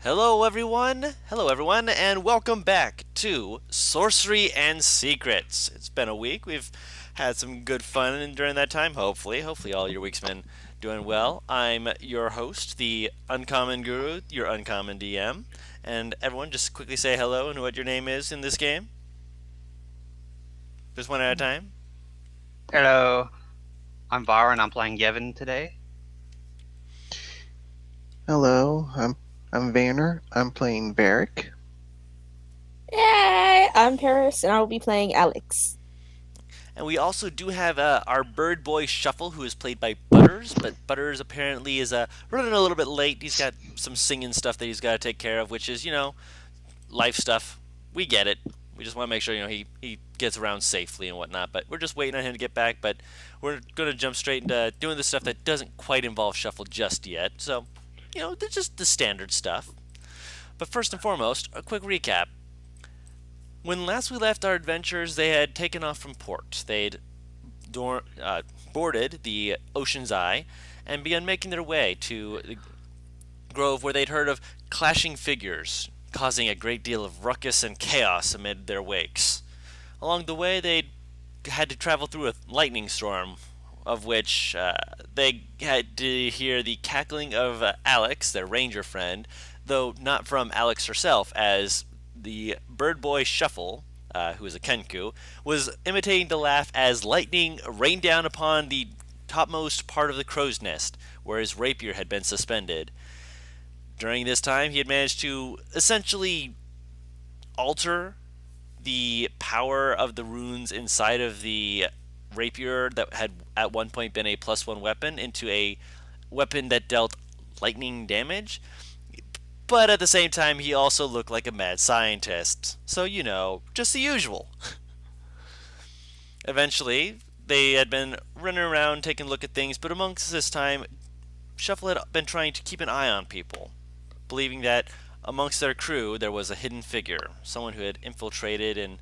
Hello everyone, and welcome back to Sorcery and Secrets. It's been a week. We've had some good fun during that time. Hopefully all your week's been doing well. I'm your host, the Uncommon Guru, your Uncommon DM, and everyone just quickly say hello and what your name is in this game. Just one at a time. Hello, I'm Var and I'm playing Yevon today. Hello, I'm Vanner. I'm playing Varric. Yay! I'm Paris, and I will be playing Alex. And we also do have our Bird Boy Shuffle, who is played by Butters, but Butters apparently is running a little bit late. He's got some singing stuff that he's got to take care of, which is, life stuff. We get it. We just want to make sure, he gets around safely and whatnot, but we're just waiting on him to get back, but we're going to jump straight into doing the stuff that doesn't quite involve Shuffle just yet. So, they're just the standard stuff. But first and foremost, a quick recap. When last we left our adventurers, they had taken off from port. They'd boarded the Ocean's Eye and begun making their way to the grove where they'd heard of clashing figures, causing a great deal of ruckus and chaos amid their wakes. Along the way, they'd had to travel through a lightning storm, of which they had to hear the cackling of Alex, their ranger friend, though not from Alex herself, as the bird boy Shuffle, who is a Kenku, was imitating the laugh as lightning rained down upon the topmost part of the crow's nest, where his rapier had been suspended. During this time, he had managed to essentially alter the power of the runes inside of the rapier that had at one point been a +1 weapon into a weapon that dealt lightning damage. But at the same time, he also looked like a mad scientist. So, just the usual. Eventually, they had been running around taking a look at things, but amongst this time, Shuffle had been trying to keep an eye on people, believing that amongst their crew there was a hidden figure, someone who had infiltrated and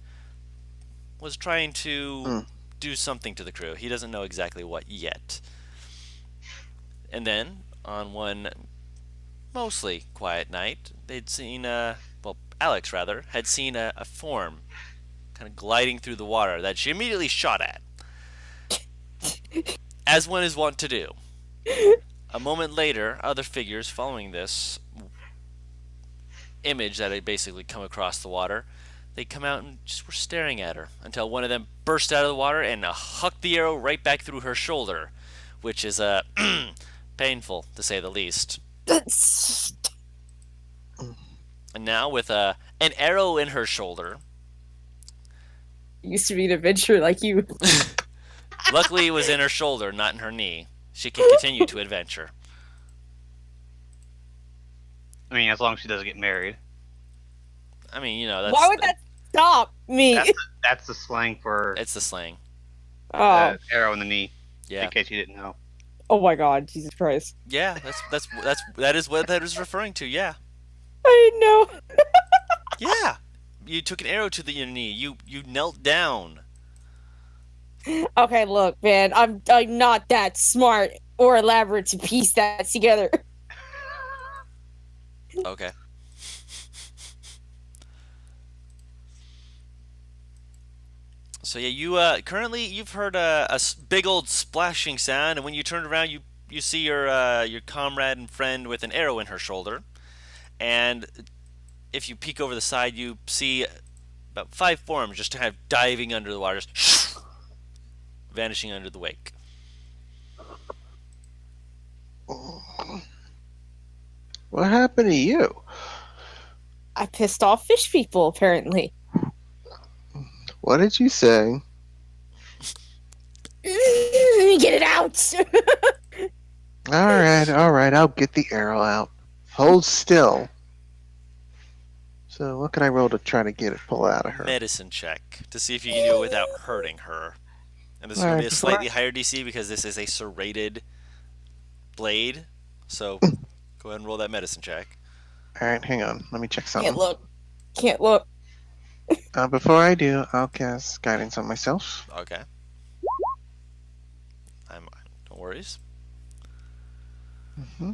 was trying to Hmm. do something to the crew. He doesn't know exactly what yet. And then, on one mostly quiet night, they'd seen, Alex rather, had seen a form kind of gliding through the water that she immediately shot at, as one is wont to do. A moment later, other figures following this image that had basically come across the water, they come out and just were staring at her until one of them burst out of the water and hucked the arrow right back through her shoulder, which is painful to say the least. And now with an arrow in her shoulder, Used to be an adventurer like you. luckily it was in her shoulder, not in her knee. She can continue to adventure. I mean, as long as she doesn't get married. I mean, that's Why would that stop me? That's the slang for it's the slang. Oh, arrow in the knee, Yeah, in case you didn't know. oh my God, Jesus Christ! yeah. That is what that is referring to. Yeah, I didn't know. yeah. You took an arrow to your knee. You knelt down. Okay, look, man, I'm not that smart or elaborate to piece that together. Okay. So yeah, you currently you've heard a big old splashing sound, and when you turn around, you see your comrade and friend with an arrow in her shoulder, and if you peek over the side, you see about 5 forms just kind of diving under the water, just vanishing under the wake. What happened to you? I pissed off fish people, apparently. What did you say? Get it out! All right, I'll get the arrow out. Hold still. So, what can I roll to try to get it pulled out of her? Medicine check to see if you can do it without hurting her. And this is going to be a slightly higher DC because this is a serrated blade. So go ahead and roll that medicine check. All right, hang on. Let me check Can't something. look. Can't look. Before I do, I'll cast guidance on myself. Okay. No worries. Mm-hmm.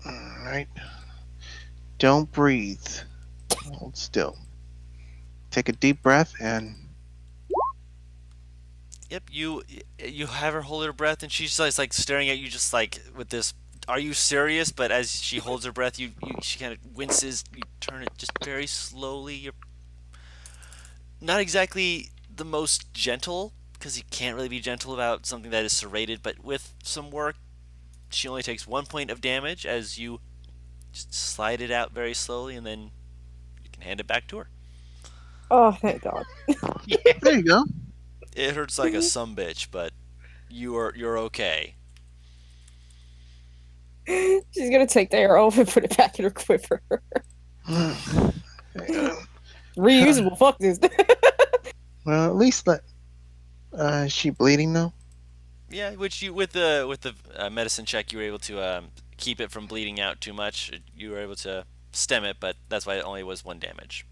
All right. Don't breathe. Hold still. Take a deep breath and Yep, you have her hold her breath, and she's just like staring at you, just like with this. Are you serious? But as she holds her breath, she kind of winces. You turn it just very slowly. You're not exactly the most gentle, because you can't really be gentle about something that is serrated. But with some work, she only takes 1 point of damage as you just slide it out very slowly, and then you can hand it back to her. Oh, thank God. Yeah. there you go. It hurts like a sumbitch, but you're okay. She's gonna take the arrow and put it back in her quiver. Yeah. Reusable. Fuck this. Well, at least let. Is she bleeding though? Yeah, which you with the medicine check, you were able to keep it from bleeding out too much. You were able to stem it, but that's why it only was 1 damage.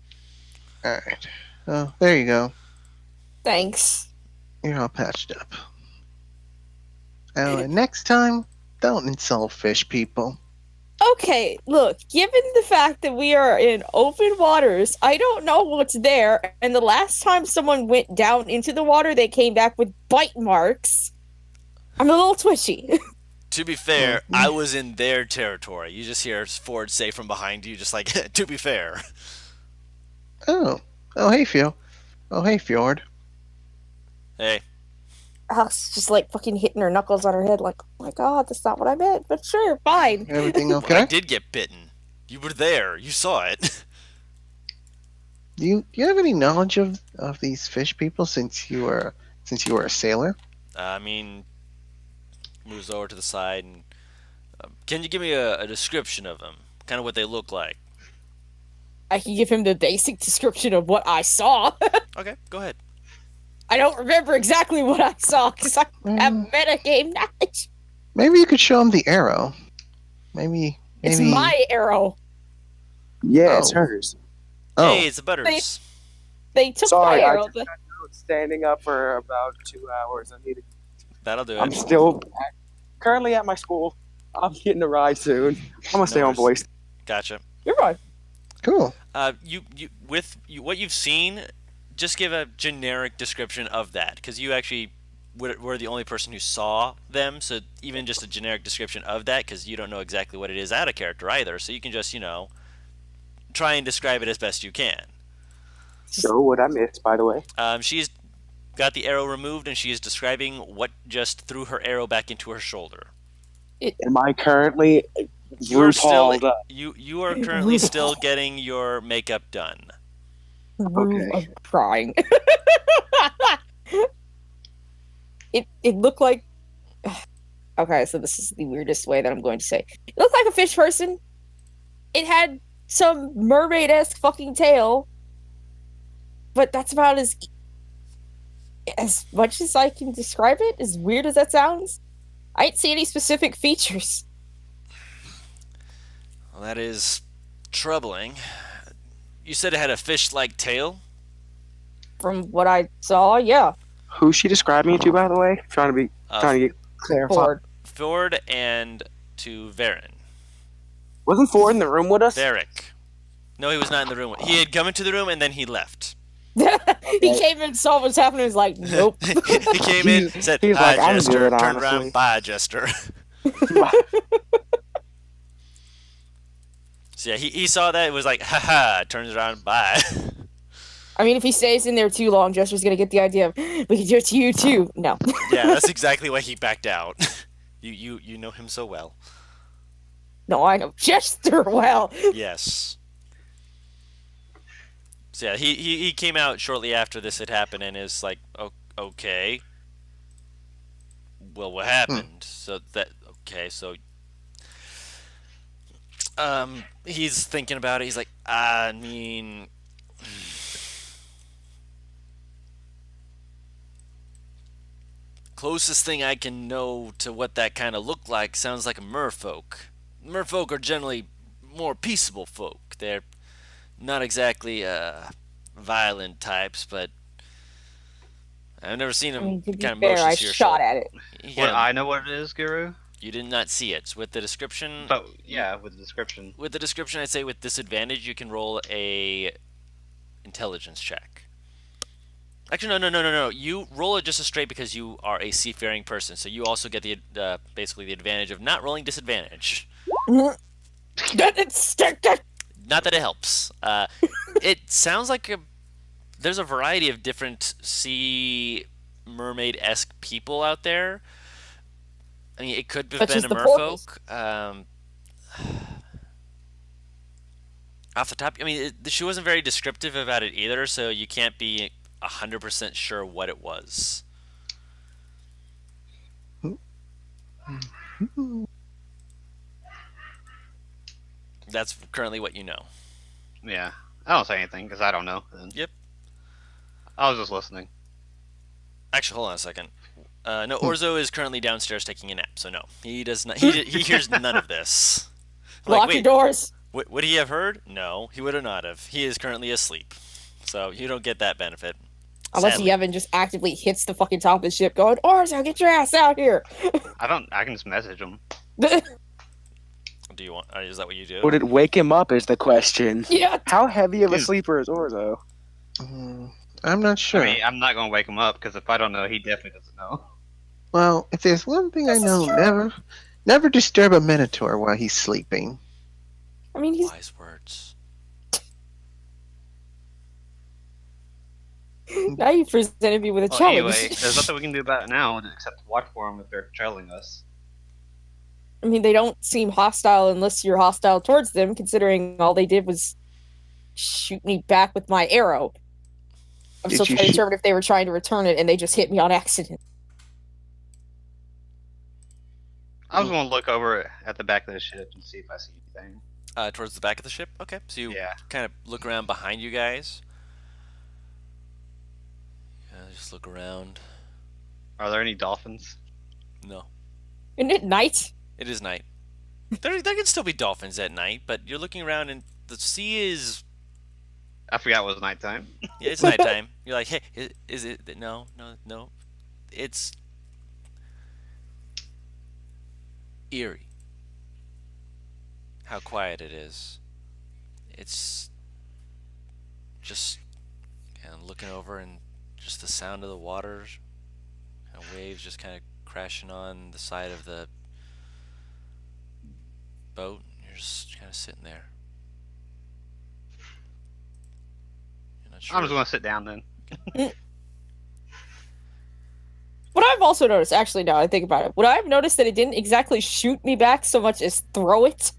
All right. Oh, there you go. Thanks. You're all patched up. Oh, and next time, don't insult fish people. Okay, look, given the fact that we are in open waters, I don't know what's there, and the last time someone went down into the water, they came back with bite marks. I'm a little twitchy. To be fair, I was in their territory. You just hear Ford say from behind you, just like, to be fair. Oh. Oh, hey, Phil. Oh, hey, Fjord. Hey, Alex just like fucking hitting her knuckles on her head, like, oh my God, that's not what I meant, but sure, fine. Everything well, I okay? did get bitten. You were there. You saw it. Do you have any knowledge of these fish people since you were a sailor? I mean, moves over to the side and can you give me a description of them? Kind of what they look like. I can give him the basic description of what I saw. Okay, go ahead. I don't remember exactly what I saw because I have metagame knowledge. Maybe you could show him the arrow. Maybe. It's my arrow. Yeah, it's Oh. hers. Oh, Hey, it's the Butters. They took Sorry, my I arrow. just got out standing up for about 2 hours. That'll do I'm it. still currently at my school. I'm getting a ride soon. I'm gonna stay on worries. voice. Gotcha. You're right. cool. What you've seen, just give a generic description of that, because you actually were the only person who saw them. So even just a generic description of that, because you don't know exactly what it is out of character either. So you can just try and describe it as best you can. So what I missed, by the way. She's got the arrow removed, and she is describing what just threw her arrow back into her shoulder. Am I currently You are still RuPaul'd up? you are currently still getting your makeup done. Okay. I'm crying. It looked like. Okay, so this is the weirdest way that I'm going to say. It looked like a fish person. It had some mermaid-esque fucking tail, but that's about as much as I can describe it. As weird as that sounds, I didn't see any specific features. Well, that is troubling. You said it had a fish-like tail? From what I saw, yeah. Who's she describing it to, by the way? Trying to get clarified. Ford. Ford and to Varen. Wasn't Ford in the room with us? Varric. No, he was not in the room. He had come into the room and then he left. He came in, saw what was happening, and was like, nope. He came in, said, he's hi, like, "I'm Jester, good, turned honestly." around, bye, Jester. So yeah, he saw that, it was like, haha, turns around, bye. I mean, if he stays in there too long, Jester's gonna get the idea of, we can do it to you too. No. Yeah, that's exactly why he backed out. You know him so well. No, I know Jester well. Yes. So yeah, he came out shortly after this had happened and is like, okay. Well, what happened? So he's thinking about it. He's like, I mean, closest thing I can know to what that kind of looked like sounds like a merfolk. Merfolk are generally more peaceable folk. They're not exactly violent types, but I've never seen I them mean, to be kind of fair, motions I to your shot shoulder. at it. He Would kinda- I know what it is, Guru? You did not see it. With the description, But yeah, with the description. with the description, I'd say with disadvantage, you can roll a intelligence check. Actually, no. You roll it just as straight because you are a seafaring person, so you also get the basically the advantage of not rolling disadvantage. Not that it helps. It sounds like there's a variety of different sea mermaid-esque people out there. I mean, it could have Such been as a the porpoise. merfolk. Off the top, I mean, she wasn't very descriptive about it either, so you can't be 100% sure what it was. That's currently what you know. Yeah. I don't say anything because I don't know. Then. Yep. I was just listening. Actually, hold on a second. No, Orzo is currently downstairs taking a nap, so no, he does not. He hears none of this. Lock your doors. Would he have heard? No, he would have not have. He is currently asleep, so you don't get that benefit. Unless Sadly. Yevon just actively hits the fucking top of the ship, going, "Orzo, get your ass out here!" I can just message him. Do you want? Is that what you do? Would it wake him up? Is the question. Yeah. How heavy of a Dude. sleeper is Orzo? I'm not sure. I mean, I'm not gonna wake him up because if I don't know, he definitely doesn't know. Well, if there's one thing I This is know, true. never disturb a minotaur while he's sleeping. I mean, he's Wise words. now you presented me with a Well, challenge. anyway, there's nothing we can do about it now except watch for them if they're trailing us. I mean, they don't seem hostile unless you're hostile towards them, considering all they did was shoot me back with my arrow. I'm Did still you trying to shoot- determine if they were trying to return it and they just hit me on accident. I was gonna look over at the back of the ship and see if I see anything. Towards the back of the ship. Okay, so you Yeah. kind of look around behind you guys. Just look around. Are there any dolphins? No, Isn't it night? it is night. There can still be dolphins at night, but you're looking around and the sea is. I forgot it was nighttime. Yeah, it's nighttime. You're like, hey, is it? No. It's eerie. How quiet it is. It's just kind of looking over and just the sound of the water, kind of waves just kind of crashing on the side of the boat. You're just kind of sitting there. You're not sure. I'm just gonna sit down then. What I've also noticed, actually, now I think about it, what I've noticed that it didn't exactly shoot me back so much as throw it.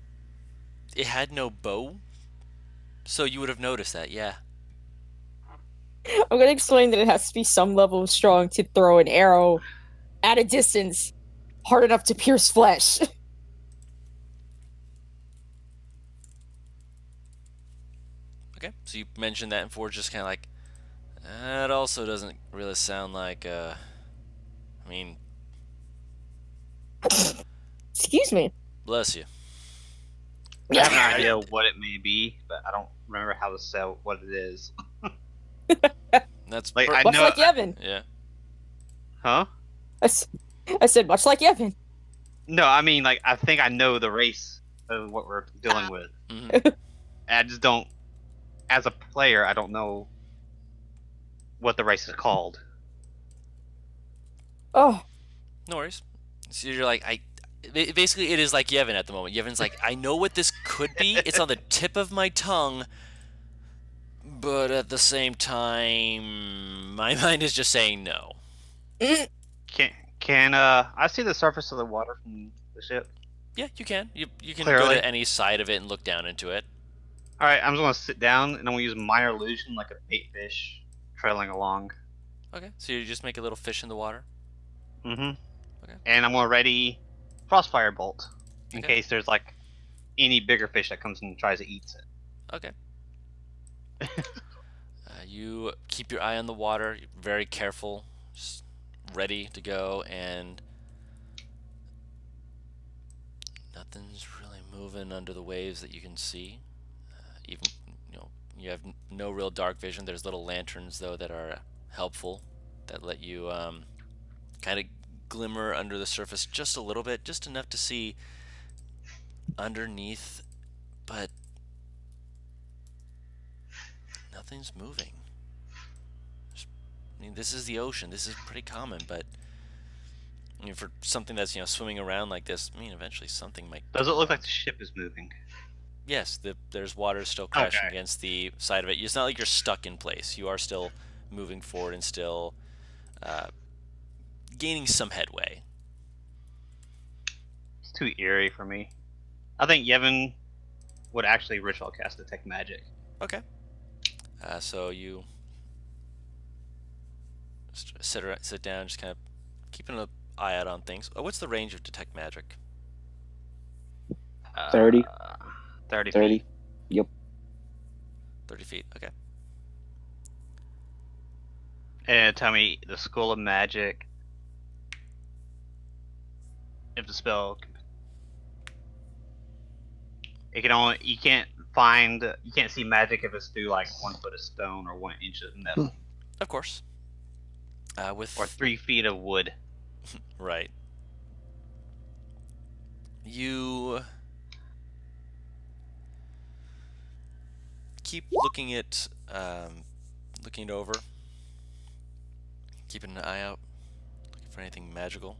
It had no bow, so you would have noticed that, yeah. I'm gonna explain that it has to be some level of strong to throw an arrow at a distance hard enough to pierce flesh. Okay, so you mentioned that, and Ford's just kind of like, that also doesn't really sound like, I mean, Excuse me. bless you. I have an idea what it may be, but I don't remember how to say what it is. That's Like, per- I Much know. like Yevon. yeah. Huh? I said, much like Yevon. No, I mean, like, I think I know the race of what we're dealing with. Mhm. I just don't. As a player, I don't know what the race is called. Oh, No worries. So you're like, basically, it is like Yevon at the moment. Yevon's like, I know what this could be. It's on the tip of my tongue, but at the same time, my mind is just saying no. Can I see the surface of the water from the ship? Yeah, you can. You can Clearly. go to any side of it and look down into it. All right, I'm just gonna sit down and I'm gonna use minor illusion like a bait fish trailing along. Okay, so you just make a little fish in the water. Mm-hmm. Okay. And I'm gonna ready crossfire bolt in Okay. case there's like any bigger fish that comes and tries to eat it. Okay. You keep your eye on the water, you're very careful, just ready to go, and nothing's really moving under the waves that you can see. Even you have no real dark vision. There's little lanterns though that are helpful, that let you kind of glimmer under the surface just a little bit, just enough to see underneath, but nothing's moving. I mean, this is the ocean. This is pretty common, but I mean, for something that's swimming around like this, I mean, eventually something might. Does it look like the ship is moving? Yes, there's water still crashing Okay. against the side of it. It's not like you're stuck in place. You are still moving forward and still gaining some headway. It's too eerie for me. I think Yevon would actually ritual cast Detect Magic. Okay. So you sit down, just kind of keeping an eye out on things. What's the range of Detect Magic? 30. 30 feet. 30. Yep. 30 feet. Okay. And tell me, the School of Magic, if the spell, it can only, you can't see magic if it's through like 1 foot of stone or 1 inch of metal Of course. With or 3 feet of wood. right. You keep looking it over, keeping an eye out, looking for anything magical.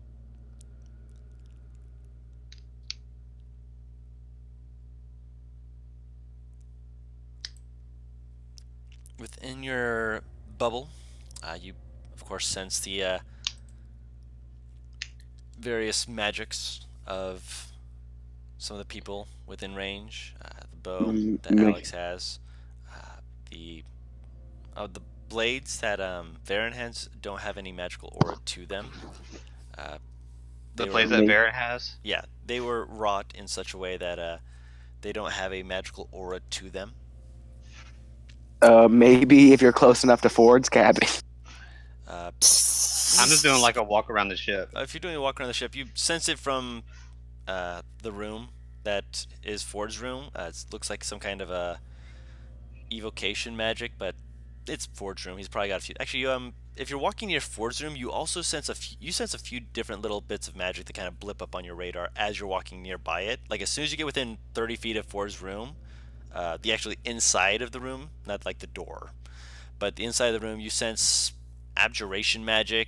Within your bubble, you of course sense the various magics of some of the people within range. The bow that Mm, Alex has, the blades that Varen has don't have any magical aura to them. The They place were- that Me. Barrett has. Yeah, they were wrought in such a way that they don't have a magical aura to them. Maybe if you're close enough to Ford's cabin. Uh, I'm just doing like a walk around the ship. if you're doing a walk around the ship, you sense it from the room that is Ford's room. It looks like some kind of a evocation magic, but it's Ford's room. He's probably got a few. Actually, if you're walking near Ford's room, you also sense a few different little bits of magic that kind of blip up on your radar as you're walking nearby it. Like as soon as you get within 30 feet of Ford's room, the actually inside of the room, not like the door, but the inside of the room, you sense abjuration magic,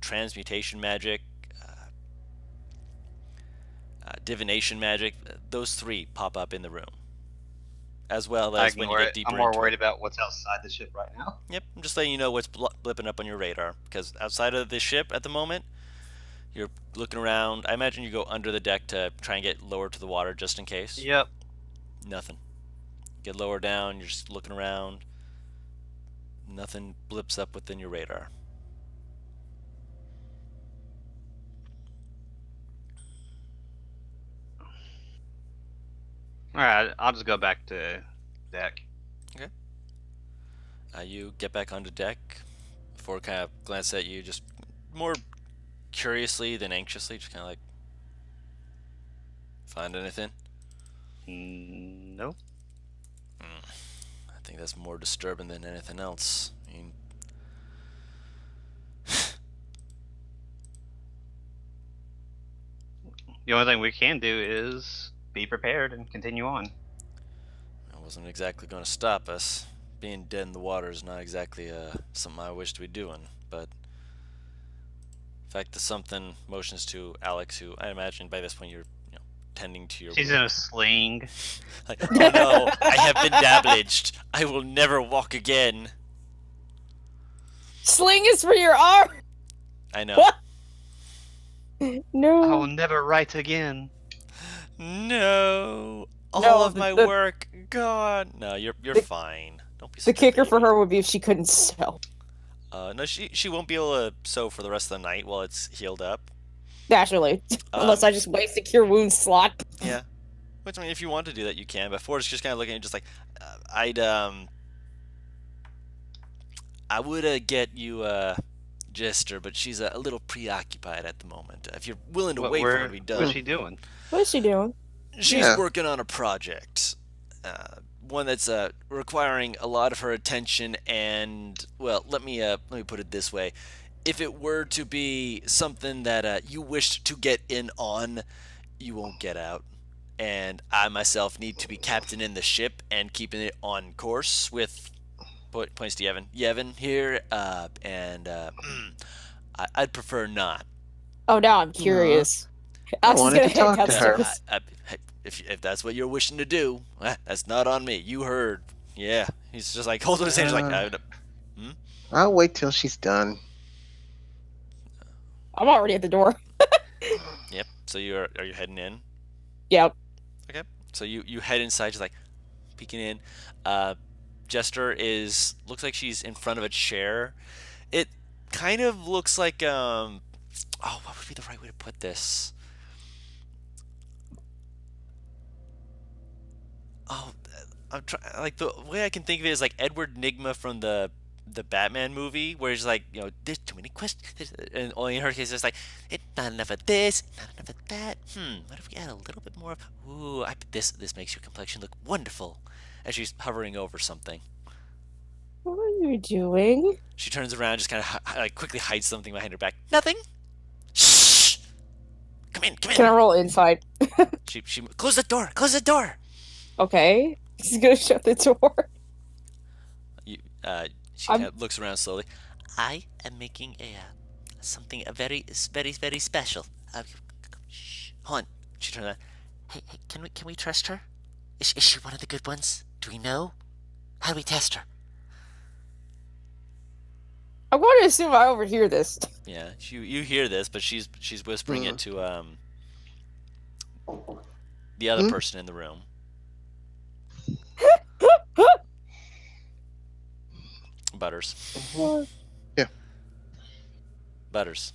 transmutation magic, divination magic. Those 3 pop up in the room, as well I as when you ignore get it. deeper I'm more into worried it. about what's outside the ship right now. Yep, I'm just letting you know what's blipping up on your radar, because outside of the ship at the moment, you're looking around. I imagine you go under the deck to try and get lower to the water just in case. Yep. Nothing. Get lower down, you're just looking around. Nothing blips up within your radar. Alright, I'll just go back to deck. You get back onto deck. Ford kind of glances at you, just more curiously than anxiously, just kind of like, find anything? No. I think that's more disturbing than anything else. I mean, The only thing we can do is be prepared and continue on. it wasn't exactly going to stop us. Being dead in the water is not exactly something I wish to be doing, but the fact that something motions to Alex, who I imagine by this point you're tending to your She's in a sling. like, oh no, I have been damaged. I will never walk again. Sling is for your arm. I know. What? I No. will never write again. No. All No, of my the- work gone. No, you're the- fine. Don't be The such a kicker for baby. her would be if she couldn't sew. No, she won't be able to sew for the rest of the night while it's healed up. Naturally. Unless I just waste a cure wounds slot. Yeah. Which, I mean, if you want to do that, you can. But Ford's just kind of looking at you just like, I would get you Jester, but she's a little preoccupied at the moment. If you're willing to wait for her to be What's done. she doing? What is she doing? She's Yeah. working on a project. One that's requiring a lot of her attention, and well, let me put it this way: if it were to be something that you wished to get in on, you won't get out. And I myself need to be captain in the ship and keeping it on course with points to Yevon. Yevon here, I'd prefer not. Oh, now I'm curious. I Alex is wanted gonna to head talk to her. downstairs. If that's what you're wishing to do, that's not on me. You heard. Yeah. He's just like holding his hand, like, I'll wait till she's done. I'm already at the door. yep. So are you heading in? Yep. Okay. So you head inside, just like peeking in. Jester looks like she's in front of a chair. It kind of looks like what would be the right way to put this? Oh, I'm trying. Like the way I can think of it is like Edward Nygma from the Batman movie, where he's like, there's too many questions, and only in her case, it's like, it's not enough of this, not enough of that. What if we add a little bit more of? Ooh, this makes your complexion look wonderful. As she's hovering over something, What are you doing? she turns around, just kind of like quickly hides something behind her back. Nothing. Shh. Come in. Can I roll inside? She close the door. Close the door. Okay. He's gonna shut the door. You, she kind of looks around slowly. I am making something very, very, very special. Shh, hold on. She turns around. Hey, can we trust her? Is she one of the good ones? Do we know? How do we test her? I'm going to assume I overhear this. Yeah, you hear this, but she's whispering it to the other person in the room. Butters. Yeah. Butters.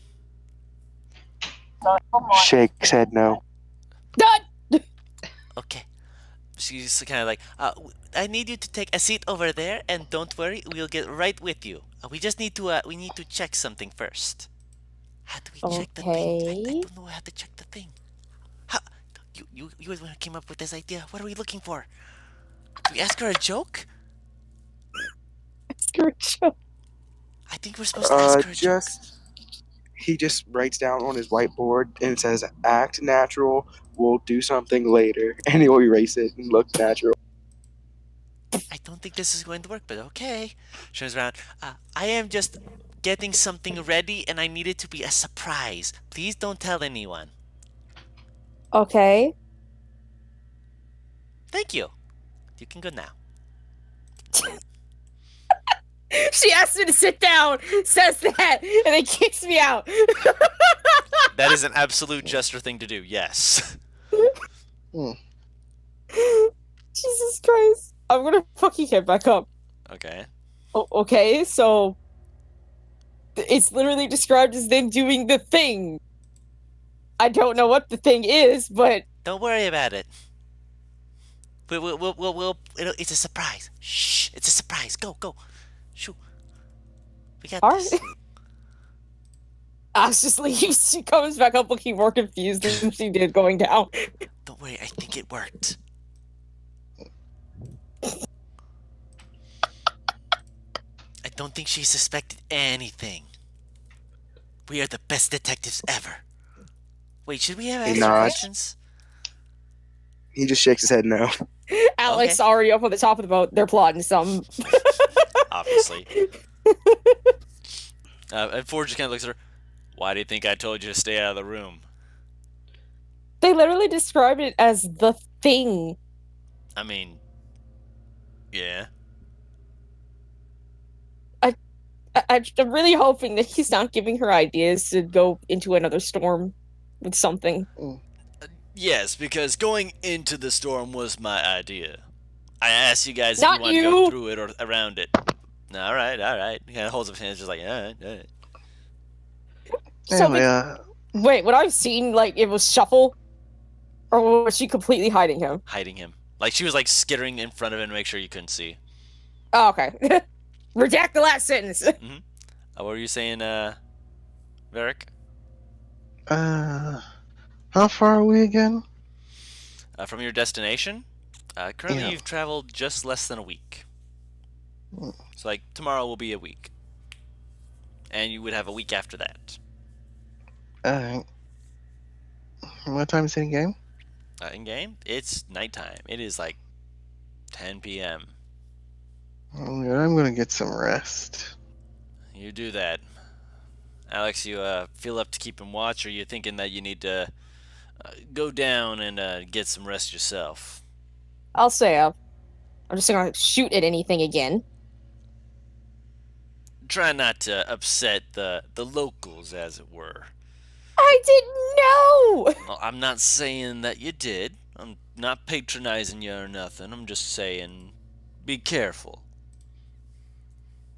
Shakes head no. Done. Okay. She's kind of like, I need you to take a seat over there, and don't worry, we'll get right with you. We just need to check something first. How do we check the thing? I don't know how to check the thing. How? You were the one who came up with this idea. What are we looking for? Do we ask her a joke? Ask her a joke. I think we're supposed to ask her a joke. He just writes down on his whiteboard and it says, "Act natural. We'll do something later," and he'll erase it and look natural. I don't think this is going to work, but okay. She turns around. I am just getting something ready, and I need it to be a surprise. Please don't tell anyone. Okay. Thank you. You can go now. She asks me to sit down, says that, and then kicks me out. That is an absolute Jester thing to do, yes. Jesus Christ. I'm gonna fucking get back up. Okay. Okay, so it's literally described as them doing the thing. I don't know what the thing is, but Don't worry about it. It's a surprise. Shh, it's a surprise. Go. Shoo. We got this. alright. Ash just leaves. She comes back up looking more confused than she did going down. Don't worry, I think it worked. I don't think she suspected anything. We are the best detectives ever. Wait, should we have He asked nods. questions? He just shakes his head no. Alex already up on the top of the boat. They're plotting some. Obviously. And Ford just kind of looks at her. Why do you think I told you to stay out of the room? They literally described it as the thing. I mean, yeah. I'm really hoping that he's not giving her ideas to go into another storm with something. Yes, because going into the storm was my idea. I asked you guys Not if you wanted to go through it or around it. All right. He kind of holds up his hands, just like, all right. So, Anyway, wait, what I've seen, like, it was shuffle? Or was she completely hiding him? Hiding him. Like, she was, like, skittering in front of him to make sure you couldn't see. Oh, okay. Redact the last sentence. What were you saying, Varric? how far are we again? From your destination? Currently, Yeah. you've traveled just less than a week. So, like, tomorrow will be a week. and you would have a week after that. Alright. What time is it in game? In game, it's nighttime. It is like 10 p.m. I'm gonna get some rest. You do that. Alex, you feel up to keeping watch, or you thinking that you need to go down and get some rest yourself? I'll say I'm just gonna shoot at anything again. Try not to upset the locals, as it were. I didn't know. Well, I'm not saying that you did. I'm not patronizing you or nothing. I'm just saying, be careful.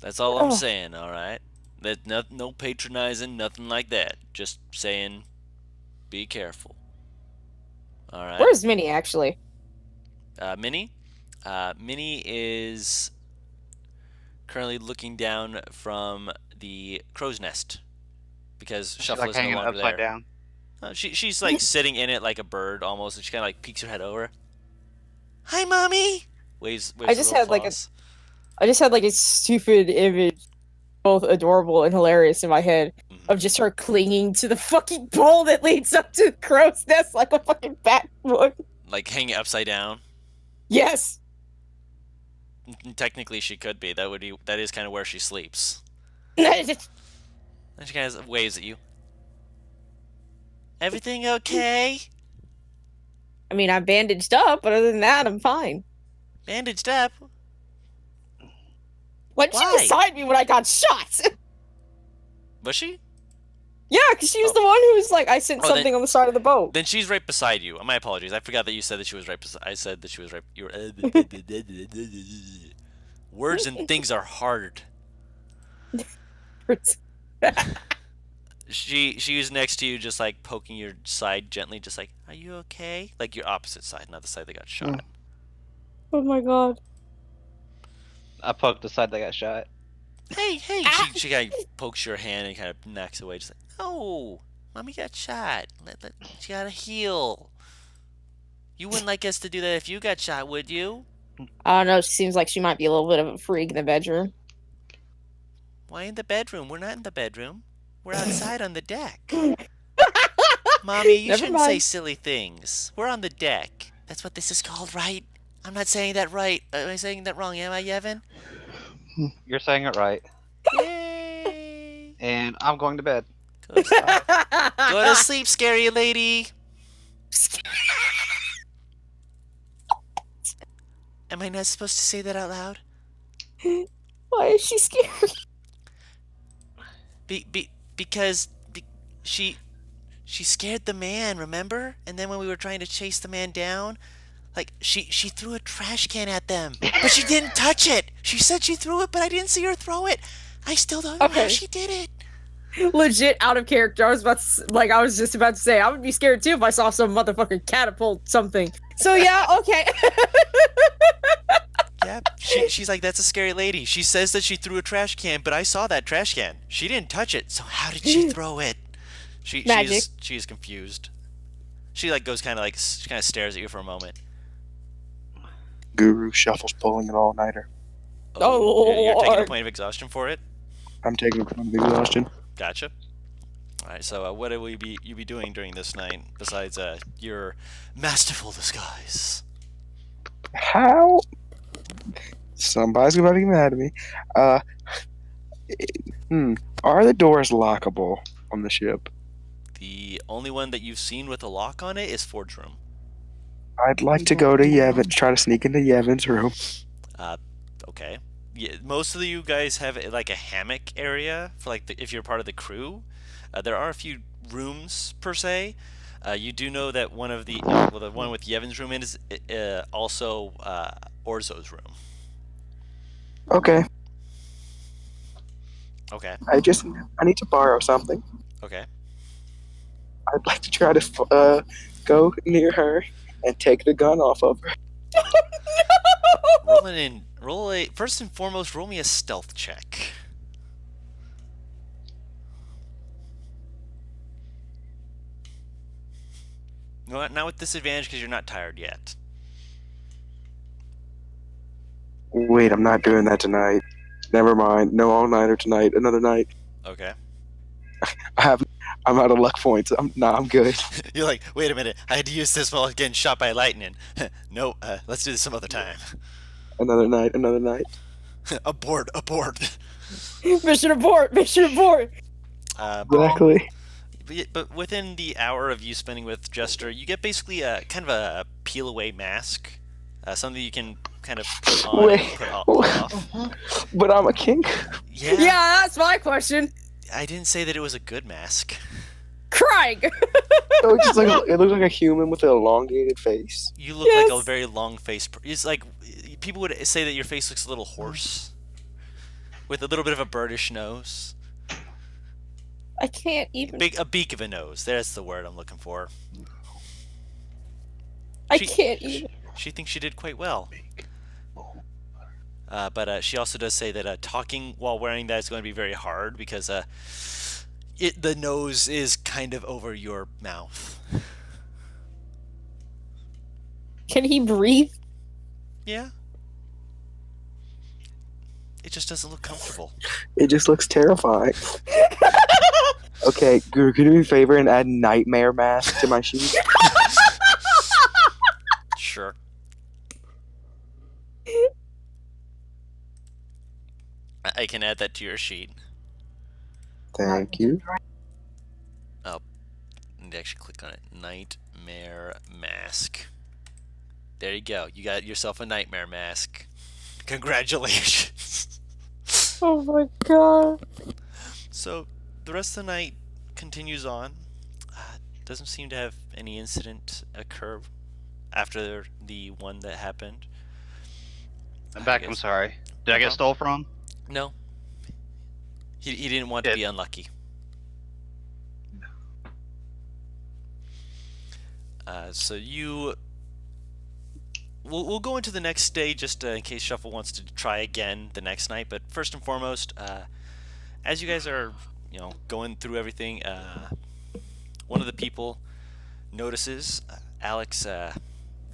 That's all I'm Ugh. saying, alright? That no patronizing, nothing like that. Just saying, be careful. Alright? Where's Minnie actually? Minnie? Minnie is currently looking down from the crow's nest because She's Shuffle like is no hanging longer upside there. down. She's like sitting in it like a bird almost, and she kind of like peeks her head over. Hi, mommy. Waves I her just little had like claws. I just had like a stupid image, both adorable and hilarious in my head, of just her clinging to the fucking pole that leads up to the crow's nest like a fucking bat would. Like hanging upside down. Yes. Technically, she could be. That is kind of where she sleeps. I And she kind of waves at you. Everything okay? mean, I'm bandaged up, but other than that, I'm fine. Bandaged up? Why did Why? you beside me when I got shot? Was she? Yeah, because she was the one who was like, I sent Oh, then- something on the side of the boat. Then she's right beside you. My apologies. I forgot that you said that she was right beside. I said that she was right. You were. Words and things are hard. She was next to you, just like poking your side gently, just like, "Are you okay?" Like your opposite side, not the side that got shot. Oh my god. I poked the side that got shot. Hey! She kind of pokes your hand and kind of knocks away, just like, "Oh, mommy got shot. She gotta heal." You wouldn't like us to do that if you got shot, would you? I don't know, she seems like she might be a little bit of a freak in the bedroom. Why in the bedroom? We're not in the bedroom. We're outside on the deck. Mommy, you Never shouldn't say mind. silly things. We're on the deck. That's what this is called, right? I'm not saying that right. Am I saying that wrong? Am I, Yevon? You're saying it right. Yay! And I'm going to bed. Go to sleep, scary lady. Am I not supposed to say that out loud? Why is she scared? Because she scared the man, remember? And then when we were trying to chase the man down, like she threw a trash can at them, but she didn't touch it. She said she threw it, but I didn't see her throw it. I still don't know how Okay. she did it. Legit out of character. I was just about to say, I would be scared too if I saw some motherfucking catapult something. So yeah, okay. Yeah, she's like, that's a scary lady. She says that she threw a trash can, but I saw that trash can. She didn't touch it, so how did she throw it? Magic. She's confused. She like goes kind of stares at you for a moment. Guru Shuffle's pulling an all-nighter. Oh, you're taking a Lord. point of exhaustion for it. I'm taking a point of exhaustion. Gotcha. All right, so what will you be doing during this night besides your masterful disguise? How? Somebody's gonna be mad at me. Are the doors lockable on the ship? The only one that you've seen with a lock on it is Forge Room. I'd like to go to Yevon, try to sneak into Yevon's room. Okay. Yeah, most of you guys have like a hammock area for like if you're part of the crew. There are a few rooms per se. You do know that one of the the one with Yevon's room is also Orzo's room. Okay. Okay. I need to borrow something. Okay. I'd like to try to go near her and take the gun off of her. First and foremost, roll me a stealth check. Not with disadvantage because you're not tired yet. Wait, I'm not doing that tonight. Never mind. No all-nighter tonight. Another night. Okay. I'm out of luck points. I'm good. You're like, wait a minute. I had to use this while getting shot by lightning. No, let's do this some other time. Another night, another night. Abort, abort. Mission abort! Mission abort! Exactly. But within the hour of you spending with Jester, you get basically a kind of a peel away mask, something you can kind of put on Wait. and pull off. But I'm a king. Yeah, Yeah, that's my question. I didn't say that it was a good mask. Crying! So it looks like a human with an elongated face. You look like a Yes. very long face. It's like people would say that your face looks a little hoarse, with a little bit of a birdish nose, I can't even. a beak of a nose. There's the word I'm looking for. I She- can't even. She thinks she did quite well. But she also does say that talking while wearing that is going to be very hard because the nose is kind of over your mouth. Can he breathe? Yeah. It just doesn't look comfortable. It just looks terrifying. Okay, Guru, can you do me a favor and add nightmare mask to my sheet? Sure. I can add that to your sheet. Thank you. And actually click on it. Nightmare mask. There you go. You got yourself a nightmare mask. Congratulations. Oh my god. So the rest of the night continues on. Doesn't seem to have any incident occur after the one that happened. I'm back. I I'm guess- sorry. Did I No get stole from? No. He didn't want to Good. be unlucky. So you... We'll go into the next day just in case Shuffle wants to try again the next night. But first and foremost, as you guys are, going through everything, one of the people notices, Alex,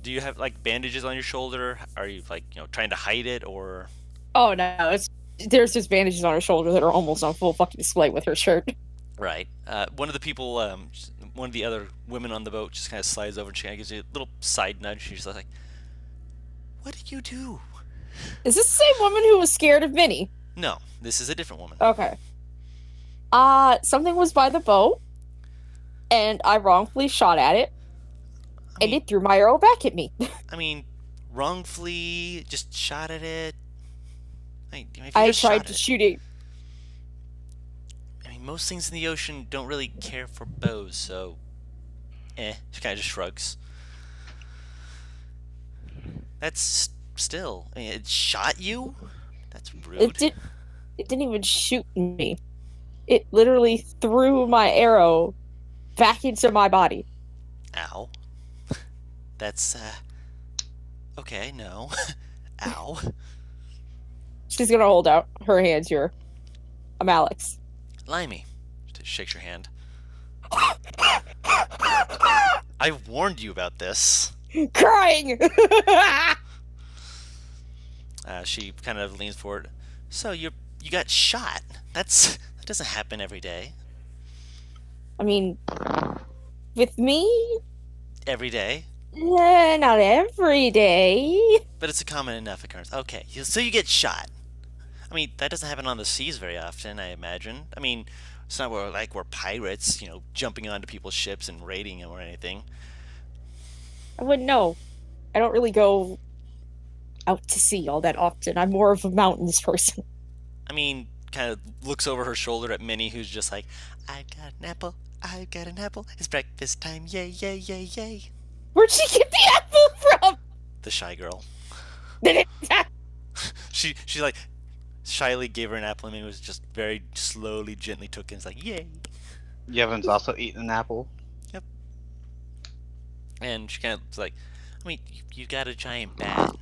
do you have like bandages on your shoulder? Are you like, trying to hide it or... Oh no, there's just bandages on her shoulder that are almost on full fucking display with her shirt. Right. One of the people, one of the other women on the boat just kind of slides over and she kind of gives you a little side nudge. She's like, "What did you do?" Is this the same woman who was scared of Minnie? No, this is a different woman. Okay. Something was by the boat, and I wrongfully shot at it, I and mean, it threw my arrow back at me. wrongfully just shot at it. If you I just tried shot to it- shoot it. most things in the ocean don't really care for bows, so she kind of just shrugs. That's still, it shot you? That's rude. It didn't even shoot me. It literally threw my arrow back into my body. Ow. That's, okay, no. Ow. She's gonna hold out her hands here. I'm Alex. Limey. She shakes your hand. I warned you about this. Crying! She kind of leans forward. So you got shot. That doesn't happen every day. I mean, with me, Every day, not every day. but it's a common enough occurrence. Okay, so you get shot. That doesn't happen on the seas very often, I imagine. It's not like we're pirates, jumping onto people's ships and raiding them or anything. I wouldn't know. I don't really go out to sea all that often. I'm more of a mountains person. Kind of looks over her shoulder at Minnie, who's just like, I've got an apple, I've got an apple, it's breakfast time, yay, yay, yay, yay. Where'd she get the apple from? The shy girl. Did it? She like shyly gave her an apple and Minnie was just very slowly, gently took it and it's like, yay. Yevon's also eaten an apple. And she kind of was like, you got a giant bat.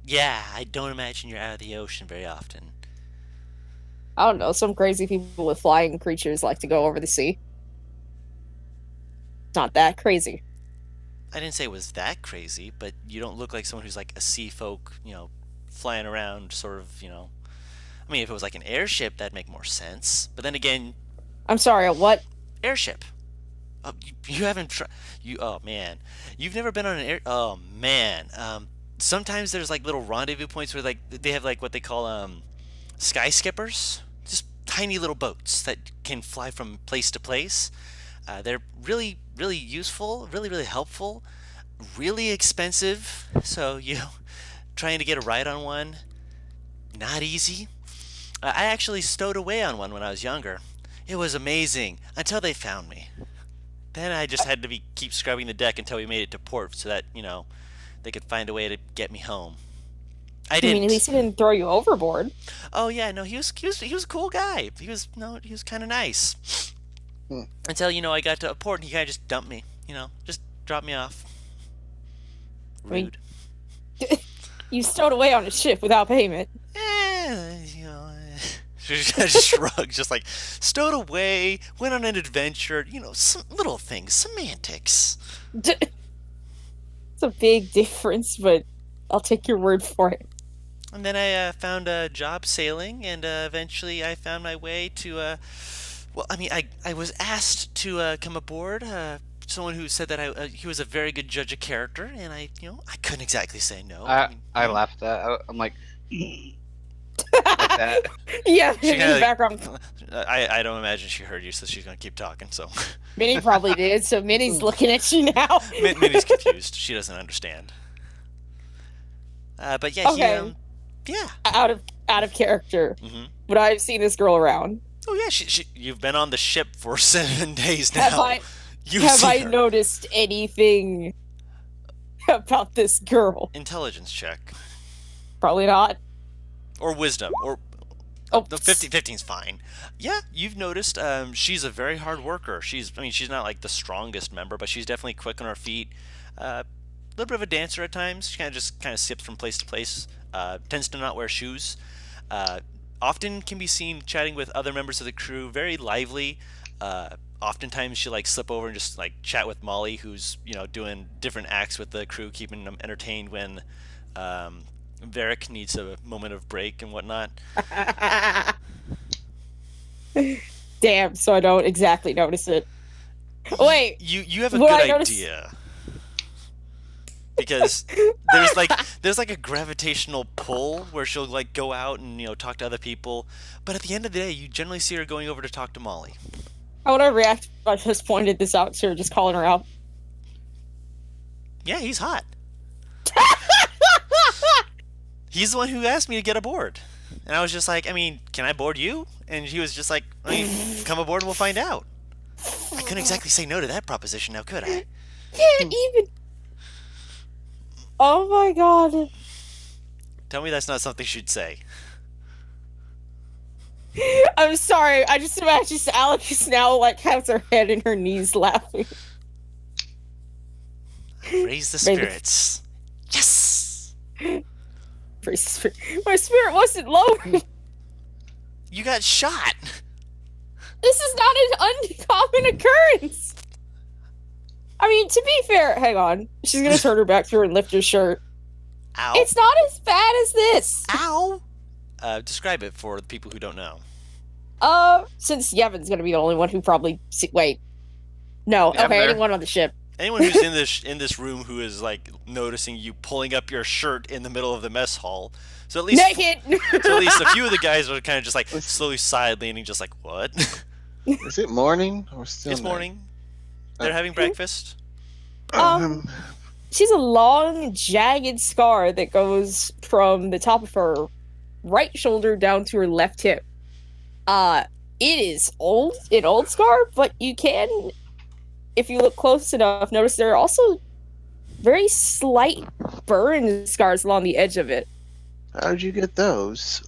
Yeah, I don't imagine you're out of the ocean very often. I don't know. Some crazy people with flying creatures like to go over the sea. It's not that crazy. I didn't say it was that crazy, but you don't look like someone who's like a sea folk, flying around sort of, I mean, if it was like an airship, that'd make more sense. But then again, I'm sorry, a what? airship. Oh, you haven't tried. Oh man, you've never been on an air. Oh man. Sometimes there's like little rendezvous points where like they have like what they call sky skippers, just tiny little boats that can fly from place to place. They're really really useful, really really helpful, really expensive. So trying to get a ride on one, not easy. I actually stowed away on one when I was younger. It was amazing until they found me. Then I just had to keep scrubbing the deck until we made it to port so that, they could find a way to get me home. I I mean, didn't. at least he didn't throw you overboard. Oh yeah, no, he was a cool guy. He was kind of nice. Hmm. Until, I got to a port and he kind of just dumped me, just dropped me off. I mean- Rude. You stowed away on a ship without payment. I just shrugged, just like stowed away, went on an adventure, some little things, semantics. It's a big difference, but I'll take your word for it. And then I found a job sailing, and eventually I found my way to, well, I mean, I was asked to come aboard, someone who said that he was a very good judge of character, and I couldn't exactly say no. I laughed at. I'm like, like that. Yeah, She in the kinda- background. I don't imagine she heard you, so she's gonna keep talking. So Minnie probably did, so Minnie's looking at you now. Minnie's confused. She doesn't understand. But yeah, Okay. yeah. Out of character. hmm But I've seen this girl around. Oh yeah, you've been on the ship for 7 days now. You've Have seen I her. noticed anything about this girl? Intelligence check Probably not. or wisdom or Oh, the 15's fine. Yeah, you've noticed. She's a very hard worker. She's not like the strongest member, but she's definitely quick on her feet. A little bit of a dancer at times. She kind of sips from place to place. Tends to not wear shoes. Often can be seen chatting with other members of the crew. Very lively. Oftentimes she'll like slip over and just like chat with Molly, who's doing different acts with the crew, keeping them entertained when Varric needs a moment of break and whatnot. Damn, so I don't exactly notice it. Wait, You have a What good I noticed- idea. Because there's like a gravitational pull where she'll like go out and talk to other people, but at the end of the day you generally see her going over to talk to Molly. how would I react if I just pointed this out to her, just calling her out? Yeah, he's hot. He's the one who asked me to get aboard. And I was just like, can I board you? And he was just like, come aboard and we'll find out. I couldn't exactly say no to that proposition now, could I? Can't even. Oh my god. Tell me that's not something she'd say. I'm sorry. I just imagine Alex now like has her head in her knees laughing. Raise the Maybe. spirits. Yes! My spirit wasn't lowered. You got shot! This is not an uncommon occurrence. I mean, to be fair, hang on. She's gonna turn her back to her and lift her shirt. Ow. It's not as bad as this. Ow! Describe it for the people who don't know. Since Yevin's gonna be the only one who probably wait. No, Yeah, I'm okay, there. anyone on the ship. Anyone who's in this room who is like noticing you pulling up your shirt in the middle of the mess hall, so at least Naked! so at least a few of the guys are kind of just like slowly side leaning, just like what? Is it morning or still It's night? morning. They're having breakfast. She's a long, jagged scar that goes from the top of her right shoulder down to her left hip. It is an old scar, but you can, if you look close enough, notice there are also very slight burn scars along the edge of it. How did you get those?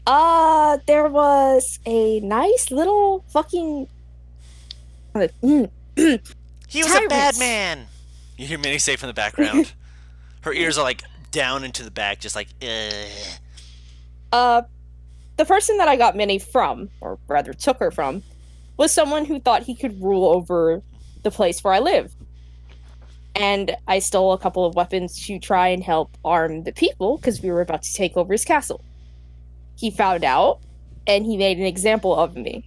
There was a nice little fucking. He was a bad Tyrants. man. You hear Minnie say from the background. Her ears are like down into the back, just like. The person that I got Minnie from, or rather took her from, was someone who thought he could rule over the place where I live. And I stole a couple of weapons to try and help arm the people because we were about to take over his castle. he found out, and he made an example of me.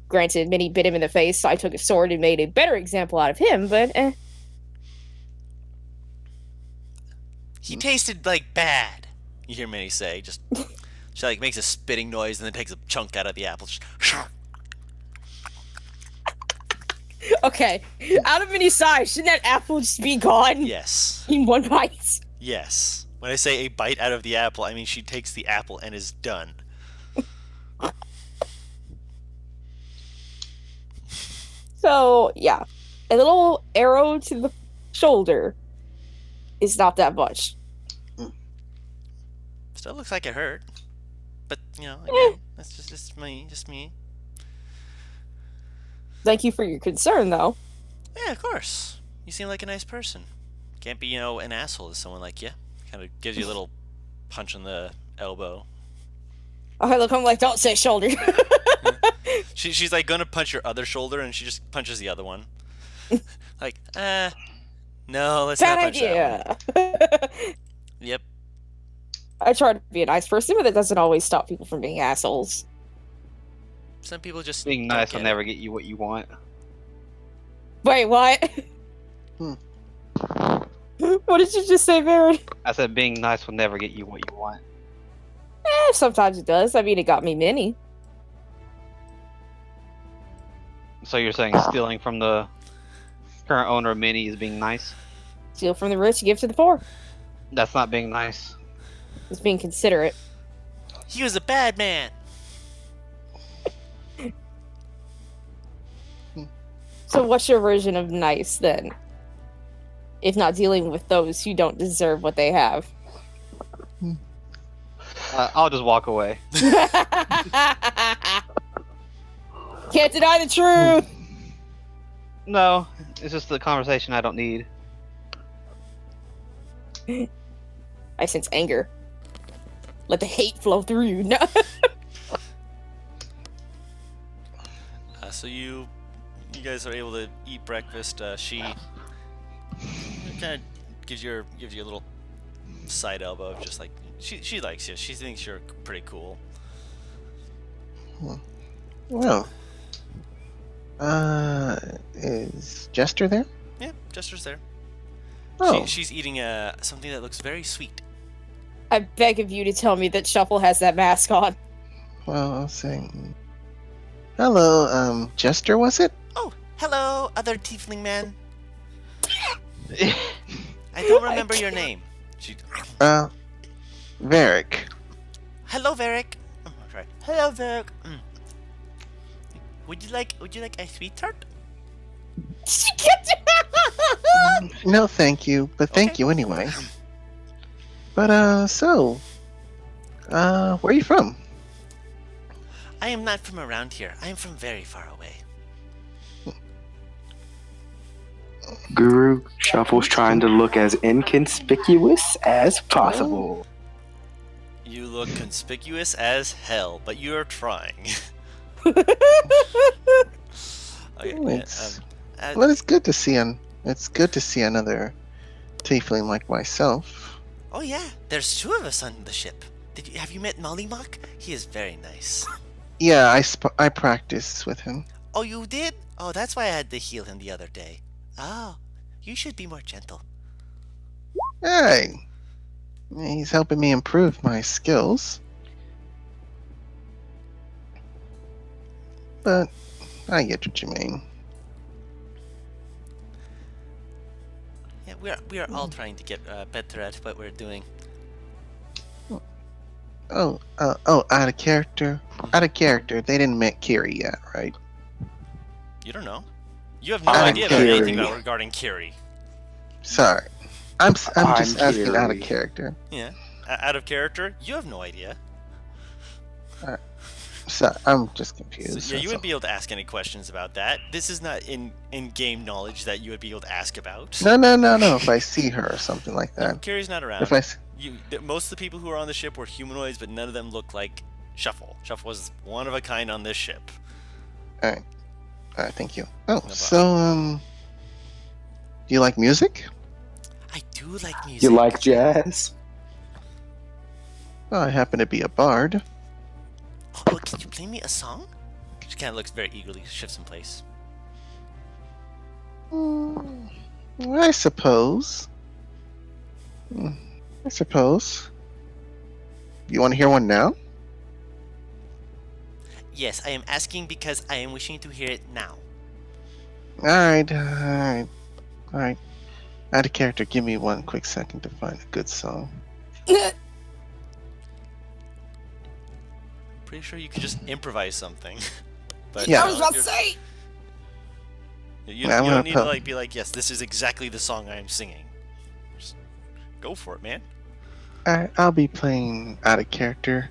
Granted, Minnie bit him in the face, so I took a sword and made a better example out of him, but He tasted like bad. You hear Minnie say, just she like makes a spitting noise and then takes a chunk out of the apple. Just, okay. Out of Minnie's size, shouldn't that apple just be gone yes, in one bite? yes. When I say a bite out of the apple, I mean she takes the apple and is done. So, yeah. A little arrow to the shoulder is not that much. Still looks like it hurt, but you know, again, that's just me. Thank you for your concern, though. Yeah, of course. You seem like a nice person. Can't be, an asshole to someone like you. Kind of gives you a little punch on the elbow. I look, I'm like, don't say shoulder. She's like gonna punch your other shoulder, and she just punches the other one. Like, no, let's Bad not punch that one. idea. Yep. I try to be a nice person, but that doesn't always stop people from being assholes. Some people just Being don't nice get will it. never get you what you want. Wait, what? Hmm. What did you just say, Baron? I said being nice will never get you what you want. Sometimes it does. I mean, it got me many. So you're saying stealing from the current owner of Mini is being nice? Steal from the rich, give to the poor. That's not being nice. It's being considerate. He was a bad man. So what's your version of nice, then? If not dealing with those who don't deserve what they have. I'll just walk away. Can't deny the truth! No, it's just the conversation I don't need. I sense anger. Let the hate flow through you. No. So you guys are able to eat breakfast. She kind of gives you a little side elbow, of just like she likes you. She thinks you're pretty cool. Well, is Jester there? Yeah, Jester's there. Oh, She's eating something that looks very sweet. I beg of you to tell me that Shuffle has that mask on. well, I'll say. Hello, Jester, was it? Oh, hello, other tiefling man. I don't remember your name. Varric. Hello, Varric. Oh, sorry. Hello, Varric. Would you like a sweet tart? No, thank you, but thank Okay. you anyway. But, where are you from? I am not from around here. I am from very far away. Guru Shuffle's trying to look as inconspicuous as possible. You look conspicuous as hell, but you are trying. Okay, Well, it's, uh, well, it's good to see another tiefling like myself. oh yeah, there's two of us on the ship. Have you met Mollymok? He is very nice. Yeah, I practiced with him. Oh, you did? Oh, that's why I had to heal him the other day. Oh, you should be more gentle. Hey, he's helping me improve my skills. But I get what you mean. Yeah, we are all trying to get better at what we're doing. Oh, out of character. Out of character. They didn't make Kiri yet, right? You don't know. You have no I'm idea about anything Kiri. regarding Kiri. Sorry, I'm just I'm asking out of Kiri. character. Yeah, out of character. You have no idea. So I'm just confused. So, yeah, you that's wouldn't be able to ask any questions about that. This is not in-game knowledge that you would be able to ask about. all. No. If I see her or something like that. Kiri's not around. If I Most of the people who were on the ship were humanoids, but none of them looked like Shuffle. Shuffle was one of a kind on this ship. all right, thank you. Oh, problem. so do you like music? I do like music. You like jazz? Well, I happen to be a bard. Oh, can you play me a song? She kind of looks very eagerly, shifts in place. Hmm, I suppose. I suppose. You want to hear one now? Yes, I am asking because I am wishing to hear it now. Alright. Add a character. Give me one quick second to find a good song. Pretty sure you could just improvise something. But Yeah. I was about to say. You I'm don't gonna need to put- be like, yes, this is exactly the song I am singing. Just go for it, man. Alright, I'll be playing out of character.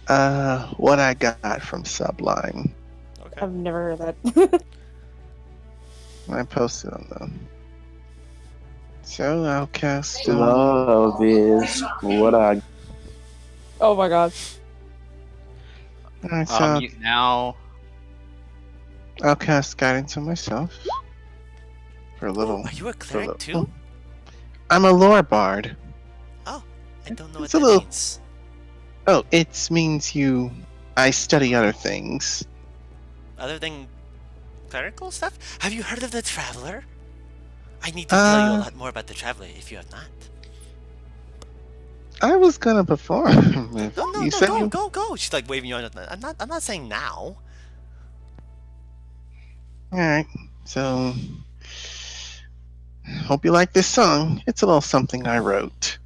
What I got from Sublime. Okay. I've never heard that. I posted on them. So I'll cast. Love is what I. Oh my god. Alright, so Mute now. I'll cast guidance on myself for a little. Are you a for a cleric little- too? I'm a lore bard. Oh, I don't know what It's a that little- means. Oh, it means you. I study other things. Other than clerical stuff? Have you heard of the Traveler? I need to tell you a lot more about the Traveler if you have not. I was gonna perform. If No, you said you. go. She's like waving you on. I'm not saying now. Alright, so. Hope you like this song. It's a little something I wrote.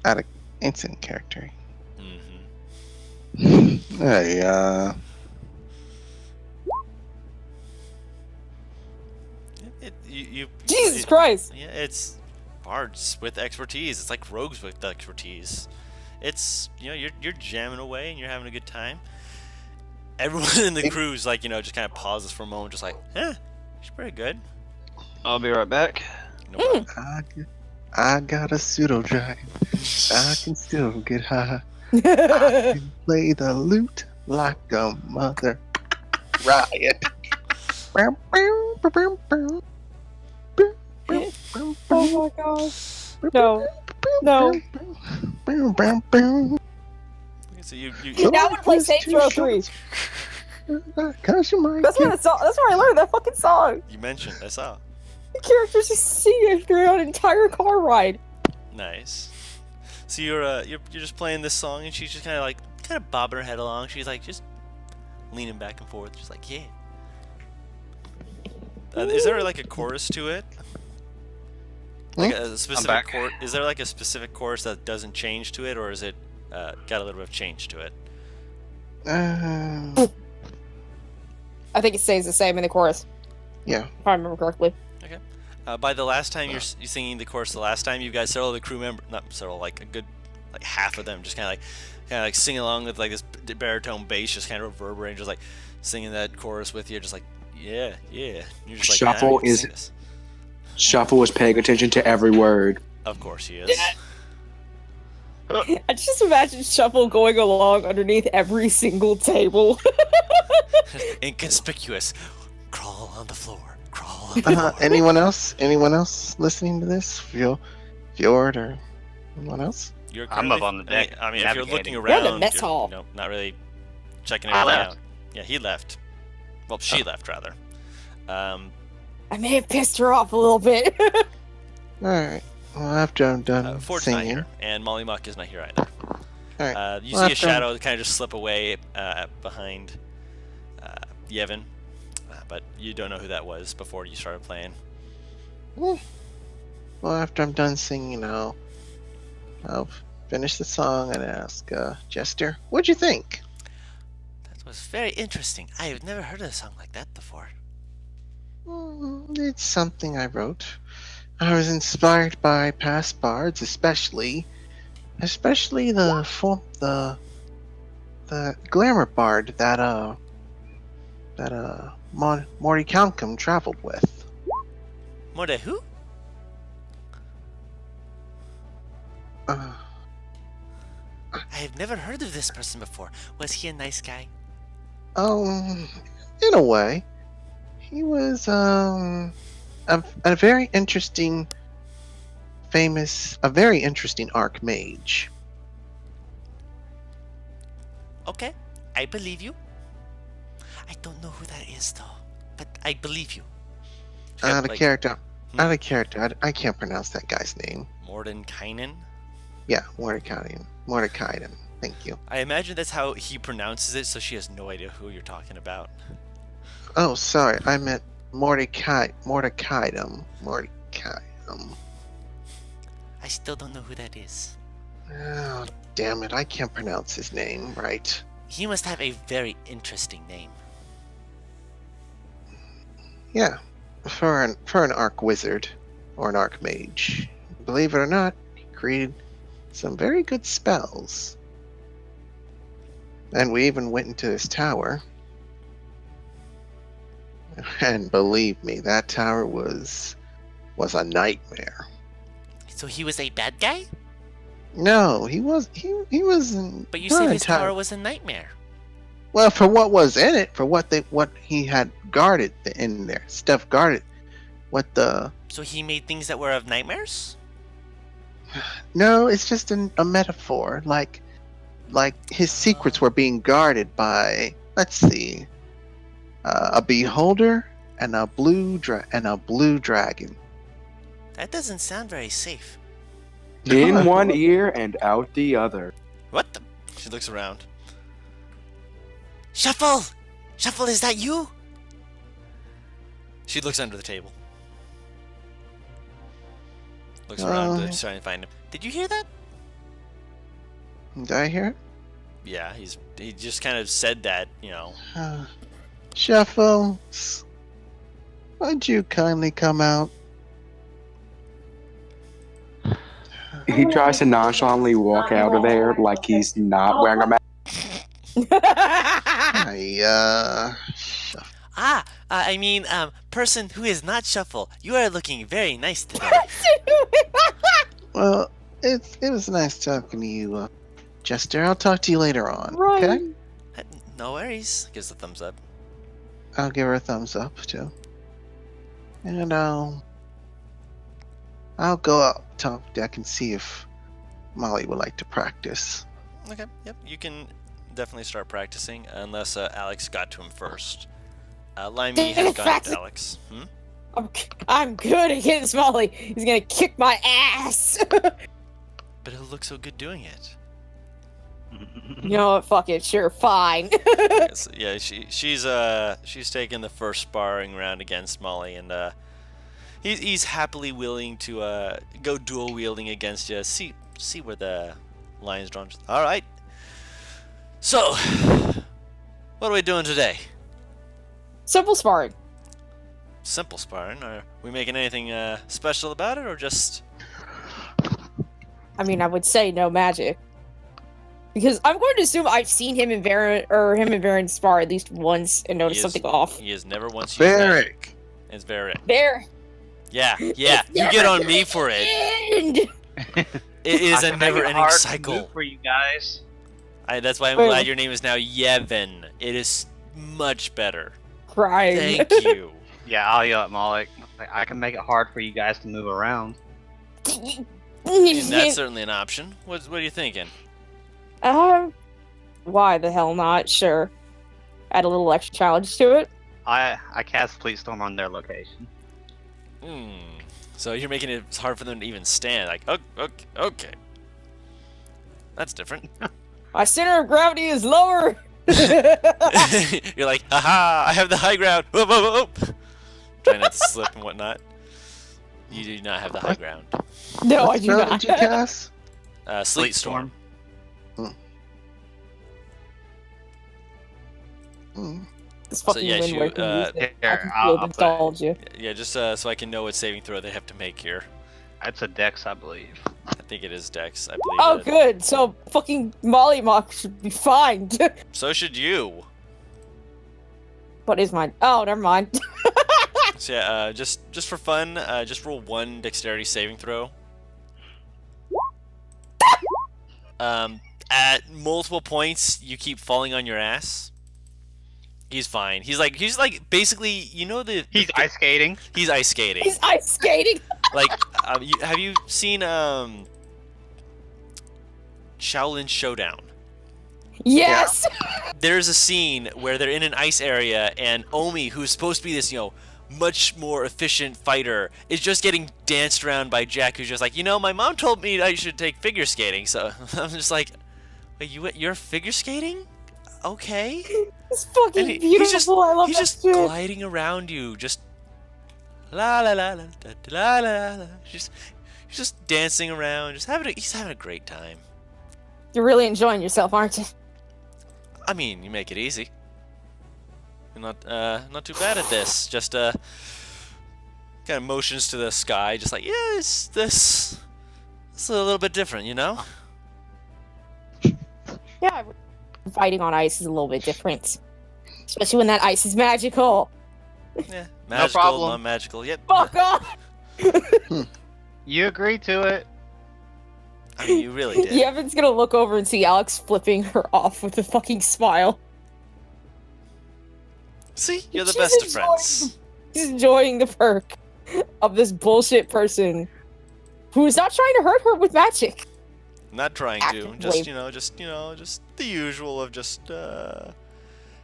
Out of instant character. Mm-hmm. Hey, Jesus Christ! Yeah, it's bards with expertise. It's like rogues with expertise. It's you're jamming away and you're having a good time. Everyone in the crew's like just kind of pauses for a moment, just like, she's pretty good. I'll be right back. No problem. I got a pseudo drive. I can still get high. I can play the lute like a mother riot. Oh my god. No. No. So you Now I want to play Saints Row 3. Cause you might That's get- where the song. That's where I learned that fucking song. you mentioned, I saw. The characters just singing throughout an entire car ride. Nice. So you're just playing this song and she's just kind of bobbing her head along. She's like just leaning back and forth, just like, yeah. Is there like a chorus to it? Like a specific back. chorus? Is there like a specific chorus that doesn't change to it, or is it got a little bit of change to it? I think it stays the same in the chorus, Yeah. if I remember correctly. By the last time you're singing the chorus, the last time you guys, several of the crew members, not several, like a good, like half of them, just kind of like singing along with like this baritone bass, just kind of reverberating, just like singing that chorus with you, just like yeah. You're just like, Shuffle "Man, I can is- sing this." Shuffle is paying attention to every word. Of course he is. I just imagine Shuffle going along underneath every single table. Inconspicuous. Crawl on the floor. Crawl on the floor. Anyone else? Anyone else listening to this? Fjord or anyone else? You're I'm up currently- on the deck, I mean, if you're looking navigating. You're in around, the mess hall. not really checking I everything left. out. Yeah, he left. Well, she left rather. I may have pissed her off a little bit. Alright. Well, after I'm done Ford's not singing. here, and Molly Muck is not here either. Alright. You Well, see a after- shadow kind of just slip away behind Yevon, but you don't know who that was before you started playing. Well, after I'm done singing, I'll finish the song and ask Jester, what'd you think? That was very interesting. I have never heard of a song like that before. It's something I wrote. I was inspired by past bards, especially the glamour bard that Morty Councom traveled with. More who? Uh, I have never heard of this person before. Was he a nice guy? in a way, he was a very interesting a very interesting archmage. Okay, I believe you. I don't know who that is, though, but I believe you. Out of character. Hmm? Out of character. I can't pronounce that guy's name. Mordenkainen? Yeah, Mordekainen. Mordekainen. Thank you. I imagine that's how he pronounces it, so she has no idea who you're talking about. Oh, sorry. I meant Mordekaidum. Mordekaidum. I still don't know who that is. Oh, damn it. I can't pronounce his name right. He must have a very interesting name. Yeah. For an arc wizard or an archmage. Believe it or not, he created some very good spells. And we even went into his tower. And believe me, that tower was a nightmare. So he was a bad guy? No, he was But you said his tower was a nightmare. Well, for what was in it, for what he had guarded in there, stuff guarded. So he made things that were of nightmares? No, it's just a metaphor. Like his secrets were being guarded by, let's see, a beholder and a blue dragon. That doesn't sound very safe. In one ear and out the other. What the? She looks around. Shuffle! Shuffle, is that you? She looks under the table. Looks around to try and find him. Did you hear that? Did I hear it? Yeah, he just kind of said that, you know. Shuffles, would you kindly come out? He tries to nonchalantly walk out of there like he's not wearing a mask. I mean, person who is not Shuffle, you are looking very nice today. Well, it was nice talking to you, Jester. I'll talk to you later on. Right. Okay? No worries. Gives a thumbs up. I'll give her a thumbs up too. And I'll go up top deck and see if Molly would like to practice. Okay, yep, you can definitely start practicing, unless Alex got to him first. Limey has gone to Alex. I'm good at getting Smalley. He's gonna kick my ass. But he'll look so good doing it. You know what? Fuck it. Sure, fine. Yes, yeah, she's taking the first sparring round against Molly, and he's happily willing to go dual wielding against you. See where the line's drawn. All right. So, what are we doing today? Simple sparring. Simple sparring. Are we making anything special about it, or just? I mean, I would say no magic. Because I'm going to assume I've seen him and Varen spar at least once and noticed something off. He has never once used magic. It's Varric. There. Yeah, you get on me for it. It is a never-ending cycle. For you guys. That's why I'm glad your name is now Yevon. It is much better. Crying. Thank you. Yeah, I'll yell at Malik. I can make it hard for you guys to move around. And that's certainly an option. What are you thinking? Why the hell not? Sure. Add a little extra challenge to it. I cast Fleet Storm on their location. So you're making it hard for them to even stand. Like, okay. That's different. My center of gravity is lower. You're like, haha, I have the high ground. Whoop, whoop, whoop. Trying not to slip and whatnot. You do not have the high ground. No, What I do spell not. did you cast? Sleet Storm. This So, fucking yeah, wind you, wave can use it. I here, can I'll feel put- nostalgia. Yeah, just so I can know what saving throw they have to make here. That's a Dex, I believe. I think it is Dex. I believe Oh, it. good. So fucking Molly Mock should be fine. So should you. What is mine? Oh, never mind. So yeah, just for fun, just roll one dexterity saving throw. At multiple points, you keep falling on your ass. He's fine. He's like basically, you know He's ice skating. He's ice skating. He's ice skating. Like, have you seen Shaolin Showdown? Yes. There's a scene where they're in an ice area, and Omi, who's supposed to be this, much more efficient fighter, is just getting danced around by Jack, who's just like, my mom told me I should take figure skating. So I'm just like, wait, you're figure skating? Okay. It's fucking And beautiful. I love he's that just shit. gliding around you, just la la la la da, da, la la la. He's just dancing around, he's having a great time. You're really enjoying yourself, aren't you? I mean, you make it easy. You're not too bad at this. Just kind of motions to the sky, just like, yes, this is a little bit different, Yeah. Fighting on ice is a little bit different, especially when that ice is magical. Yeah, magical, problem. non-magical. Yep. Fuck off. You agreed to it. I mean, you really did. Yevin's gonna look over and see Alex flipping her off with a fucking smile. See, you're the She's best of enjoying friends. She's enjoying the perk of this bullshit person who is not trying to hurt her with magic. Not trying to, Actively. just the usual of just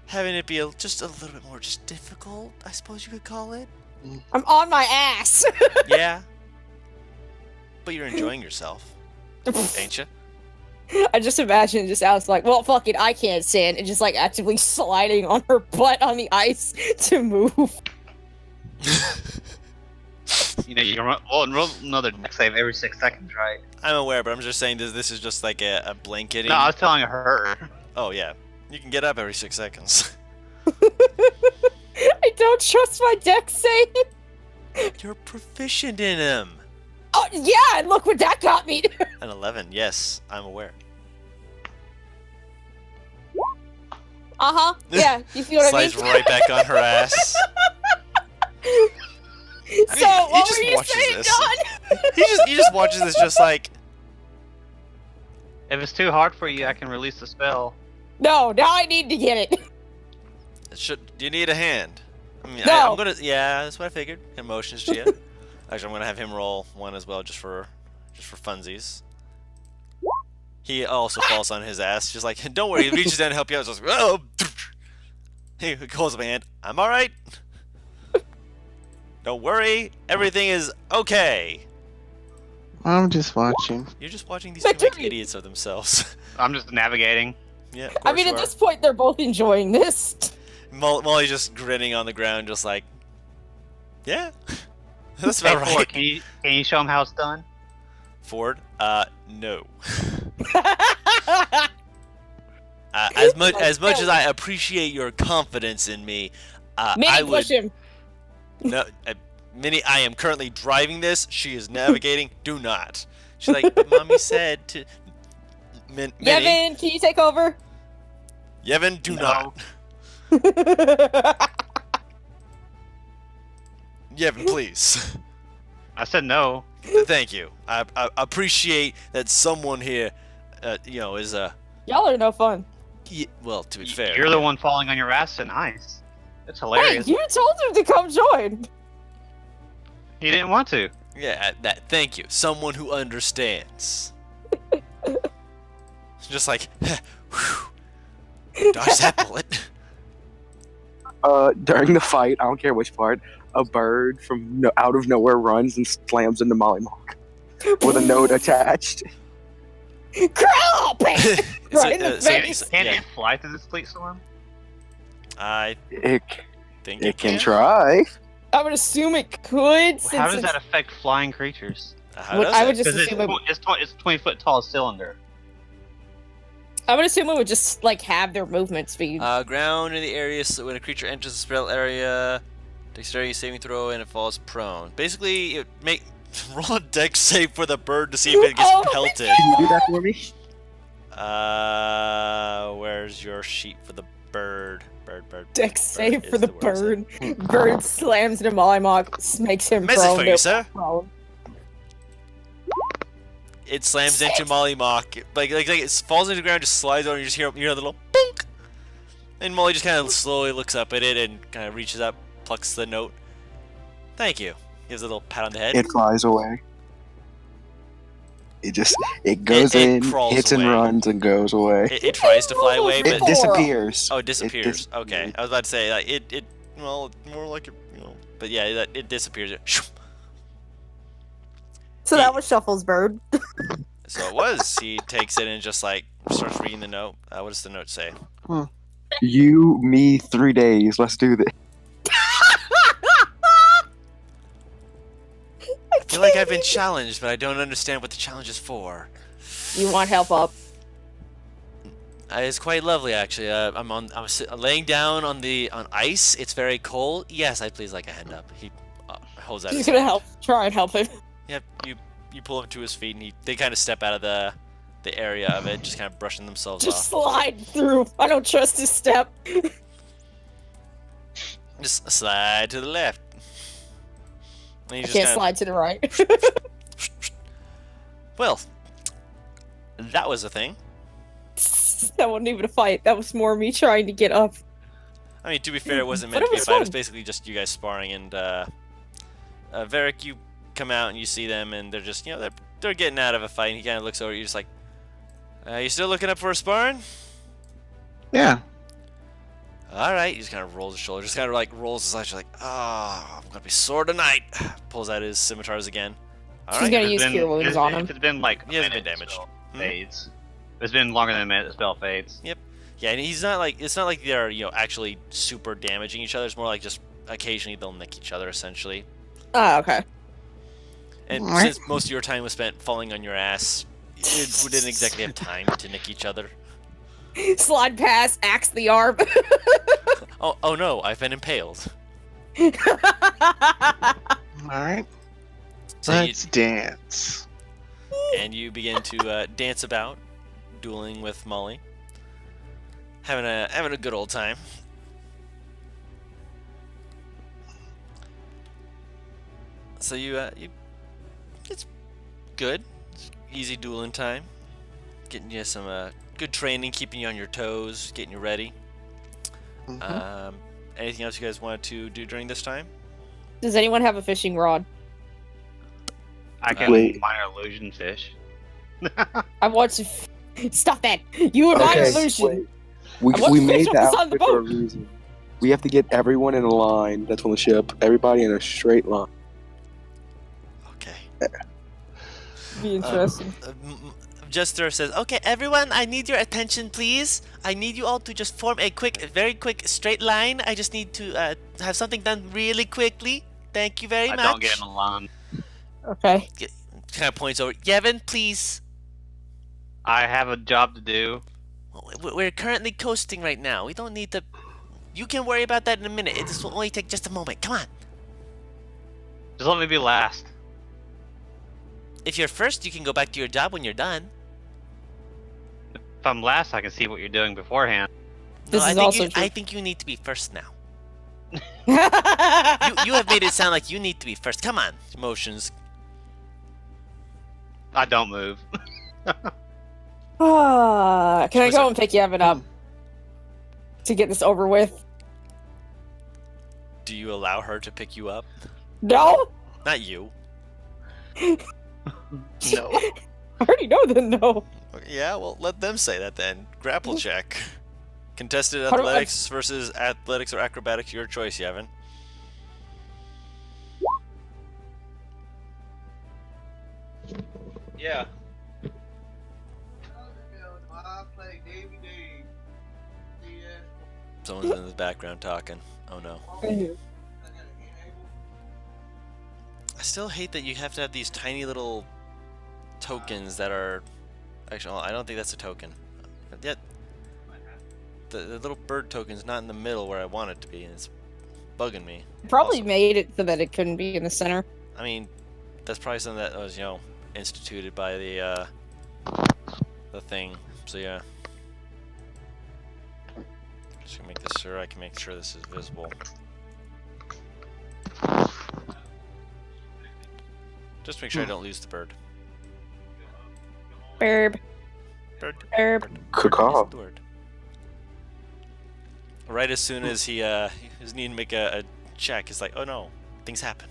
having it be just a little bit more just difficult, I suppose you could call it. I'm on my ass. Yeah. But you're enjoying yourself, ain't you? I just imagine just Alex like, well, fuck it, I can't stand, and just like actively sliding on her butt on the ice to move. You can roll another deck save every 6 seconds, right? I'm aware, but I'm just saying this is just like a blanketing. No, I was telling her. Oh yeah, you can get up every 6 seconds. I don't trust my deck save. You're proficient in them. Oh yeah, and look what that got me. An 11, yes, I'm aware. Yeah, you feel what I mean? Slides right back on her ass. So, he what just were you watches saying, this. John? He just watches this just like, If it's too hard for you, I can release the spell. No, now I need to get it. do you need a hand? I mean, No. I'm gonna, yeah, that's what I figured. Emotions to you. Actually, I'm gonna have him roll one as well, just for funsies. He also falls on his ass, just like, don't worry, he reaches down to help you out. Just like, oh, he holds up a hand. I'm all right. Don't worry, everything is okay. I'm just watching. You're just watching these two make Victory! idiots of themselves. I'm just navigating. Yeah, of I course mean, you at are. this point, they're both enjoying this. Molly's just grinning on the ground, just like, yeah, that's Hey, about Ford, right. can you show him how it's done? Ford, no. As much as I appreciate your confidence in me, Minnie, I would push him. no. Minnie, I am currently driving this. She is navigating. Do not. She's like, but Mommy said to. Minnie, Yevin, can you take over? Yevon, do No. not. Yevon, please. I said no. Thank you. I appreciate that someone here, is Y'all are no fun. well, to be fair. You're the one falling on your ass in ice. It's Hey, hilarious. you told him to come join. He didn't want to. Yeah, thank you. Someone who understands. Just like, whew, dodge that bullet. During the fight, I don't care which part, a bird from out of nowhere runs and slams into Molly Mock with a note attached. Crap! Right in the face. Can yeah, it fly through this fleet storm? I It, think it can try. I would assume it could. Since How does it's- that affect flying creatures? How What- does I it? would just Because assume it, it's 20-foot tall cylinder. I would assume it would just like have their movement speed. Ground in the area, so when a creature enters the spell area, dexterity saving throw and it falls prone. Basically, it make roll a dex save for the bird to see if it gets Oh my pelted. Can you do that for me? Where's your sheet for the bird? Bird. Deck save is for the word I said. bird. Bird slams into Mollymog, makes him Message prone. for you, sir. Prone. It slams into Molly Mock. Like it falls into the ground, just slides over, and you just hear a little boink. And Molly just kind of slowly looks up at it and kind of reaches up, plucks the note. Thank you. Gives a little pat on the head. It flies away. It goes It in, crawls hits and away. runs, and goes away. It tries to fly away, It but disappears. oh, it disappears. disappears. Okay, I was about to say like it. Well, more like but yeah, it disappears. So that was Shuffle's bird. So it was. He takes it and just like starts reading the note. What does the note say? You, me, 3 days. Let's do this. I feel like I've been challenged, but I don't understand what the challenge is for. You want help up? It's quite lovely, actually. I'm laying down on ice. It's very cold. Yes, I'd please like a hand up. He holds out He's his gonna hand. help. Try and help him. Yep, you pull him to his feet, and they kind of step out of the area of it, just kind of brushing themselves Just off. slide through. I don't trust his step. Just slide to the left. And I he's can't just slide to the right. Well, that was a thing. That wasn't even a fight. That was more me trying to get up. I mean, to be fair, it wasn't But meant it to be a was fight. It was fun. basically just you guys sparring, and Varric, you come out and you see them, and they're just, they're getting out of a fight, and he kind of looks over at you, just like, you still looking up for a sparring? Yeah. Alright, he just kind of rolls his shoulders, just kind of like rolls his eyes, just like, I'm gonna be sore tonight. Pulls out his scimitars again. She's Alright, gonna If use it's Cure Wounds on him. If it's been like He hasn't minute, been damaged. the spell Hmm? fades. If it's been longer than a minute, the spell fades. yeah, and he's not like, it's not like they're, actually super damaging each other, it's more like just occasionally they'll nick each other, essentially. Oh, okay. And Alright. since most of your time was spent falling on your ass, we didn't exactly have time to nick each other. Slide past, axe the arm. Oh no, I've been impaled. All right. So Let's dance. and you begin to dance about, dueling with Molly, having a good old time. So it's good, it's easy dueling time, getting you some good training, keeping you on your toes, getting you ready. Mhm. Anything else you guys wanted to do during this time? Does anyone have a fishing rod? I can Wait. minor illusion fish. I want to. Stop that! You and my Okay, illusion. wait. We, I want we to made fish the up beside the outfit for a boat. reason. We have to get everyone in a line that's on the ship. Everybody in a straight line. Okay. Be interesting. Jester says, "Okay, everyone, I need your attention, please. I need you all to just form a very quick straight line. I just need to have something done really quickly. Thank you very I much." don't get in the line. Okay. Kind of points over. Yevon, please. I have a job to do. We're currently coasting right now. We don't need to. You can worry about that in a minute. This will only take just a moment. Come on. Just let me be last. If you're first, you can go back to your job when you're done. If I'm last, I can see what you're doing beforehand. No, This is also true. I think you need to be first now. You have made it sound like you need to be first. Come on, emotions. I don't move. Can I go and pick Yevon up to get this over with? Do you allow her to pick you up? No. Not you. No. I already know the no. Yeah, well, let them say that then. Grapple check. Contested How do I- athletics versus athletics or acrobatics, your choice, Yevon. Yeah. Someone's in the background talking. Oh no. I still hate that you have to have these tiny little tokens that are... Actually, I don't think that's a token. Yet, the little bird token's not in the middle where I want it to be, and it's bugging me. Probably Also- made it so that it couldn't be in the center. I mean, that's probably something that was, instituted by the thing. So yeah. Just gonna make this sure I can make sure this is visible. Just make sure I don't lose the bird. Burb. Bird. Burb. Caw. Is the word. Right as soon as he was needing to make a check, it's like, oh no, things happen.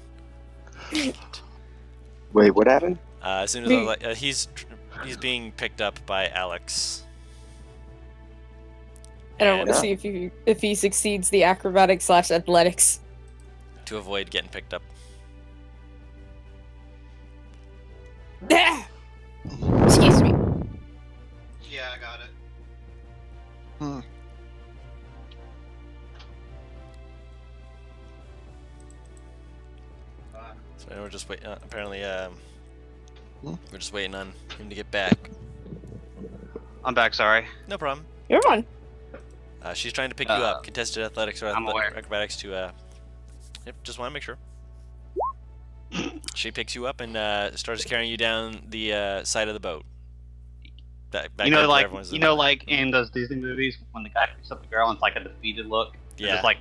Wait, what happened? As soon as I was like, he's being picked up by Alex. And I want to And see if he succeeds the acrobatics/athletics. to avoid getting picked up. Excuse me. Yeah, I got it. So we're just waiting. Apparently, Hmm? we're just waiting on him to get back. I'm back. Sorry. No problem. You're on. She's trying to pick you up. Contested athletics or I'm aware. acrobatics to. Yep. Just want to make sure. She picks you up and starts carrying you down the side of the boat. Back You know, up where like everyone's like in those Disney movies when the guy picks up the girl and it's like a defeated look. They Yeah. Just like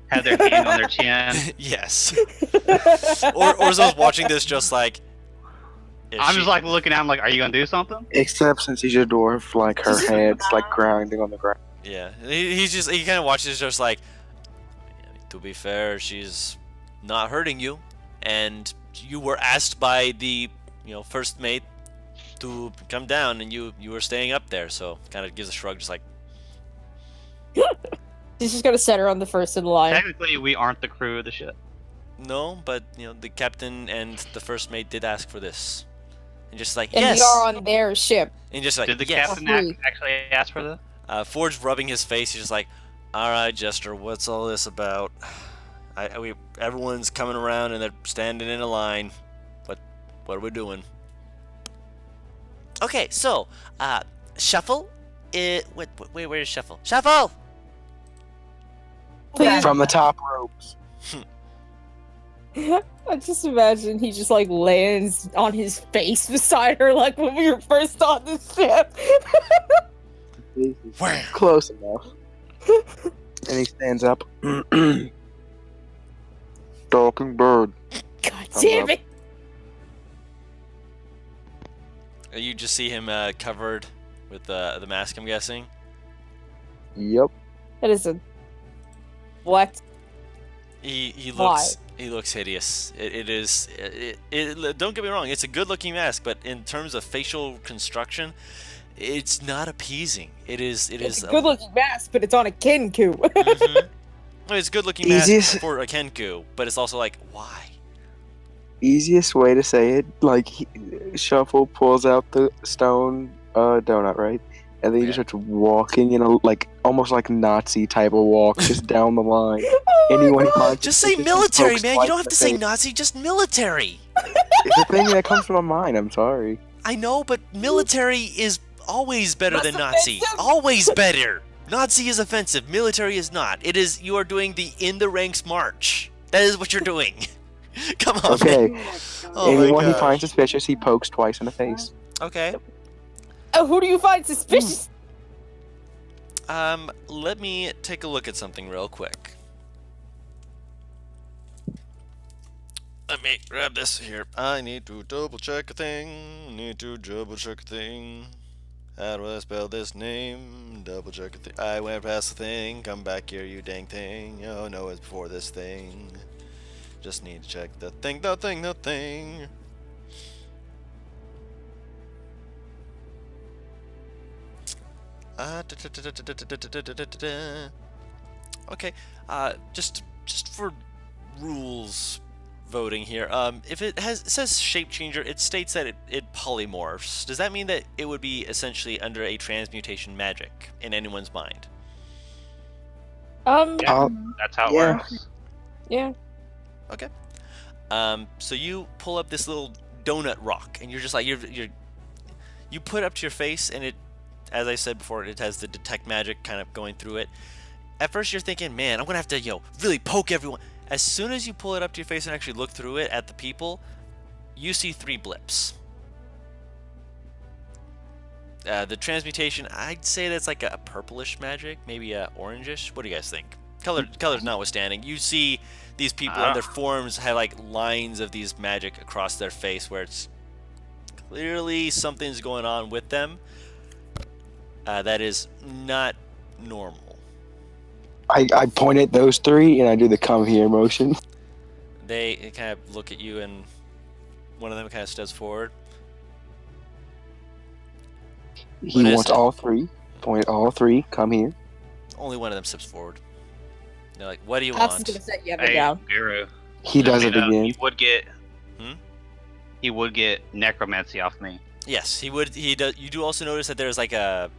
have their hand on their chin. Yes. or those watching this just like. I'm just like looking at him like, are you gonna do something? Except since he's a dwarf, like her head's like grinding on the ground. Yeah, he kind of watches just like. To be fair, she's not hurting you, and you were asked by the first mate to come down, and you were staying up there, so kind of gives a shrug, just like. He's just gonna set her on the first of the line. Technically, we aren't the crew of the ship. No, but the captain and the first mate did ask for this, and just like And yes, we are on their ship. and just like Did the yes. captain Agree. actually ask for this? Ford's rubbing his face. He's just like, "All right, Jester, what's all this about? Everyone's coming around and they're standing in a line. What are we doing?" Okay, so, Shuffle. Wait, where is Shuffle? Shuffle. Please. From the top ropes. I just imagine he just like lands on his face beside her like when we were first on the ship. Wham! Close enough. And he stands up. Talking bird. God damn it! You just see him covered with the mask, I'm guessing. Yep. That is a what? He Why? looks hideous. It is. Don't get me wrong. It's a good-looking mask, but in terms of facial construction, it's not appeasing. It is. It's a good-looking mask, but it's on a Kenku. Mhm. Well, it's a good-looking mask Easiest- for a Kenku, but it's also like, why? Easiest way to say it, like Shuffle pulls out the stone donut, right? And then he just Yeah. starts walking in a almost like Nazi type of walk, just down the line. Anyone he finds Just say suspicious, he military, pokes man. You twice don't in have the to say face. Nazi. Just military. It's the thing that comes to my mind. I'm sorry. I know, but military is always better That's than Nazi. offensive. Always better. Nazi is offensive. Military is not. It is. You are doing the in the ranks march. That is what you're doing. Come on. Okay. Man. Oh my Anyone he gosh. finds suspicious, he pokes twice in the face. Okay. Oh, who do you find suspicious? Let me take a look at something real quick. Let me grab this here. I need to double check a thing. How do I spell this name? Double check a thing. I went past the thing. Come back here, you dang thing. Oh no, it's before this thing. Just need to check the thing. Okay, just for rules voting here. If it says shape changer, it states that it polymorphs. Does that mean that it would be essentially under a transmutation magic in anyone's mind? Yeah. That's how it Yeah. works. Yeah. Okay. So you pull up this little donut rock, and you're just like you put it up to your face, and it, as I said before, it has the detect magic kind of going through it. At first, you're thinking, man, I'm gonna have to really poke everyone. As soon as you pull it up to your face and actually look through it at the people, you see 3 blips. The transmutation, I'd say that's like a purplish magic, maybe a orangish. What do you guys think? Colors notwithstanding, you see these people and their forms have like lines of these magic across their face where it's clearly something's going on with them that is not normal. I point at those 3 and I do the come here motion. They kind of look at you, and one of them kind of steps forward. He What is wants it? all three. Point all three. Come here. Only one of them steps forward. They're like, "What do you Alex is gonna want?" set Yevon Hey, down. Guru. He Just does so it you know, again. He would get. Hmm? He would get necromancy off me. Yes, he would. He does. You do also notice that there's like a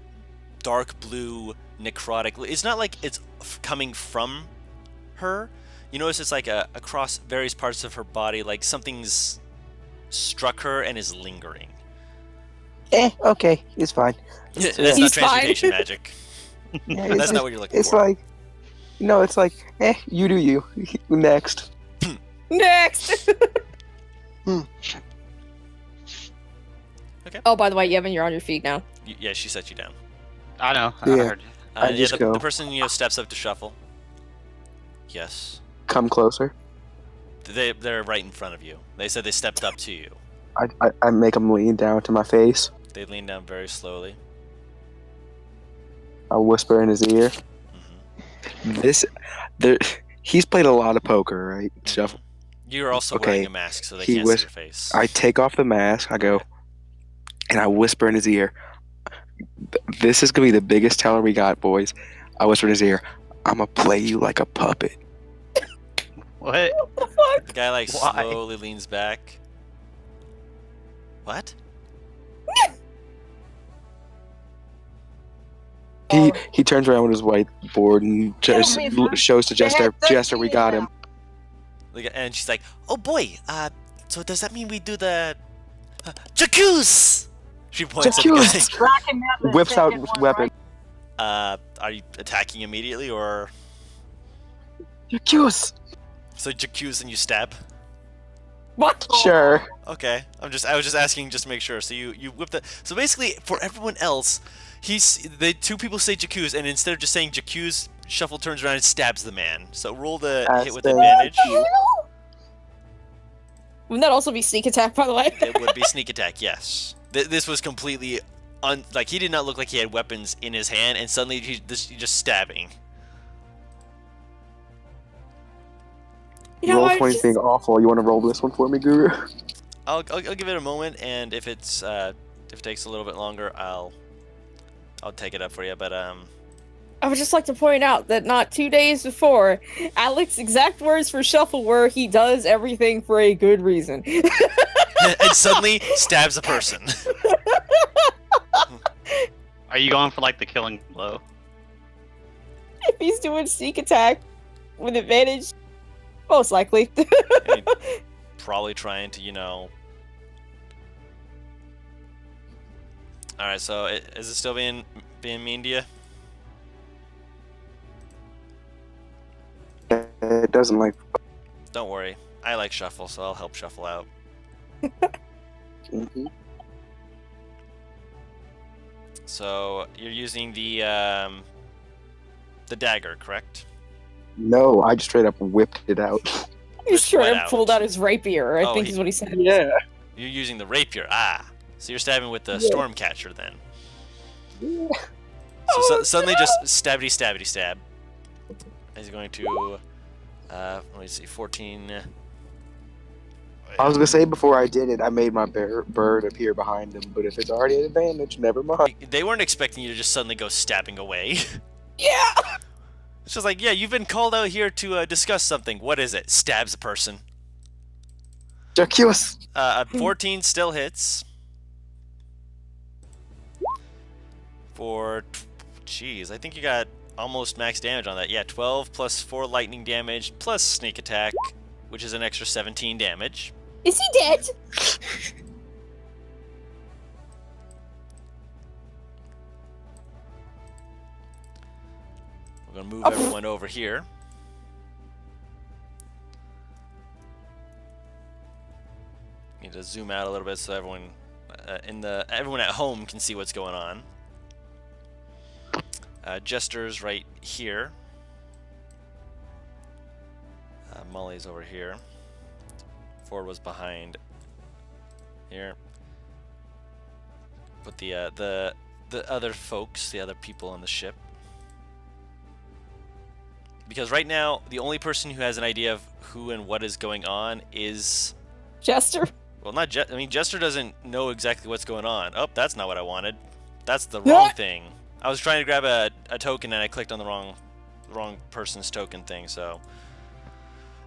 dark blue necrotic. It's not like it's coming from her. You notice it's like across various parts of her body, like something's struck her and is lingering. Okay, it's fine. That's not He's fine. transmutation magic. Yeah, That's it's not what you're looking it's for. like, no, it's like, you do you. Next. Next. Okay. Oh, by the way, Yevon, you're on your feet now. Yeah, she set you down. I know. I Yeah. heard you. I Yeah, just the go. person steps up to shuffle. Yes, Come closer. they're right in front of you. They said they stepped up to you. I make him lean down to my face. They lean down very slowly. I whisper in his ear. Hmm. He's played a lot of poker, right? Shuffle. You're also Okay, wearing a mask, so they he can't see was- your face. I take off the mask. I go, and I whisper in his ear. This is gonna be the biggest teller we got, boys. I whisper in his ear. I'm gonna play you like a puppet. What? What the fuck? The guy like Why? slowly leans back. What? He turns around with his whiteboard and just shows to Jester, we got him. And she's like, "Oh boy, so does that mean we do the jacuzzi?" She points at the guy. Whips out weapon. Are you attacking immediately or Jacuzzi. so jacuzzi and you stab? What? Sure. Okay, I was just asking just to make sure. So you whip the. So basically, for everyone else, the two people say jacuzzi, and instead of just saying jacuzzi, Shuffle turns around and stabs the man. So roll the hit with That's advantage. Wouldn't that also be sneak attack, by the way? It would be sneak attack, yes. This was completely like he did not look like he had weapons in his hand, and suddenly he's just stabbing. You know, Roll I 20 just- being awful. You want to roll this one for me, Guru? I'll give it a moment, and if it takes a little bit longer, I'll take it up for you. But I would just like to point out that not 2 days before, Alex's exact words for Shuffle were, he does everything for a good reason. and suddenly stabs a person. Are you going for like the killing blow? If he's doing sneak attack with advantage, most likely. Probably trying to, All right, so is it still being mean to you? It doesn't like. Don't worry, I like Shuffle, so I'll help Shuffle out. Mhm. So you're using the dagger, correct? No, I just straight up whipped it out. He's Just sure went and out. pulled out his rapier, I Oh, think he- is what he said. Yeah. You're using the rapier. So you're stabbing with the Yeah. Stormcatcher then. So suddenly just stabbity stabbity stab. He's going to let me see, 14. I was gonna say before I did it, I made my bird appear behind him, but if it's already an advantage, never mind. They weren't expecting you to just suddenly go stabbing away. Yeah! It's just like, yeah, you've been called out here to discuss something. What is it? Stabs a person. Jacuzzi. 14 still hits. Jeez, I think you got almost max damage on that. Yeah, 12 plus 4 lightning damage plus sneak attack, which is an extra 17 damage. Is he dead? We're gonna move everyone over here. Need to zoom out a little bit so everyone everyone at home can see what's going on. Jester's right here. Molly's over here. Ford was behind here. Put the other folks, the other people on the ship. Because right now, the only person who has an idea of who and what is going on is... Jester. Well, not I mean, Jester doesn't know exactly what's going on. Oh, that's not what I wanted. That's the wrong thing. I was trying to grab a token and I clicked on the wrong person's token thing, so...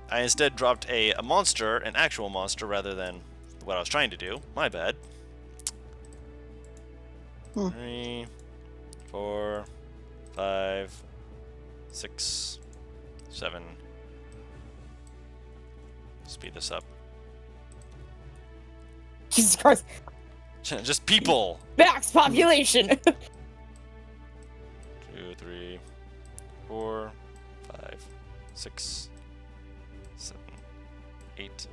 I instead dropped a monster, an actual monster, rather than what I was trying to do. My bad. 3, 4, 5, 6, 7. Speed this up. Jesus Christ. Just people. Max population. 2, 3, 4, 5, 6, 7, 8,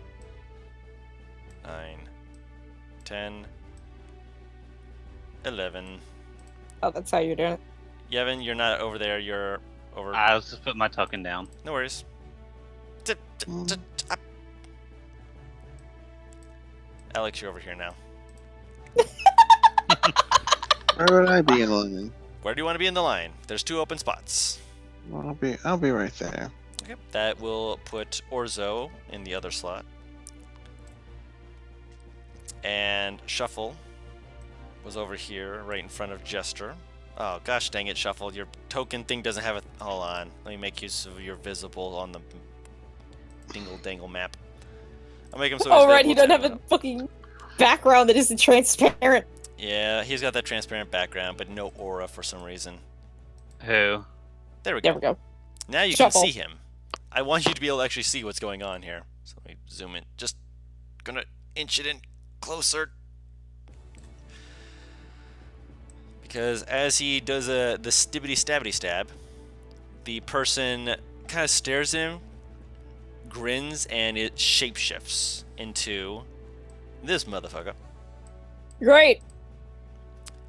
9, 10, 11. Oh, that's how you're doing it. Yevon, you're not over there. You're over. I was just putting my token down. No worries. Alex, you're over here now. Where would I be in line? Where do you want to be in the line? There's 2 open spots. Well, I'll be right there. Okay. That will put Orzo in the other slot. And Shuffle was over here, right in front of Jester. Oh, gosh dang it, Shuffle. Your token thing doesn't have a... Hold on. Let me make use of your visible on the dingle-dangle map. I'll make him so he's Oh, right, he visible doesn't have a fucking background that isn't transparent. Yeah, he's got that transparent background, but no aura for some reason. Who? There we There go. we go. Now you Shuffle. can see him. I want you to be able to actually see what's going on here. So let me zoom in. Just gonna inch it in closer. Because as he does the stibbity stabbity stab, the person kind of stares at him, grins, and it shapeshifts into this motherfucker. Great.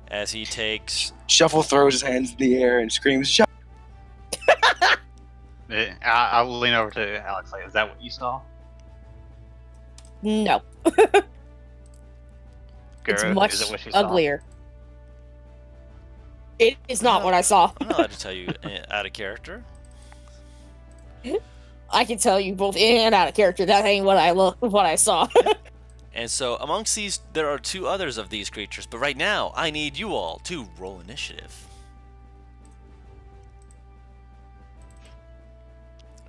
As he takes... Shuffle throws his hands in the air and screams, "Shuffle!" I'll lean over to Alex. Like, is that what you saw? No. It's Guru, much is it what she saw? uglier. It is not what I saw. I'm not allowed to tell you out of character. I can tell you both in and out of character. That ain't what I saw. And so amongst these, there are 2 others of these creatures, but right now, I need you all to roll initiative.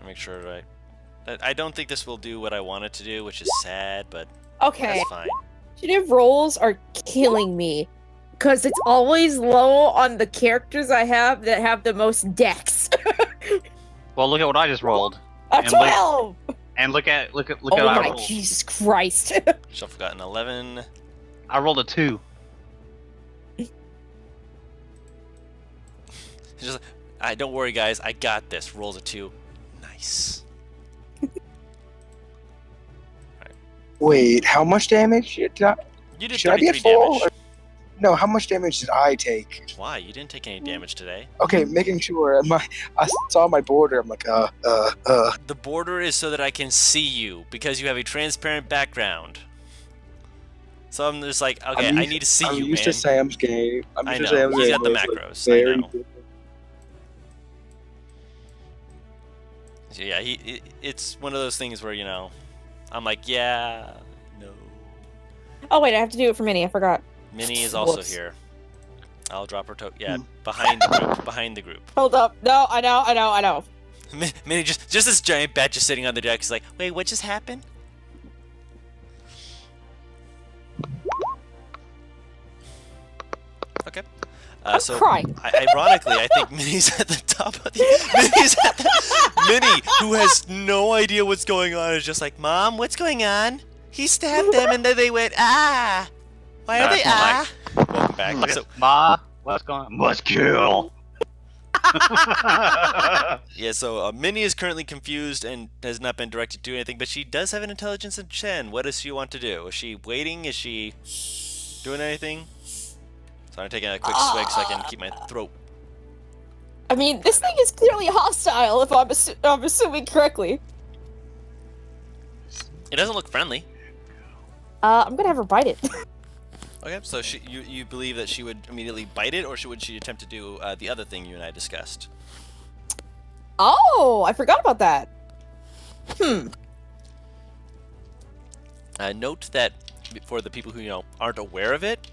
Make sure I don't think this will do what I want it to do, which is sad, but Okay. that's fine. Initiative rolls are killing me. Because it's always low on the characters I have that have the most dex. Well, look at what I just rolled. A And look- 12! And look at Oh what I my rolled. Jesus Christ. Shuffle got an 11. I rolled a 2. Just, don't worry, guys. I got this. Rolls a 2. Nice. Wait, how much damage did I... You did Should I be 33 at full? damage. No, how much damage did I take? Why? You didn't take any damage today. Okay, making sure. I saw my border. I'm like, The border is so that I can see you, because you have a transparent background. So I'm just like, okay, I need to see I'm you, used man. to Sam's game. I'm I used know. to Sam's He's game. got the where it's, like, macros. I very know. different. So yeah, it's one of those things where, I'm like, yeah, no. Oh wait, I have to do it for Minnie, I forgot. Minnie is also Whoops. here. I'll drop her yeah, behind the group. Behind the group. Hold up. No, I know. Minnie, just this giant bat just sitting on the deck is like, wait, what just happened? Okay. I'm crying. Ironically, I think Minnie's at the top of Minnie, who has no idea what's going on, is just like, Mom, what's going on? He stabbed them, and then they went, ah. Why are they ah? Welcome back. Look So, at Ma. What's going on? Must kill. yeah, so Minnie is currently confused and has not been directed to do anything, but she does have an intelligence of 10. What does she want to do? Is she waiting? Is she doing anything? So I'm taking a quick swig so I can keep my throat. I mean, this thing is clearly hostile, if I'm assuming correctly. It doesn't look friendly. I'm gonna have her bite it. Okay, so you believe that she would immediately bite it, or would she attempt to do the other thing you and I discussed? Oh, I forgot about that. Note that for the people who aren't aware of it,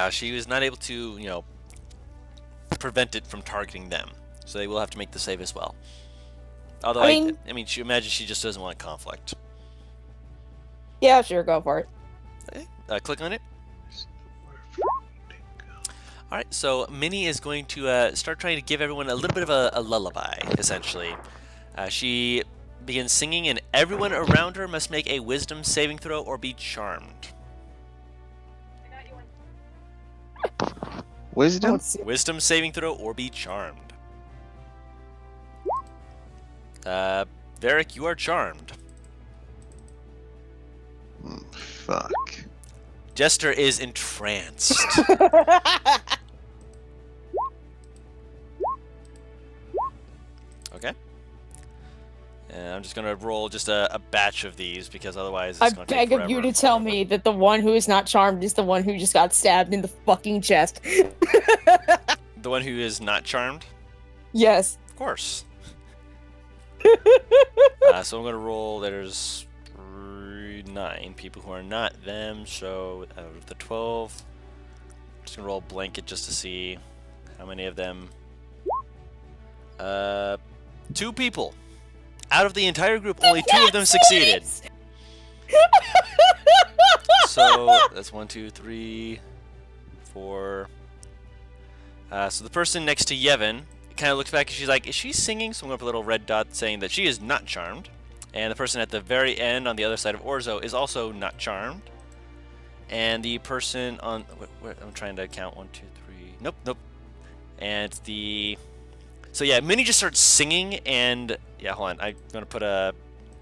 she was not able to prevent it from targeting them, so they will have to make the save as well. Although I mean, imagine she just doesn't want conflict. Yeah, sure, go for it. Okay. Click on it. All right, so Minnie is going to start trying to give everyone a little bit of a lullaby, essentially. She begins singing, and everyone around her must make a wisdom saving throw or be charmed. Wisdom? Let's see. Wisdom saving throw or be charmed. Varric, you are charmed. Fuck. Jester is entranced. Okay. And I'm just gonna roll just a batch of these because otherwise I it's gonna take beg of you forever. to tell me that the one who is not charmed is the one who just got stabbed in the fucking chest. The one who is not charmed? Yes. Of course. So I'm gonna roll. There's 9 people who are not them. So out of the 12, I'm just gonna roll a blanket just to see how many of them. 2 people. Out of the entire group, only 2 of them succeeded. So that's 1, 2, 3, 4. So the person next to Yevon kind of looks back and she's like, is she singing? So I'm going to put a little red dot saying that she is not charmed. And the person at the very end on the other side of Orzo is also not charmed. And the person on... I'm trying to count. 1, 2, 3... Nope. And it's the... So yeah, Minnie just starts singing and... Yeah, hold on. I'm going to put a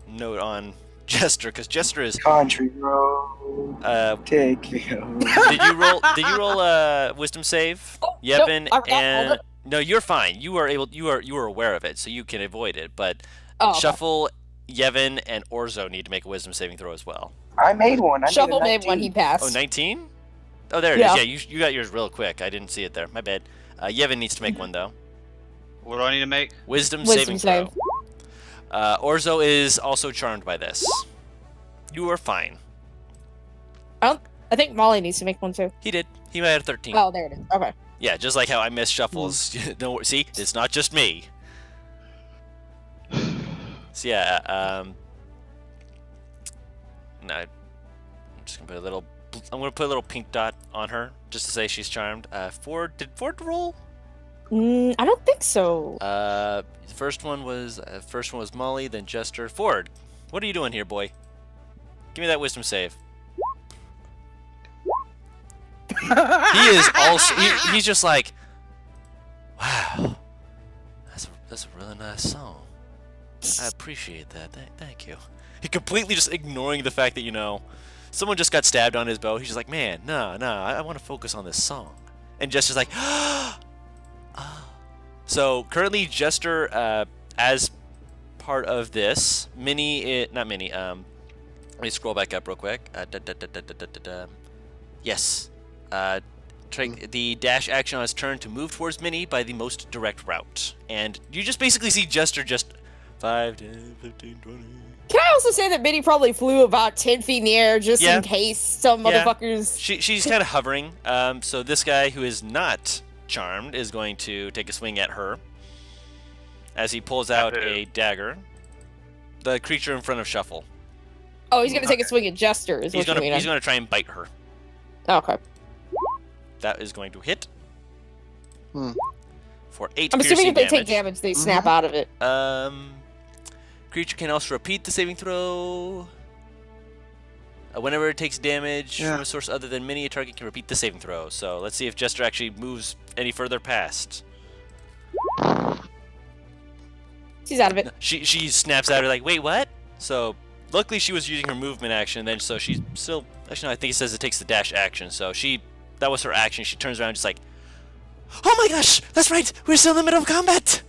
note on Jester, because Jester is... Country road, take me home. Did you roll a wisdom save? Oh, Yevon nope, and... No, you're fine. You are aware of it, so you can avoid it. But okay. Shuffle, Yevon, and Orzo need to make a wisdom saving throw as well. I made one. I Shuffle made made one, he passed. Oh, 19? Oh, there it is. Yeah, you got yours real quick. I didn't see it there. My bad. Yevon needs to make one, though. What do I need to make? Wisdom Wisdom saving throw. save. Orzo is also charmed by this. You are fine. I think Molly needs to make one too. He did. He had a 13. Oh, there it is. Okay. Yeah, just like how I miss shuffles. Don't worry. See, it's not just me. So yeah, no, I'm just gonna put a little. I'm gonna put a little pink dot on her just to say she's charmed. Ford, did Ford roll? I don't think so. The first one was Molly, then Jester. Ford, what are you doing here, boy? Give me that wisdom save. He is also. He's just like, wow, that's a really nice song. I appreciate that. Thank you. He completely just ignoring the fact that someone just got stabbed on his bow. He's just like, man, no, I want to focus on this song. And Jester's like, oh. So currently, Jester, as part of this, not Minnie. Let me scroll back up real quick. Yes. The dash action on his turn to move towards Minnie by the most direct route. And you just basically see Jester just 5, 10, 15, 20. Can I also say that Minnie probably flew about 10 feet in the air just Yeah. in case some Yeah. motherfuckers... She's kind of hovering. So this guy who is not charmed is going to take a swing at her as he pulls out a dagger. The creature in front of Shuffle. Oh, he's going to take a swing at Jester, is He's what you mean. gonna try and bite her. Okay. That is going to hit. For 8 I'm piercing assuming if they take damage. damage, they snap out of it. Creature can also repeat the saving throw. Whenever it takes damage from a source other than Minnie, a target can repeat the saving throw. So let's see if Jester actually moves any further past. She's out of it. She snaps at her like, wait, what? So luckily she was using her movement action. Then so she's still actually no, I think it says it takes the dash action. So that was her action. She turns around just like, oh my gosh, that's right. We're still in the middle of combat.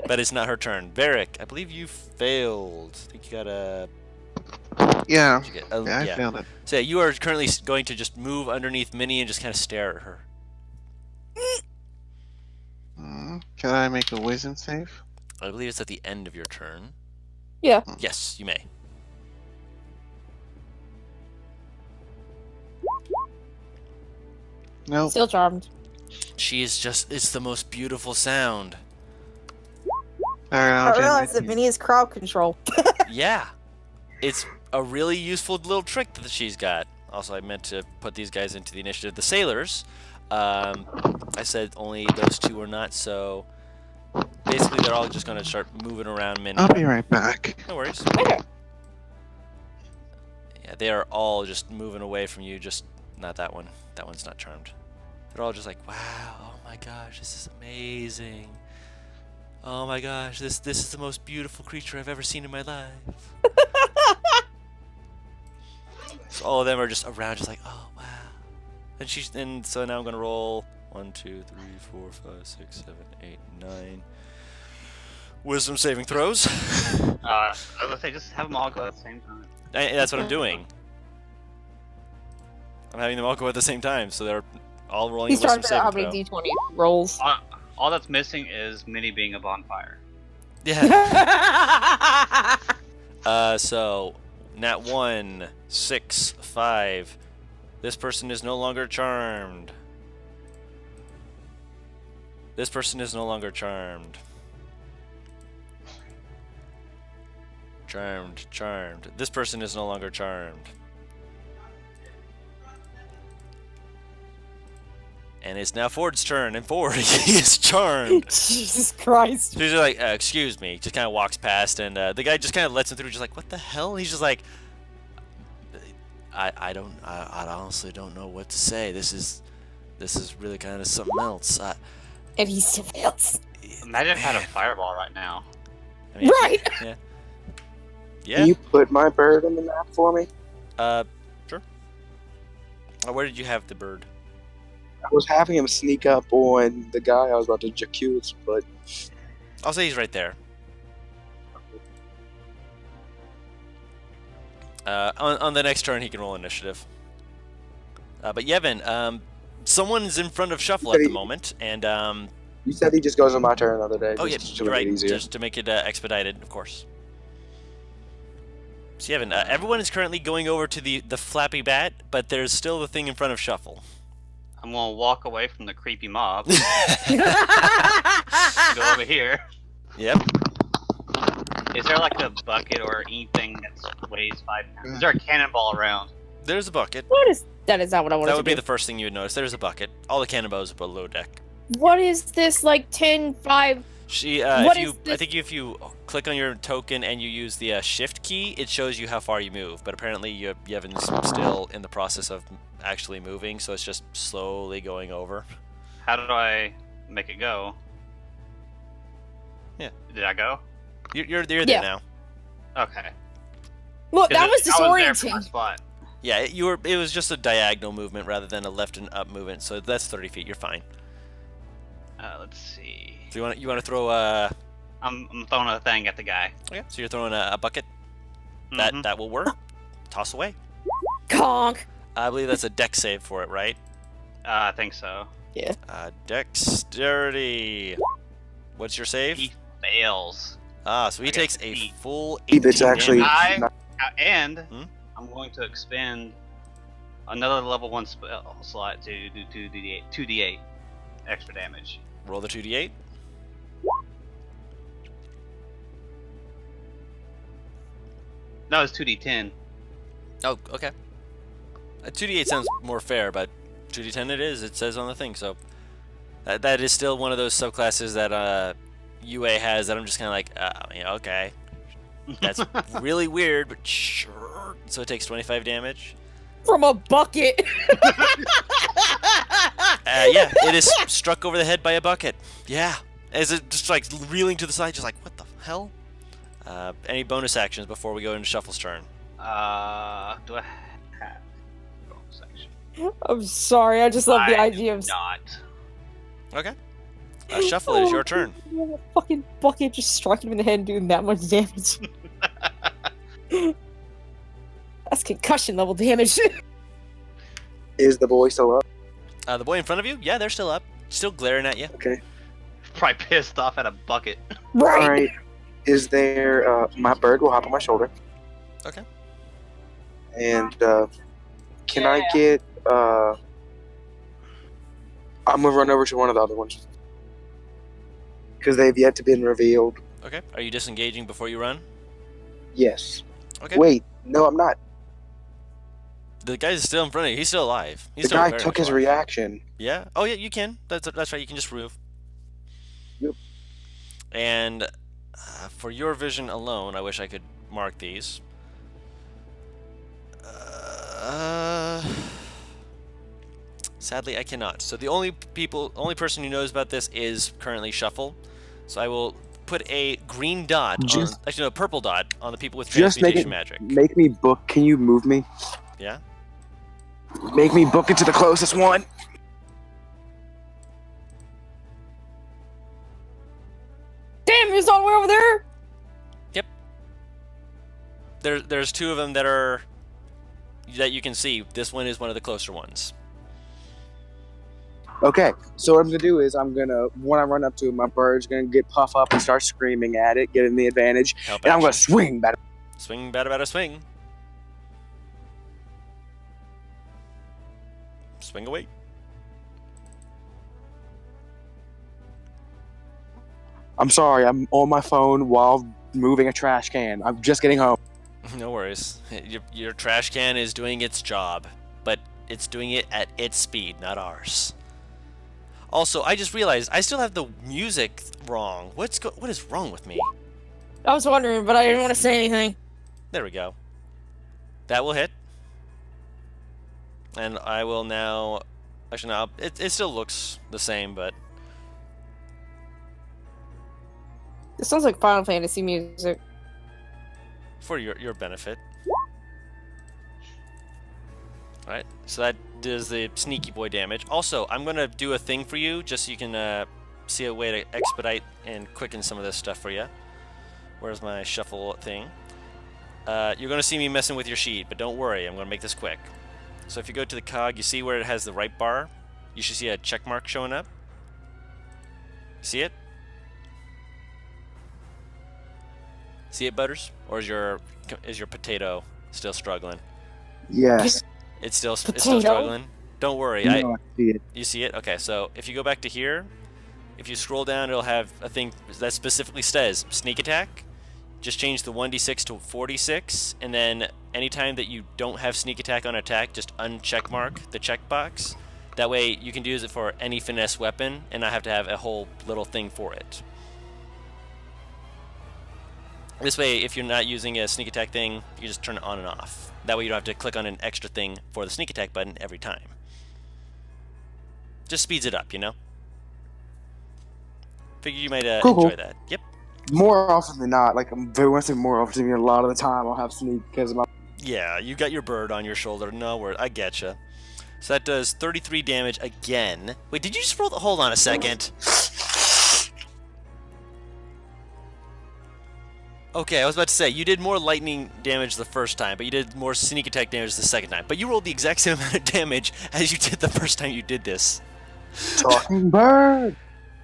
But it's not her turn. Varric, I believe you failed. I think you got a. Yeah. Did you get, I failed it. So you are currently going to just move underneath Minnie and just kind of stare at her. Can I make a wisdom save? I believe it's at the end of your turn. Yeah. Yes, you may. Nope. Still charmed. She is just, it's the most beautiful sound. Alright, I I'll realize that generate- Vinny is crowd control. Yeah. It's a really useful little trick that she's got. Also, I meant to put these guys into the initiative. The sailors, I said only those two are not, so basically they're all just going to start moving around. I'll be right back. No worries. Okay. Yeah, they are all just moving away from you, just not that one. That one's not charmed. They're all just like, wow, oh my gosh, this is amazing. Oh my gosh, this is the most beautiful creature I've ever seen in my life. So all of them are just around, just like, oh wow. And so now I'm gonna roll 1, 2, 3, 4, 5, 6, 7, 8, 9 wisdom saving throws. I was gonna say, just have them all go at the same time. And that's what I'm doing. I'm having them all go at the same time, so they're all rolling He's a trying wisdom to figure out saving how many throw. D20 rolls. All that's missing is Minnie being a bonfire. Yeah. So nat 1, 6, 5. This person is no longer charmed. This person is no longer charmed. Charmed. This person is no longer charmed. And it's now Ford's turn, and Ford, he is charmed. Jesus Christ. So he's like, excuse me, just kind of walks past, and the guy just kind of lets him through, just like, what the hell? He's just like, I honestly don't know what to say. This is really kind of something else. And he still fails. Imagine if I had a fireball right now. I mean, Right. Yeah. Can you put my bird on the map for me? Sure. Where did you have the bird? I was having him sneak up on the guy I was about to jacuse, but I'll say he's right there. On the next turn, he can roll initiative. But Yevon, someone's in front of Shuffle at the moment, and you said he just goes on my turn the other day. oh yeah, just to you're make right, it easier. just to make it expedited, of course. So Yevon, everyone is currently going over to the Flappy Bat, but there's still the thing in front of Shuffle. I'm gonna walk away from the creepy mob. Go over here. Yep. Is there like a bucket or anything that weighs 5 pounds? Is there a cannonball around? There's a bucket. What is that? Is not what I wanted That to would be do. the first thing you would notice. There's a bucket. All the cannonballs are below deck. What is this, like 10, 5? What is I this? think if you click on your token and you use the shift key, it shows you how far you move. But apparently, Yevon's still in the process of actually moving, so it's just slowly going over. How do I make it go? Yeah. Did I go? You're there Yeah. now. Okay. Look, that was I was there from my disorienting. spot. Yeah, it was just a diagonal movement rather than a left and up movement. So that's 30 feet. You're fine. Let's see. So you want to throw I'm throwing a thing at the guy. okay? So you're throwing a bucket. Mhm. That will work. Toss away. Conk. I believe that's a dex save for it, right? I think so. Dexterity. What's your save? He fails. So he I got takes a eight. full 18 It's actually damage. not, And Hmm? I'm going to expend another level 1 spell slot to do 2d8 extra damage. Roll the 2d8. No, it's 2d10. Oh, okay. 2d8 sounds more fair, but 2d10 it is. It says on the thing, so that is still one of those subclasses that UA has that I'm just kind of like, yeah, okay. That's really weird, but sure. So it takes 25 damage. From a bucket. Yeah, it is struck over the head by a bucket. Yeah. As it just like reeling to the side, just like, what the hell? Any bonus actions before we go into Shuffle's turn? Do I have bonus action? I'm sorry, I just love the I idea do of not. Okay. Shuffle, it is your turn. A fucking bucket just striking him in the head and doing that much damage. That's concussion level damage. is the boy still up? The boy in front of you? Yeah, they're still up. Still glaring at you. Okay. Probably pissed off at a bucket. Right. All right. Is there? My bird will hop on my shoulder. Okay. And can I get? I'm gonna run over to one of the other ones because they've yet to been revealed. Okay. Are you disengaging before you run? Yes. Okay. Wait. No, I'm not. The guy's still in front of you. He's still alive. He's The still guy very took much his alive. reaction. Yeah. Oh yeah, you can. That's right. You can just move. Yep. And for your vision alone, I wish I could mark these. Sadly, I cannot. So the only person who knows about this is currently Shuffle. So I will put a green dot Just- on, actually no, a purple dot on the people with Just make transmutation it. magic. Make me book. Can you move me? Yeah. Make me book it to the closest one. Damn, he's all the way over there. There's two of them that you can see. This one is one of the closer ones. Okay, so what I'm gonna do is when I run up to it, my bird's gonna get puff up and start screaming at it, getting the advantage, Help and I'm gonna action. swing back. Swing, bada, swing. Swing away. I'm sorry, I'm on my phone while moving a trash can. I'm just getting home. No worries. Your trash can is doing its job, but it's doing it at its speed, not ours. Also, I just realized I still have the music wrong. What is wrong with me? I was wondering, but I didn't want to say anything. There we go. That will hit. And I will now... Actually, no, it still looks the same, but... It sounds like Final Fantasy music. For your benefit. Alright, so that does the sneaky boy damage. Also, I'm going to do a thing for you, just so you can see a way to expedite and quicken some of this stuff for you. Where's my shuffle thing? You're going to see me messing with your sheet, but don't worry, I'm going to make this quick. So if you go to the cog, you see where it has the right bar? You should see a check mark showing up. See it? See it, Butters? Or is your potato still struggling? Yes. It's still Potato? struggling. Don't worry. No, I see it. You see it? Okay, so if you go back to here, if you scroll down, it'll have a thing that specifically says sneak attack. Just change the 1d6 to 46, and then anytime that you don't have sneak attack on attack, just uncheck mark the checkbox. That way you can use it for any finesse weapon and not have to have a whole little thing for it. This way, if you're not using a sneak attack thing, you can just turn it on and off. That way you don't have to click on an extra thing for the sneak attack button every time. Just speeds it up, you know? Figure you might Cool. enjoy that. Yep. More often than not, like I'm very much more often than a lot of the time, I'll have sneak because of my. Yeah, you got your bird on your shoulder. No worries, I getcha. So that does 33 damage again. Wait, did you just roll the... Hold on a second. Okay, I was about to say, you did more lightning damage the first time, but you did more sneak attack damage the second time. But you rolled the exact same amount of damage as you did the first time you did this. Talking bird.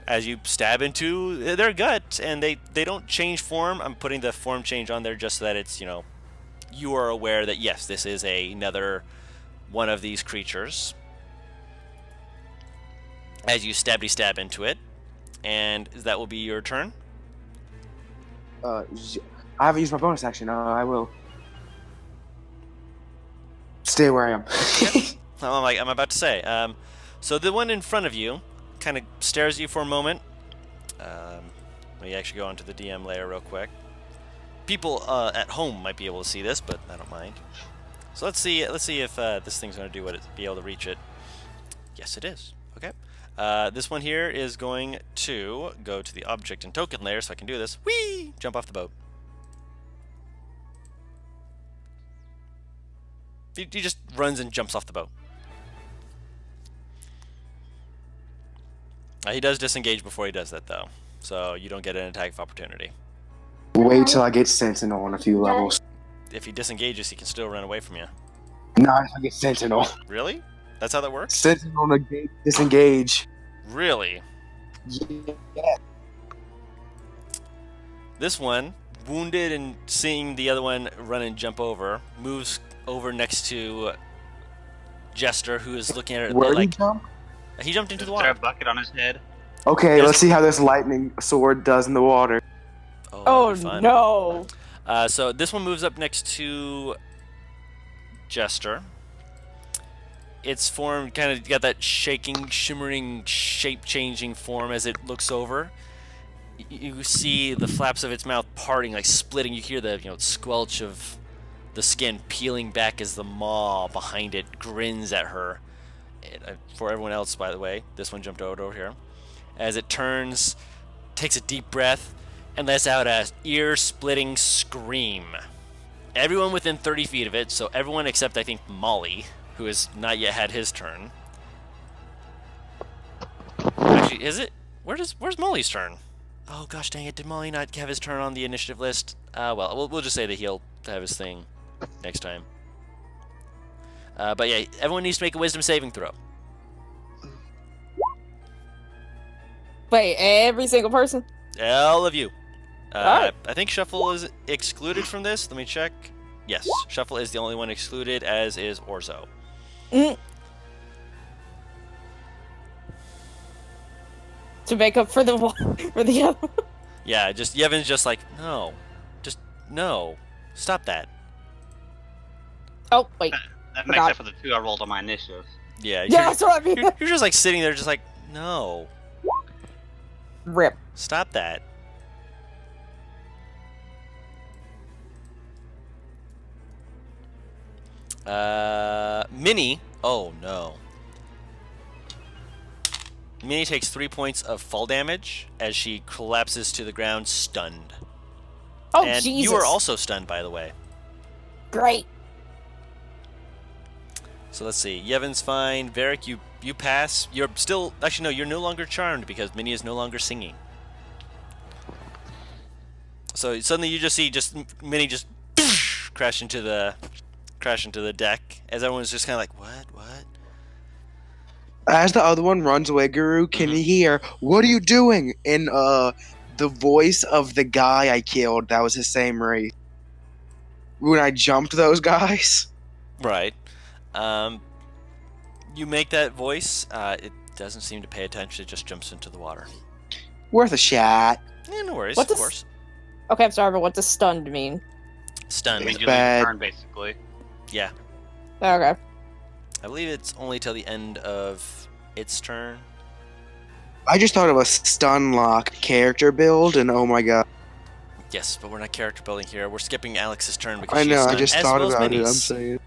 As you stab into their gut, and they don't change form. I'm putting the form change on there just so that it's, you are aware that, yes, this is another one of these creatures. As you stab into it, and that will be your turn. I haven't used my bonus action. I will stay where I am. I'm about to say. So the one in front of you kind of stares at you for a moment. Let me actually go onto the DM layer real quick. People at home might be able to see this, but I don't mind. So let's see if this thing's going to do what it be able to reach it. Yes, it is. Okay. This one here is going to go to the object and token layer, so I can do this. Whee! Jump off the boat. He just runs and jumps off the boat. He does disengage before he does that, though, so you don't get an attack of opportunity. Wait till I get Sentinel on a few levels. If he disengages, he can still run away from you. Not if I get Sentinel. Really? That's how that works? Sentinel disengage. Really? Yeah. This one, wounded and seeing the other one run and jump over, moves over next to Jester, who is looking at it Where did he like jump? he jumped into Just the throw a water. bucket on his head. Okay, Yes. let's see how this lightning sword does in the water. Oh, Oh that'd be fun. no! So this one moves up next to Jester. Its form kind of got that shaking, shimmering, shape-changing form as it looks over. You see the flaps of its mouth parting, like splitting. You hear the squelch of the skin peeling back as the maw behind it grins at her. For everyone else, by the way, this one jumped over here. As it turns, takes a deep breath, and lets out a ear-splitting scream. Everyone within 30 feet of it, so everyone except, I think, Molly, who has not yet had his turn. Actually, is it? Where's Molly's turn? Oh, gosh dang it, did Molly not have his turn on the initiative list? Well, we'll just say that he'll have his thing next time. But yeah, everyone needs to make a wisdom saving throw. Wait, every single person? All of you. Alright. I think Shuffle is excluded from this. Let me check. Yes, Shuffle is the only one excluded, as is Orzo. To make up for the other. Yeah, Yevon's just like, no. Just, no. Stop that. Oh wait, That makes Forgot. up for the 2 I rolled on my initiative. Yeah, yeah, that's what I mean. you're just like sitting there just like, no. Rip. Stop that. Minnie. Oh no. Minnie takes 3 points of fall damage as she collapses to the ground, stunned. Oh And Jesus! you are also stunned, by the way. Great. So let's see. Yevon's fine. Varric, you pass. You're still actually no. You're no longer charmed because Minnie is no longer singing. So suddenly you just see Minnie just crash into the deck as everyone's just kind of like, what? As the other one runs away, Guru can hear, "What are you doing?" in the voice of the guy I killed. That was his same race. When I jumped those guys. Right. You make that voice. It doesn't seem to pay attention. It just jumps into the water. Worth a shot. Yeah, no worries. What Of does- course. Okay, I'm sorry, but what does stunned mean? Stunned. I mean, It's you lose bad. your turn, basically. Yeah. Okay. I believe it's only till the end of its turn. I just thought of a stun locked character build, and oh my god. Yes, but we're not character building here. We're skipping Alex's turn because I she's know, I stunned, just as thought well as about it, I'm Minnie's. saying.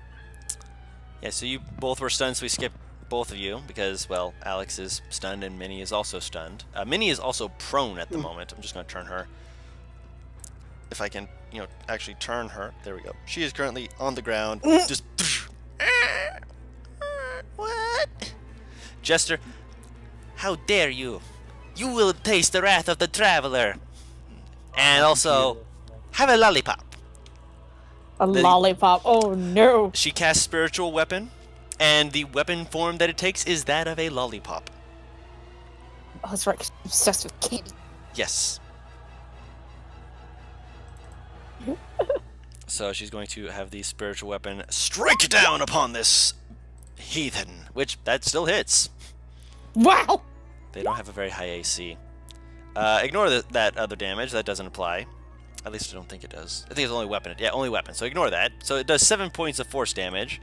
Yeah, so you both were stunned, so we skipped both of you because, well, Alex is stunned and Minnie is also stunned. Minnie is also prone at the moment. I'm just going to turn her. If I can, actually turn her. There we go. She is currently on the ground. Just. What? Jester, how dare you? You will taste the wrath of the traveler. And also, have a lollipop. A Then- lollipop. Oh no. She casts spiritual weapon, and the weapon form that it takes is that of a lollipop. Oh, that's right. 'Cause I'm obsessed with candy. Yes. So she's going to have the spiritual weapon strike down upon this heathen, which that still hits. Wow. They don't have a very high AC. Ignore that other damage. That doesn't apply. At least I don't think it does. I think it's only weapon. Yeah, only weapon. So ignore that. So it does 7 points of force damage.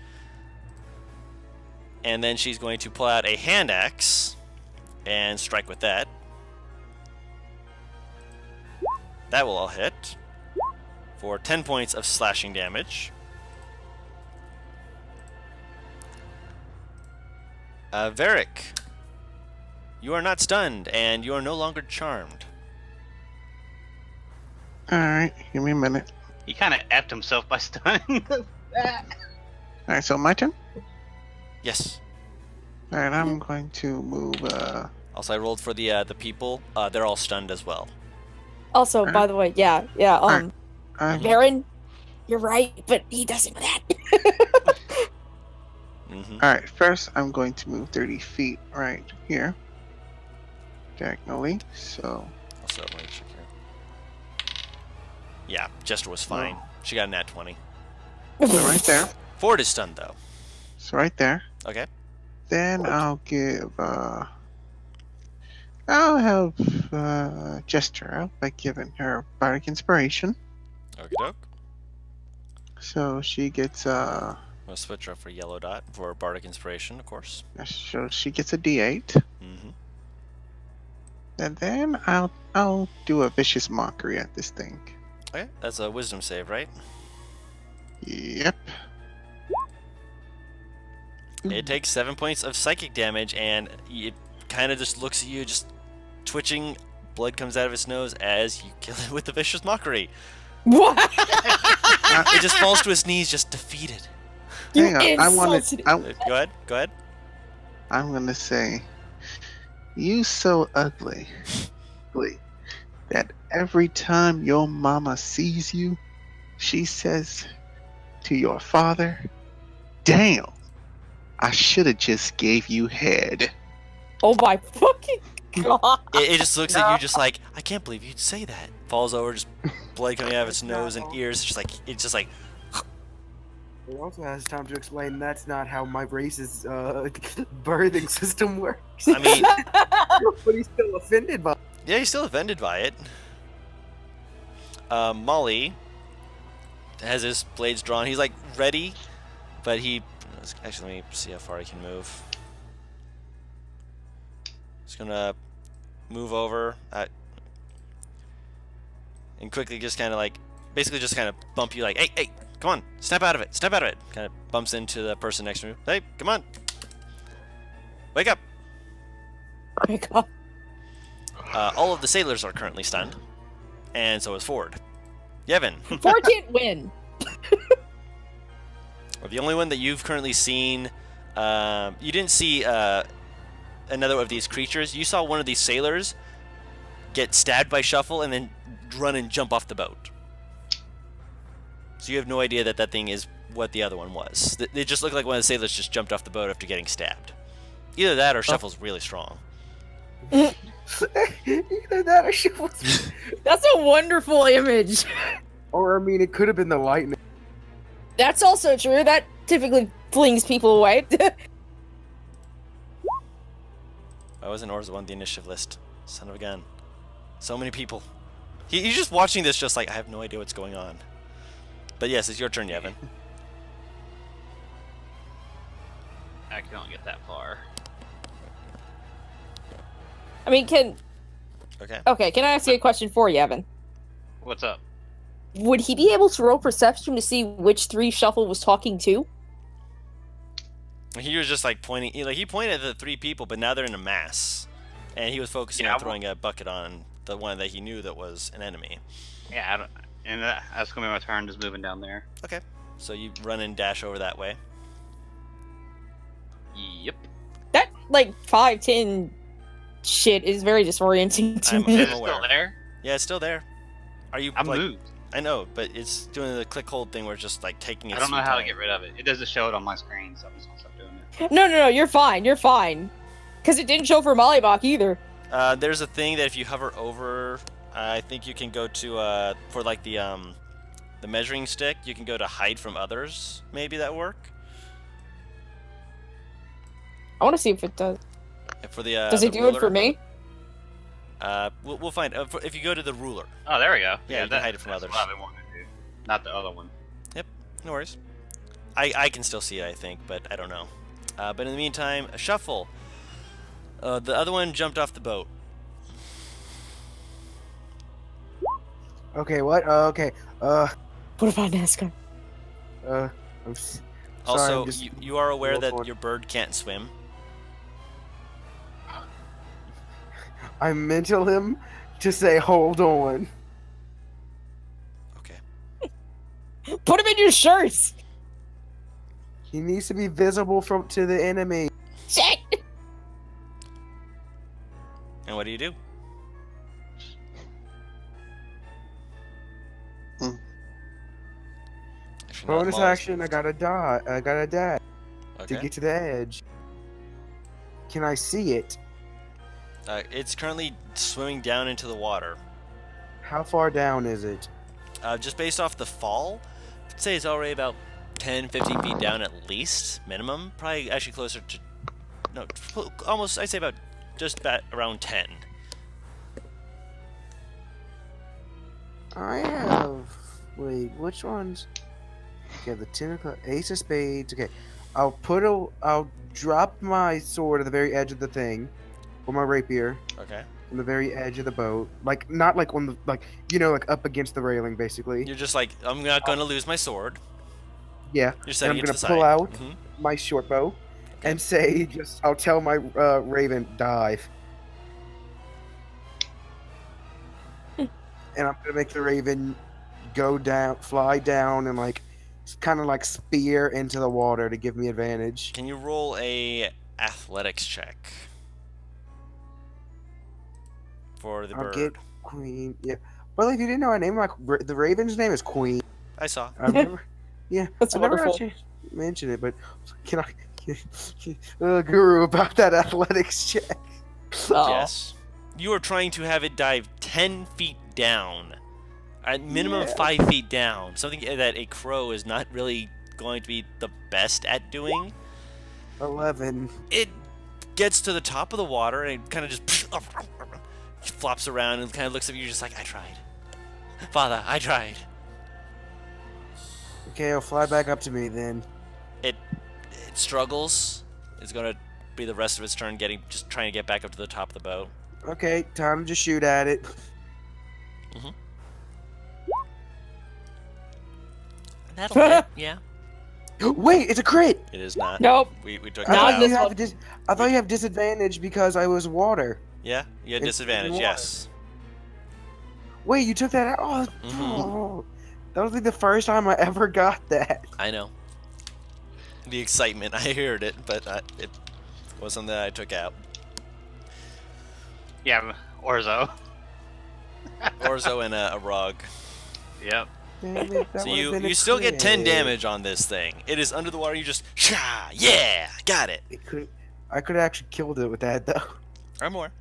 And then she's going to pull out a hand axe and strike with that. That will all hit for 10 points of slashing damage. Varric, you are not stunned, and you are no longer charmed. Alright, give me a minute. He kind of effed himself by stunning. Alright, so my turn? Yes. Alright, I'm going to move, Also, I rolled for the people. They're all stunned as well. Also, by the way, yeah. Alright. Baron, you're right, but he doesn't know that. Mm-hmm. Alright, first I'm going to move 30 feet right here. diagonally. So Also, let me check here. Yeah, Jester was fine. She got a nat 20. so right there. Ford is stunned though. So right there. Okay. Then I'll give. I'll help Jester out by giving her bardic inspiration. Okie doke. So she gets We'll switch her for yellow dot for bardic inspiration, of course. so she gets a D8, Mm-hmm. and then I'll do a vicious mockery at this thing. Okay, that's a wisdom save, right? Yep. It takes 7 points of psychic damage, and it kind of just looks at you, just twitching. Blood comes out of its nose as you kill it with the vicious mockery. What? It just falls to its knees, just defeated. Hang on. Go ahead. Go ahead. I'm gonna say, you so ugly that every time your mama sees you, she says to your father, "Damn, I should have just gave you head." Oh my fucking god! It just looks at you, just like, I can't believe you'd say that. Falls over, just blood coming out of its nose and ears. It's just like. It also has time to explain that's not how my race's birthing system works. I mean, But he's still offended by. yeah, he's still offended by it. Molly has his blades drawn. He's like ready, but he actually, let me see how far he can move. He's gonna move over and quickly just kind of like, basically just kind of bump you like, hey, come on, snap out of it. Kind of bumps into the person next to him. Hey, come on, wake up. Oh my god! All of the sailors are currently stunned, and so is Ford. Yevon, Ford can't win. the only one that you've currently seen, you didn't see another of these creatures. You saw one of these sailors get stabbed by Shuffle and then run and jump off the boat. So you have no idea that that thing is what the other one was. They just look like one of the sailors just jumped off the boat after getting stabbed. Either that or Shuffle's really strong. Either that or she was. That's a wonderful image. Or, I mean, it could have been the lightning. That's also true. That typically flings people away. Why wasn't Orza on the initiative list? Son of a gun. So many people. He's just watching this just like, I have no idea what's going on. But yes, it's your turn, Yevon. I can't get that far. I mean, can I ask you a question for you, Evan? What's up? Would he be able to roll perception to see which three Shuffle was talking to? He was just like pointing, he pointed at the three people, but now they're in a mass. And he was focusing on throwing a bucket on the one that he knew that was an enemy. Yeah, that's gonna be my turn, just moving down there. Okay, so you run and dash over that way. Yep. That, 5'10" shit is very disorienting to I'm me. Is it aware. still there? Yeah, it's still there. Are you I moved. I know, but it's doing the click hold thing where it's just like taking it. I don't know how to get rid of it. It doesn't show it on my screen, so I'm just gonna stop doing it. No, you're fine. You're fine. Because it didn't show for Mollybach either. There's a thing that if you hover over, I think you can go to for like the measuring stick. You can go to hide from others. Maybe that work. I want to see if it does. For the Does the it do it for ruler. me? We'll find. If you go to the ruler, Oh, there we go. Yeah, you can hide it from that's others. what I've been wanting to do. Not the other one. no worries. I can still see it, I think, but I don't know. But in the meantime, a Shuffle. The other one jumped off the boat. Okay, what? Okay. What about NASCAR? I'm sorry, Also, I'm just you are aware roll that forward. your bird can't swim. I mental him to say, hold on. Okay. Put him in your shirts! He needs to be visible to the enemy. Shit! And what do you do? Hmm. Actually, not Bonus Molly's action, I moved. gotta die. I gotta dash to Okay. get to the edge. Can I see it? It's currently swimming down into the water. How far down is it? Just based off the fall, I'd say it's already about 10, 15 feet down at least, minimum. Probably actually closer to, no, almost, I'd say about, just about around 10. I have. Wait, which ones? Okay, the 10 o'clock, Ace of Spades. Okay, I'll drop my sword at the very edge of the thing, or my rapier Okay. on the very edge of the boat. Like, not like on the, like, like up against the railing, basically. You're just like, I'm not going to lose my sword. Yeah. You're And setting I'm it to gonna the pull side. out Mhm. my short bow and say, I'll tell my raven, dive. And I'm gonna make the raven go down, fly down, and like kind of like spear into the water to give me advantage. Can you roll a athletics check for the I'll bird? get Queen. Yeah. Well, if you didn't know, I named the raven's name is Queen. I saw. I've never. Yeah, That's I never got wonderful. to mention it, but can I, Guru, about that athletics check? Oh. Yes. You are trying to have it dive 10 feet down. At minimum Yeah. 5 feet down. Something that a crow is not really going to be the best at doing. 11. It gets to the top of the water and it kind of just flops around and kind of looks at you just like, I tried. Father, I tried. Okay, I'll fly back up to me then. It struggles. It's going to be the rest of its turn just trying to get back up to the top of the boat. Okay, time to just shoot at it. That'll hit, yeah. Wait, it's a crit. It is not. Nope. We took I that Not thought, you this out. have I thought you have disadvantage because I was water. Yeah, you had It's disadvantage, water. yes. Wait, you took that out? Oh, Mhm. that was like the first time I ever got that. I know. The excitement, I heard it, but it wasn't that I took out. Yeah, Orzo. Orzo and a Rog. Yep. Damn it, that So would've been a you still get 10 crit. damage on this thing. It is under the water, you just, yeah, got it. I could have actually killed it with that though. Or more.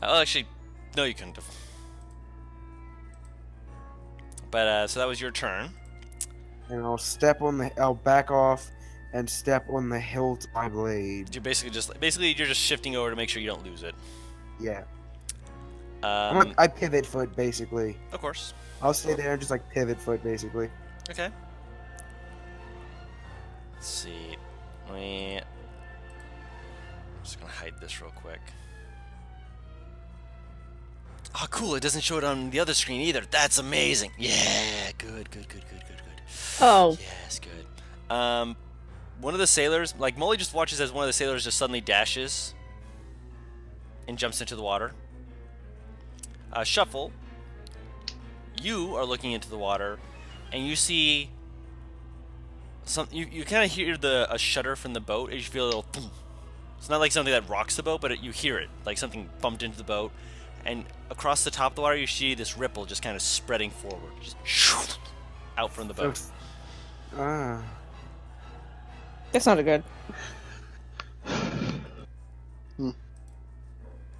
Oh, actually, no, you couldn't have. But, so that was your turn. And I'll back off and step on the hilt of my blade. You basically you're just shifting over to make sure you don't lose it. Yeah. Um, I pivot foot basically. of course. I'll stay there and just like pivot foot basically. Okay. Let's see. I'm just gonna hide this real quick. Oh, cool! It doesn't show it on the other screen either. That's amazing. Yeah, good. Oh. Yes, good. One of the sailors, like Molly, just watches as one of the sailors just suddenly dashes and jumps into the water. Shuffle. You are looking into the water, and you see some. You kind of hear a shudder from the boat, and you feel a little. Boom. It's not like something that rocks the boat, but you hear it, like something bumped into the boat. And across the top of the water, you see this ripple just kind of spreading forward, just out from the boat. That's not a good.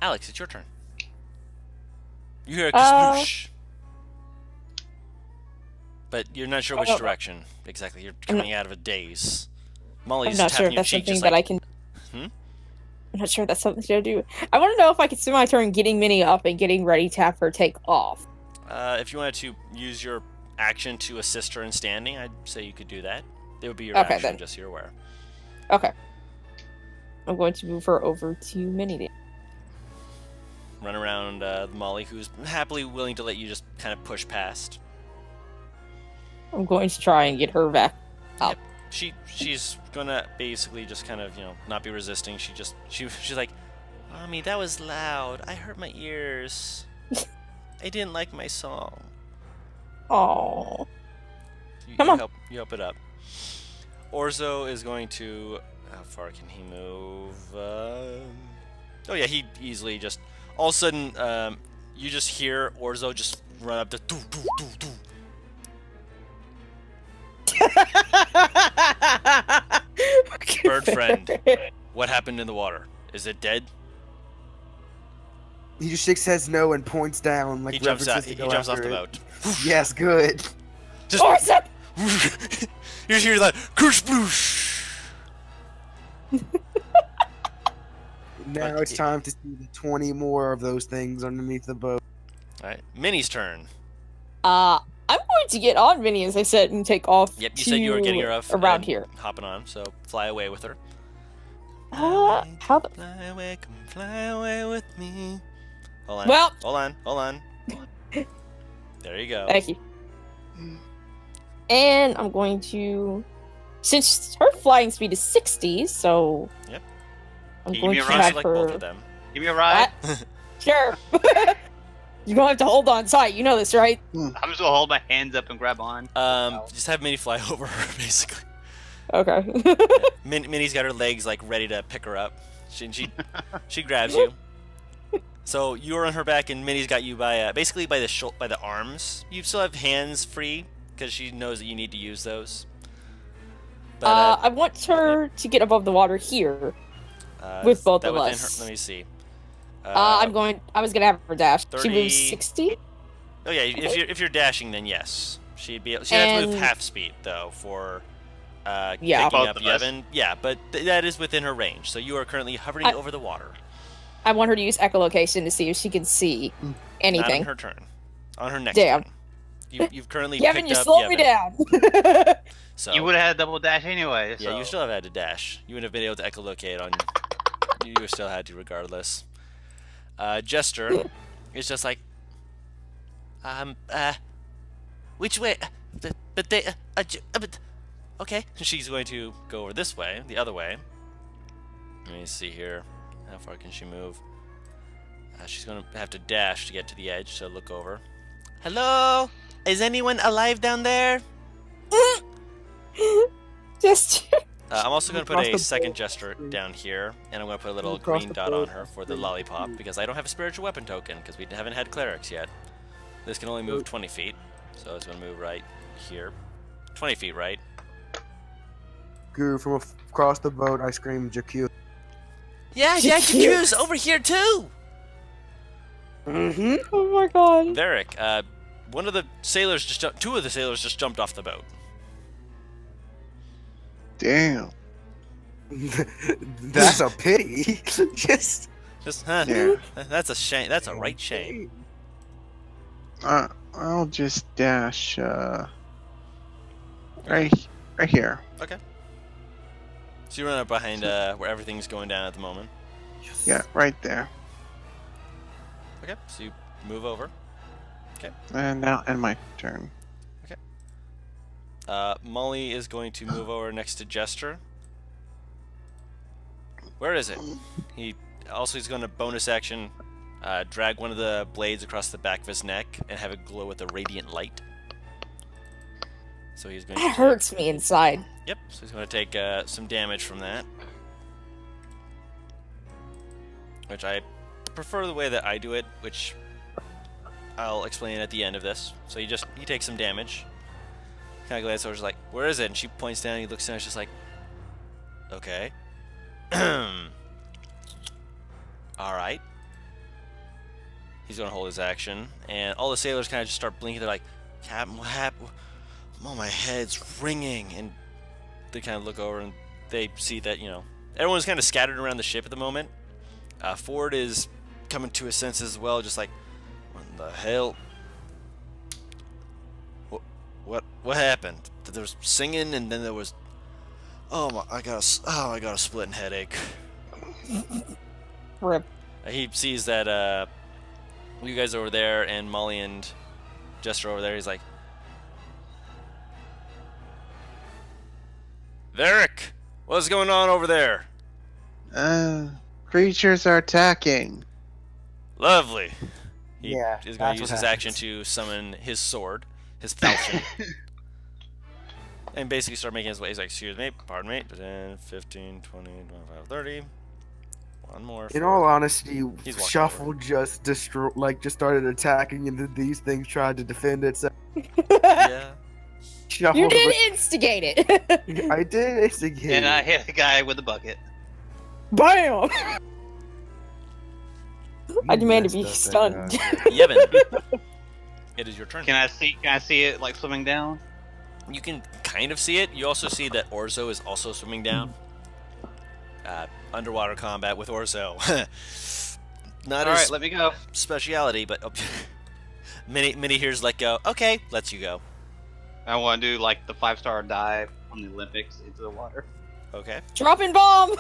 Alex, it's your turn. You hear a Uh, kasploosh. But you're not sure which Oh. direction exactly. You're I'm not- coming out of a daze. I'm Molly's not sure tapping if your that's cheek something just that like, I can. Hmm? I'm not sure if that's something to do. I want to know if I can spend my turn getting Minnie up and getting ready to have her take off. If you wanted to use your action to assist her in standing, I'd say you could do that. It would be your Okay, action, then. just so you're aware. Okay. I'm going to move her over to Minnie then. Run around Molly, who's happily willing to let you just kind of push past. I'm going to try and get her back up. She's gonna basically just kind of, not be resisting. She's like, Mommy, that was loud. I hurt my ears. I didn't like my song. Oh. You help it up. Orzo is going to. How far can he move? Oh yeah, he easily just. All of a sudden, you just hear Orzo just run up to. Doo, doo, doo, doo. Bird friend. What happened in the water? Is it dead? He just shakes his no and points down like He jumps out. references He to go jumps off after the it. boat. Yes, good. Just Orsa! you hear that kerploosh. Now But it's time to see the 20 more of those things underneath the boat. All right, Minnie's turn. I'm going to get on Minnie, as I said, and take off. Yep, you said you were getting her off around and here. hopping on, so fly away with her. How the? Fly away, come fly away with me. Hold on. Well, Hold on. There you go. thank you. And I'm going to, since her flying speed is 60, so Yep. I'm Can you going give to me a ride? have Like her. both of them. Give me a ride. Sure. You're going to have to hold on tight. You know this, right? I'm just gonna hold my hands up and grab on. Just have Minnie fly over her, basically. Okay. Minnie's got her legs like ready to pick her up. She grabs you. So you're on her back, and Minnie's got you by basically by the arms. You still have hands free because she knows that you need to use those. But I want her to get above the water here with is both that of within us. Her, let me see. I was gonna have her dash. 30. She moves 60. Oh yeah, if you're dashing, then yes, she'd have to move And- half speed though for Yeah. picking Both up of us. Yevon. Yeah, but that is within her range. So you are currently hovering over the water. I want her to use echolocation to see if she can see Not on anything. her turn. On her next Damn. turn. You've currently Kevin, picked you up slowed me Yevon. down. So You would have had a double dash anyway. yeah, so. you still have had to dash. You wouldn't have been able to echolocate on. You still had to regardless. Jester is just like, which way? But okay. She's going to go over this way, the other way. Let me see here. How far can she move? She's going to have to dash to get to the edge, so look over. Hello? Is anyone alive down there? Just I'm also going to put Across a the second boat. jester down here, and I'm going to put a little Across green the dot on boat. her for the lollipop, because I don't have a spiritual weapon token, because we haven't had clerics yet. This can only move 20 feet, so it's going to move right here. 20 feet, right? Guru, from across the boat, I scream Jakku. Yeah, Jacques over here too! Mm-hmm. oh my god. Varric, one of the sailors two of the sailors just jumped off the boat. Damn. That's a pity. Just Yeah. That's a shame. That's a right shame. I'll just dash right here. So you run up behind where everything's going down at the moment. Yeah, right there. Okay, so you move over. And now end my turn. Molly is going to move over next to Jester. Where is it? He's going to bonus action, drag one of the blades across the back of his neck and have it glow with a radiant light. So he's going That to hurts me inside. Yep. So he's going to take some damage from that, which I prefer the way that I do it, which I'll explain at the end of this. So he takes some damage. Kind of glances over, just like, where is it? And she points down. He looks down. He's just like, okay. All right. He's gonna hold his action, and all the sailors kind of just start blinking. They're like, Captain, what happened? Oh, my head's ringing. And they kind of look over, and they see that, everyone's kind of scattered around the ship at the moment. Ford is coming to his senses as well, just like, what the hell? What happened? There was singing, and then there was, I got a splitting headache. Rip. He sees that you guys are over there, and Molly and Jester over there. He's like, Varric, what's going on over there? Creatures are attacking. Lovely. He Yeah, is going that's to use what his action happens. to summon his sword, his falchion, and basically start making his way. He's like, excuse me, pardon me, 10, 15, 20, 25, 30. One more. in 4. all honesty, He's walking Shuffle just just started attacking, and then these things tried to defend itself. Yeah. Shuffle, You did instigate it. I did instigate. And I hit a guy with a bucket. Bam. I demand to be messed up that stunned. guy. Yevon, it is your turn. Can I see it like swimming down? You can kind of see it. You also see that Orzo is also swimming down. Underwater combat with Orzo. Not All his right, let me go. speciality, but Minnie here's let go. Okay, lets you go. I want to do like the 5-star dive from the Olympics into the water. Okay. Dropping bomb.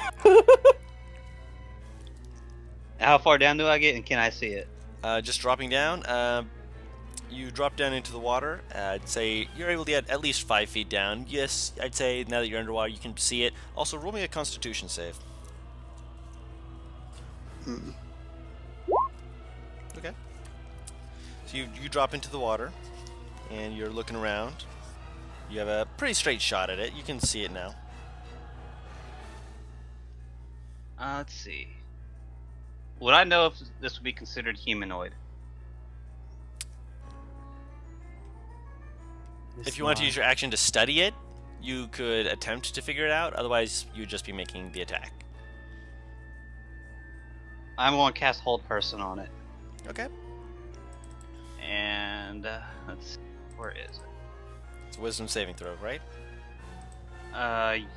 How far down do I get, and can I see it? Just dropping down. You drop down into the water. I'd say you're able to get at least 5 feet down. Yes, I'd say now that you're underwater, you can see it. Also, roll me a Constitution save. Hmm. Okay. So you drop into the water, and you're looking around. You have a pretty straight shot at it. You can see it now. Let's see. Would I know if this would be considered humanoid? If you want to use your action to study it, you could attempt to figure it out. Otherwise, you'd just be making the attack. I'm going to cast Hold Person on it. Okay. And let's see. Where is it? It's a wisdom saving throw, right?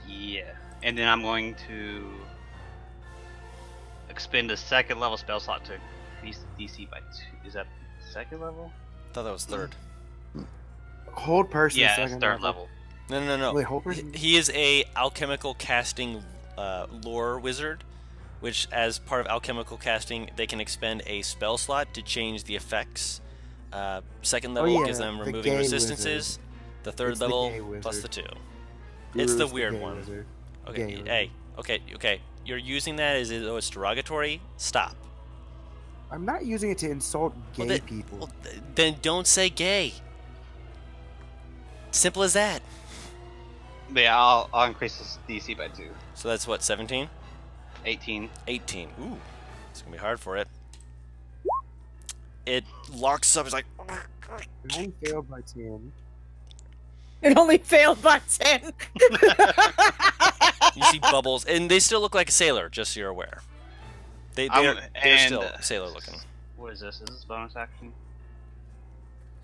Yeah. And then I'm going to expend a second level spell slot to increase the DC by 2. Is that second level? I thought that was third. Hold person. Yeah, second it's third level. No. Wait, hold person. He is a alchemical casting lore wizard, which, as part of alchemical casting, they can expend a spell slot to change the effects. Second level yeah, gives them the removing gay resistances. The third It's the level gay wizard. plus the 2. Guru's It's the weird gay one. wizard. Okay, Gay hey, okay. You're using that as though it's derogatory. Stop. I'm not using it to insult gay Well, people. Well, then don't say gay. Simple as that. But yeah, I'll increase this DC by 2. So that's what, 17? 18. 18. Ooh, it's gonna be hard for it. It locks up. It's like It only failed by 10. It only failed by 10. you see bubbles, and they still look like a sailor. Just so you're aware. They're still sailor looking. What is this? Is this bonus action?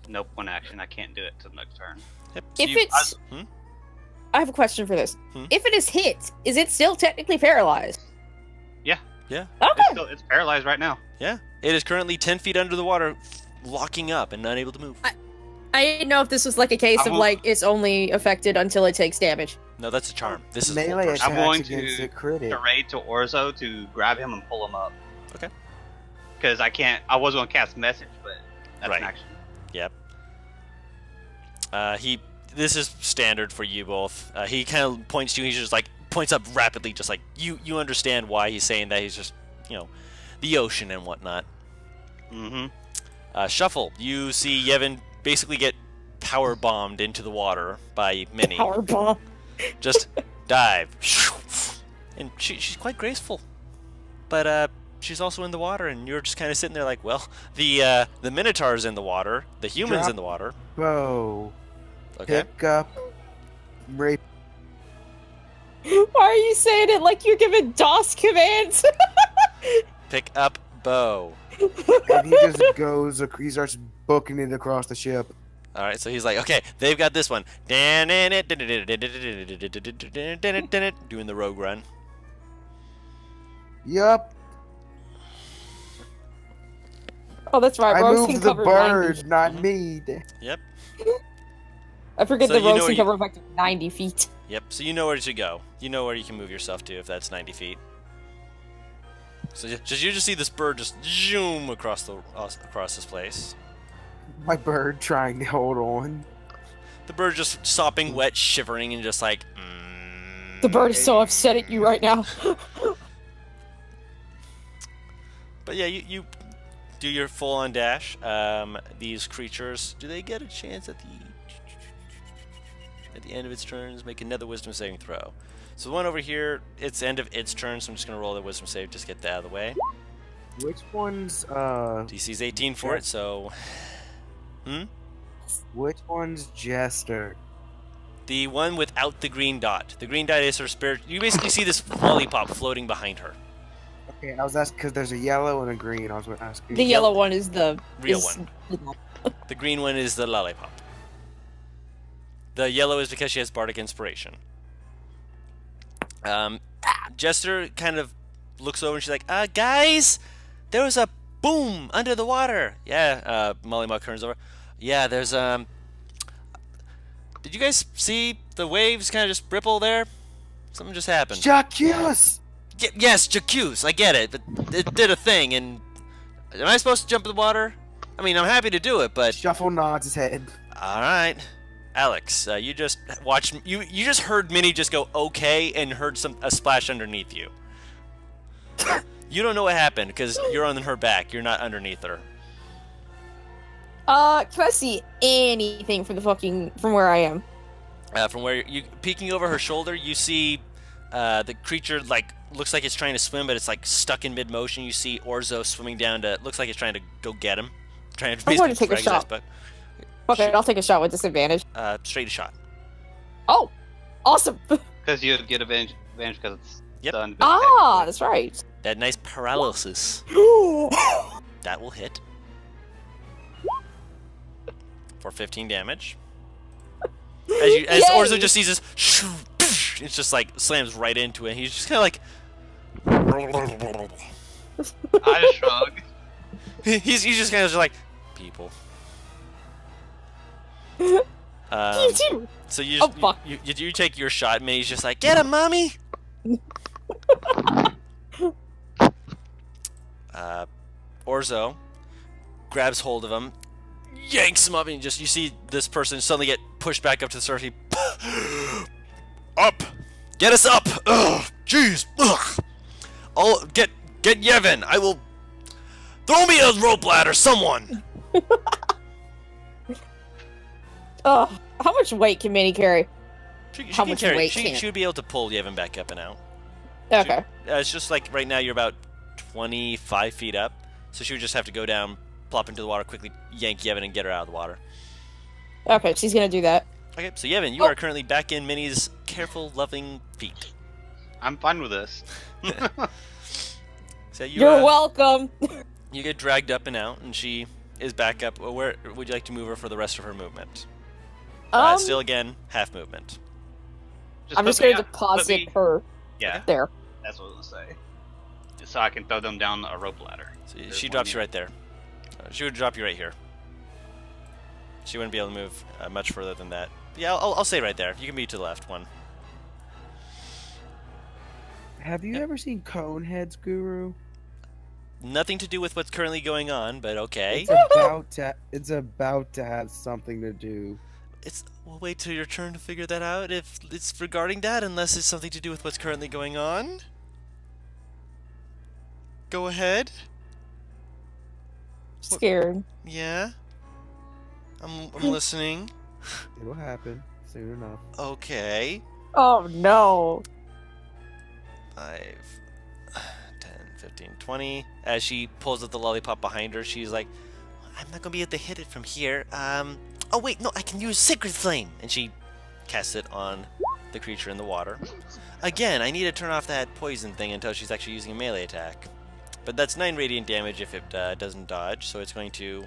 Nope, one action. I can't do it till next turn. Yep. So If it's, Hmm? I have a question for this. Hmm? If it is hit, is it still technically paralyzed? Yeah, Okay. It's paralyzed right now. yeah. It is currently 10 feet under the water, locking up and unable to move. I didn't know if this was like a case of like it's only affected until it takes damage. No, that's a charm. This is Melee full person. attacks I'm going against to a critic. Raid to Orzo to grab him and pull him up. Okay. Because I can't. I was going to cast message, but that's Right. an action. Yep. This is standard for you both. He kind of points to you. He's just like points up rapidly, just like you understand why he's saying that. He's just the ocean and whatnot. Mm-hmm. Shuffle. You see Yevon basically get power bombed into the water by Minnie. Power bomb. Just dive, and she's quite graceful, but she's also in the water, and you're just kind of sitting there like, well, the Minotaur's in the water, the human's Drop in the water. Bow. Okay. Pick up. Rape. Why are you saying it like you're giving DOS commands? Pick up bow. And he just goes. He starts booking it across the ship. All right, so he's like, okay, they've got this one. Doing the rogue run. Yup. Oh, that's right. I Rogues can moved the cover bird, 90. not me. Yep. I forget So the you know rogues where can cover like 90 feet. Yep. So you know where to go. You know where you can move yourself to if that's 90 feet. So you just see this bird just zoom across this place. My bird trying to hold on. The bird just sopping wet, shivering, and just like. The bird is so upset at you right now. But yeah, you do your full-on dash. These creatures, do they get a chance at the end of its turns? Make another wisdom saving throw. So the one over here, it's the end of its turn, so I'm just gonna roll the wisdom save, just get that out of the way. Which one's DC's 18 for it, so. Which one's Jester? The one without the green dot. The green dot is her spirit. You basically see this lollipop floating behind her. Okay, I was asking because there's a yellow and a green. I was going to ask you. The yellow one is the Real is- one. The green one is the lollipop. The yellow is because she has bardic inspiration. Jester kind of looks over and she's like, guys, there was a boom under the water. Yeah, Molly Muck turns over. Yeah, there's, did you guys see the waves kind of just ripple there? Something just happened. Jacques! Yes, Jacques, I get it, but it did a thing, and am I supposed to jump in the water? I mean, I'm happy to do it, but... Shuffle nods his head. Alright. Alex, you just watched... You just heard Minnie just go, okay, and heard a splash underneath you. You don't know what happened, because you're on her back. You're not underneath her. Can I see anything from where I am? From where you peeking over her shoulder, you see the creature looks like it's trying to swim, but it's stuck in mid motion. You see Orzo swimming down to looks like it's trying to go get him, trying to I'm going basically to take a drag his ass shot. back. Okay, Shoot. I'll take a shot with disadvantage. Straight shot. Oh, awesome! Because you get advantage because it's Yep. done. That's right. That nice paralysis. That will hit for 15 damage. As Yay! Orzo just sees this, it's just slams right into it. He's just kind of I shrug. he's just kind of like people. You too. So you Oh, fuck. you take your shot, and he's just like, get him, mommy. Orzo grabs hold of him, yanks him up, and you see this person suddenly get pushed back up to the surface. Up! Get us up! Ugh! Jeez! Ugh! I'll get Yevon! I will... Throw me a rope ladder, someone! How much weight can Minnie carry? She How can much carry... weight She can- would be able to pull Yevon back up and out. Okay. It's just right now you're about 25 feet up, so she would just have to go down, plop into the water, quickly yank Yevon and get her out of the water. Okay, she's gonna do that. Okay, so Yevon, you are currently back in Minnie's careful, loving feet. I'm fine with this. So You're welcome. You get dragged up and out, and she is back up. Where would you like to move her for the rest of her movement? Still, again, half movement. I'm just put me gonna up- put deposit me- her Yeah, there. that's what I was gonna say. Just so I can throw them down a rope ladder. So There's she one drops you here. right there. She would drop you right here. She wouldn't be able to move much further than that. Yeah, I'll say right there. You can be to the left one. Have you ever seen Coneheads, Guru? Nothing to do with what's currently going on, but okay. It's about to have something to do. We'll wait till your turn to figure that out if it's regarding that, unless it's something to do with what's currently going on. Go ahead. Scared. Yeah. I'm listening. It'll happen soon enough. Okay. Oh no. 5, 10, 15, 20. As she pulls up the lollipop behind her, she's like, I'm not gonna be able to hit it from here. Oh wait, no, I can use Sacred Flame! And she casts it on the creature in the water. Again, I need to turn off that poison thing until she's actually using a melee attack. But that's 9 radiant damage if it doesn't dodge, so it's going to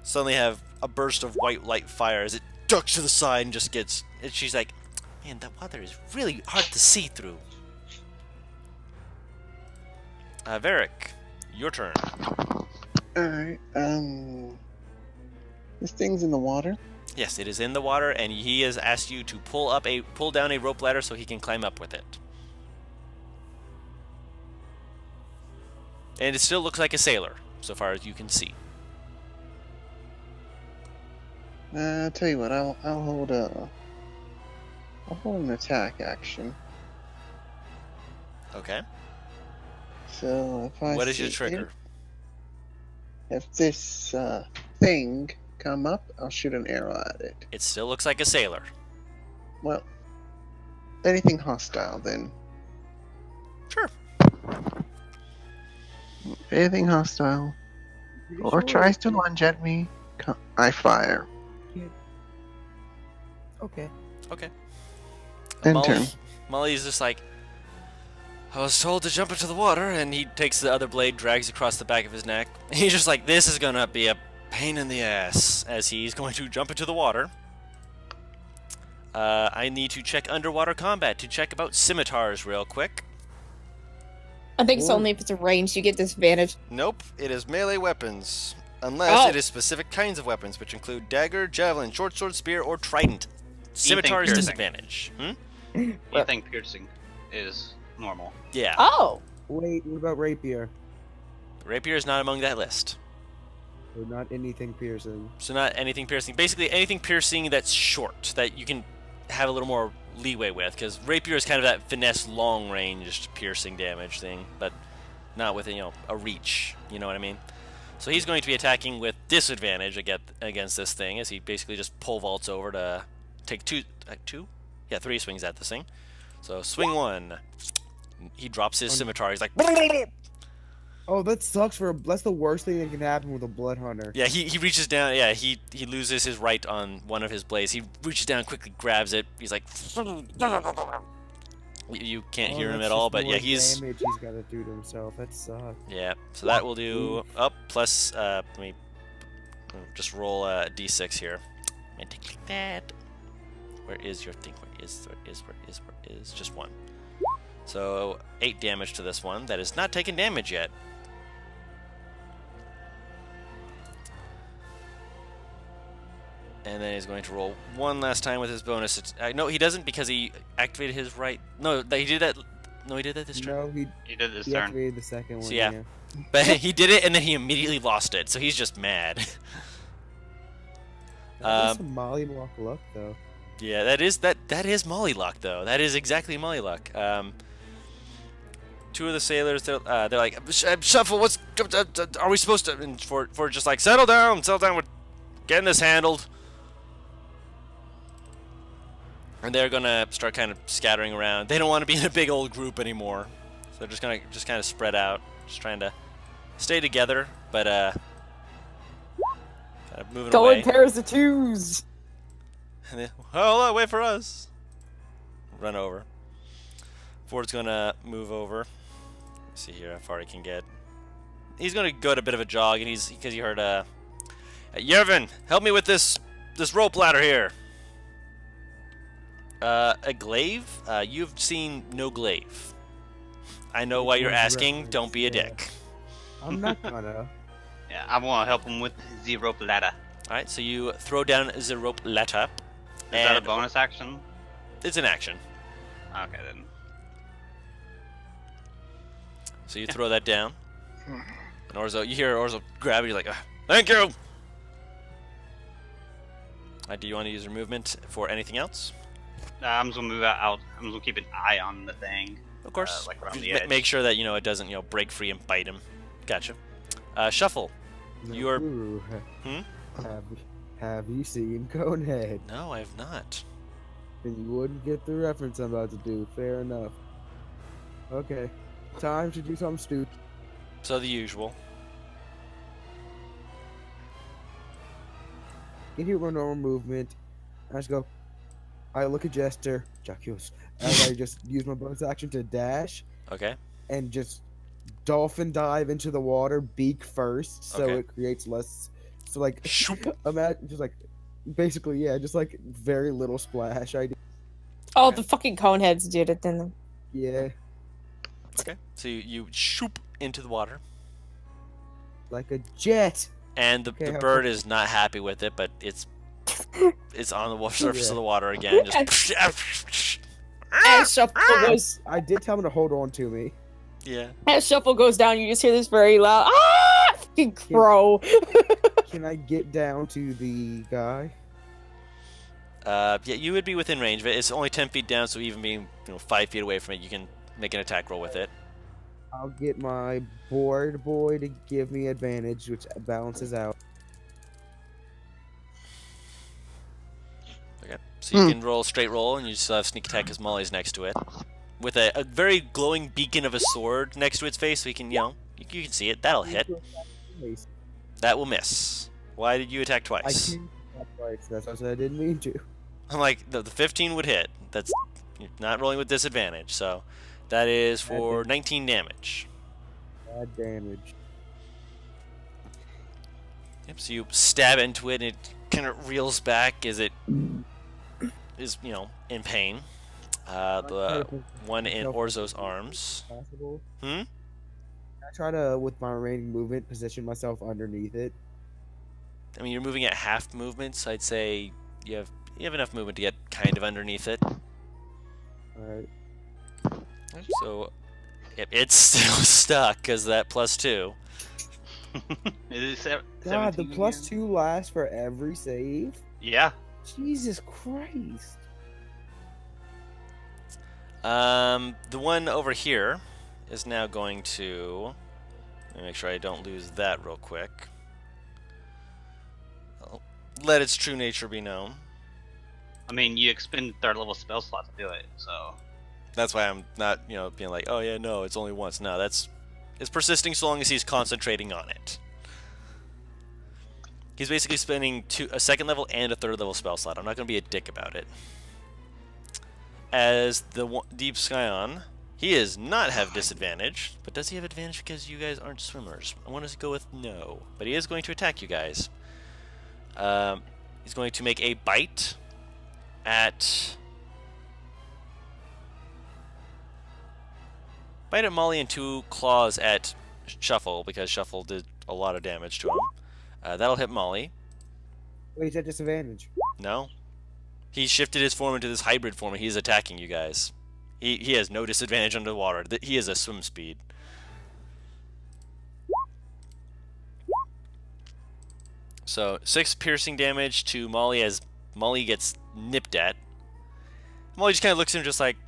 suddenly have a burst of white light fire as it ducks to the side and just gets... She's like, man, that water is really hard to see through. Varric, your turn. Alright, this thing's in the water. Yes, it is in the water, and he has asked you to pull down a rope ladder so he can climb up with it. And it still looks like a sailor, so far as you can see. I'll tell you what, I'll hold an attack action. Okay. So if I What is your see trigger? If this thing come up, I'll shoot an arrow at it. It still looks like a sailor. Well, anything hostile then. Sure. Anything hostile or tries to lunge at me, I fire. Okay. Okay. End turn. Molly's just like, I was told to jump into the water, and he takes the other blade, drags across the back of his neck. He's just like, this is gonna be a pain in the ass, as he's going to jump into the water. I need to check underwater combat to check about scimitars real quick. I think it's Ooh. only if it's a range you get disadvantage. Nope, it is melee weapons. Unless Oh. it is specific kinds of weapons, which include dagger, javelin, short sword, spear, or trident. Scimitar is piercing. disadvantage. You think piercing is normal? Yeah. Oh! Wait, what about rapier? Rapier is not among that list. Or not anything piercing. So not anything piercing. Basically anything piercing that's short, that you can have a little more leeway with, because rapier is kind of that finesse long-ranged piercing damage thing, but not with a reach. You know what I mean? So he's going to be attacking with disadvantage against this thing, as he basically just pole vaults over to take two? Yeah, 3 swings at this thing. So swing 1. He drops his scimitar. He's like, Oh, that sucks that's the worst thing that can happen with a blood hunter. yeah. He reaches down. Yeah, he loses his right on one of his blades. He reaches down, quickly grabs it. He's like, you can't hear him that's at all, just but more yeah, he's damage he's got to do to himself. That sucks. yeah. So that will do up plus. Let me just roll a d6 here. And take like that. Where is your thing? Where is just 1. So 8 damage to this one. That is not taking damage yet. And then he's going to roll one last time with his bonus. No, he doesn't, because he activated his right. No, he did that. No, he did that this turn. No, You did this he turn. activated the second one. So, yeah. But he did it, and then he immediately lost it. So he's just mad. That is some Molly Block luck, though. Yeah, that is Molly Luck, though. That is exactly Molly Luck. 2 of the sailors, they're like, Shuffle, are we supposed to? And for just like, settle down, we're getting this handled. And they're gonna start kind of scattering around. They don't want to be in a big old group anymore, so they're just gonna kind of spread out, just trying to stay together, but kind of moving Go away. in pairs of 2s! And then, hold on, wait for us. Run over. Ford's gonna move over. Let's see here how far he can get. He's gonna go at a bit of a jog, and because he heard Yervin, help me with this rope ladder here. A glaive? You've seen no glaive. I know why you're asking. Don't be a dick. I'm not gonna. Yeah, I want to help him with the rope ladder. All right, so you throw down the rope ladder. Is that a bonus action? It's an action. Okay then. So you throw that down. And Orzo, you hear Orzo grab it. You're like, thank you. Do you want to use your movement for anything else? I'm just gonna move out. I'm just gonna keep an eye on the thing. Of course. Like around Just the edge. make sure that it doesn't break free and bite him. Gotcha. Shuffle. You are. Ooh, Hmm? have you seen Conehead? No, I have not. Then you wouldn't get the reference I'm about to do. Fair enough. Okay. Time to do something stupid. So the usual. Get here with my normal movement. I just go. I look at Jester. Jacques. And I just use my bonus action to dash Okay. and just dolphin dive into the water, beak first, so Okay. it creates less. So like, Shoop. imagine just like, basically, yeah, just like very little splash. I do. Oh, Okay. the fucking coneheads did it then. Yeah, Okay. So you shoop into the water, like a jet. and Okay, the how bird far- is not happy with it, but it's on the surface of the water again. Just As Shuffle goes, I did tell him to hold on to me. yeah. as Shuffle goes down, you just hear this very loud fucking crow. Can I get down to the guy? Yeah, you would be within range of it. It's only 10 feet down, so even being 5 feet away from it, you can make an attack roll with it. I'll get my board boy to give me advantage, which balances out. Okay. So you can roll straight roll, and you still have sneak attack because Molly's next to it, with a very glowing beacon of a sword next to its face, so you can you can see it. That'll hit. That will miss. Why did you attack I twice? can't attack twice. That's what I said. I didn't mean to. I'm like the 15 would hit. That's you're not rolling with disadvantage, so That is for 19 damage. Bad damage. Yep, so you stab into it, and it kind of reels back as it is, in pain. The one in Orzo's arms. Possible. Hmm? I try to, with my remaining movement, position myself underneath it. I mean, you're moving at half movement, so I'd say you have enough movement to get kind of underneath it. Alright. So, yep, it's still stuck because that +2. Is it God, the 17 plus again? 2 lasts for every save? Yeah. Jesus Christ. The one over here is now going to. Let me make sure I don't lose that real quick. I'll let its true nature be known. I mean, you expend third level spell slot to do it, so. That's why I'm not, being like, oh yeah, no, it's only once. No, it's persisting so long as he's concentrating on it. He's basically spending a second level and a third level spell slot. I'm not going to be a dick about it. As the Deep Scion, he does not have disadvantage, but does he have advantage because you guys aren't swimmers? I want to go with no, but he is going to attack you guys. He's going to make a bite at Molly and 2 claws at Shuffle, because Shuffle did a lot of damage to him. That'll hit Molly. Wait, is that disadvantage? No. He shifted his form into this hybrid form, and he's attacking you guys. He has no disadvantage underwater. He is a swim speed. So 6 piercing damage to Molly as Molly gets nipped at. Molly just kind of looks at him just like...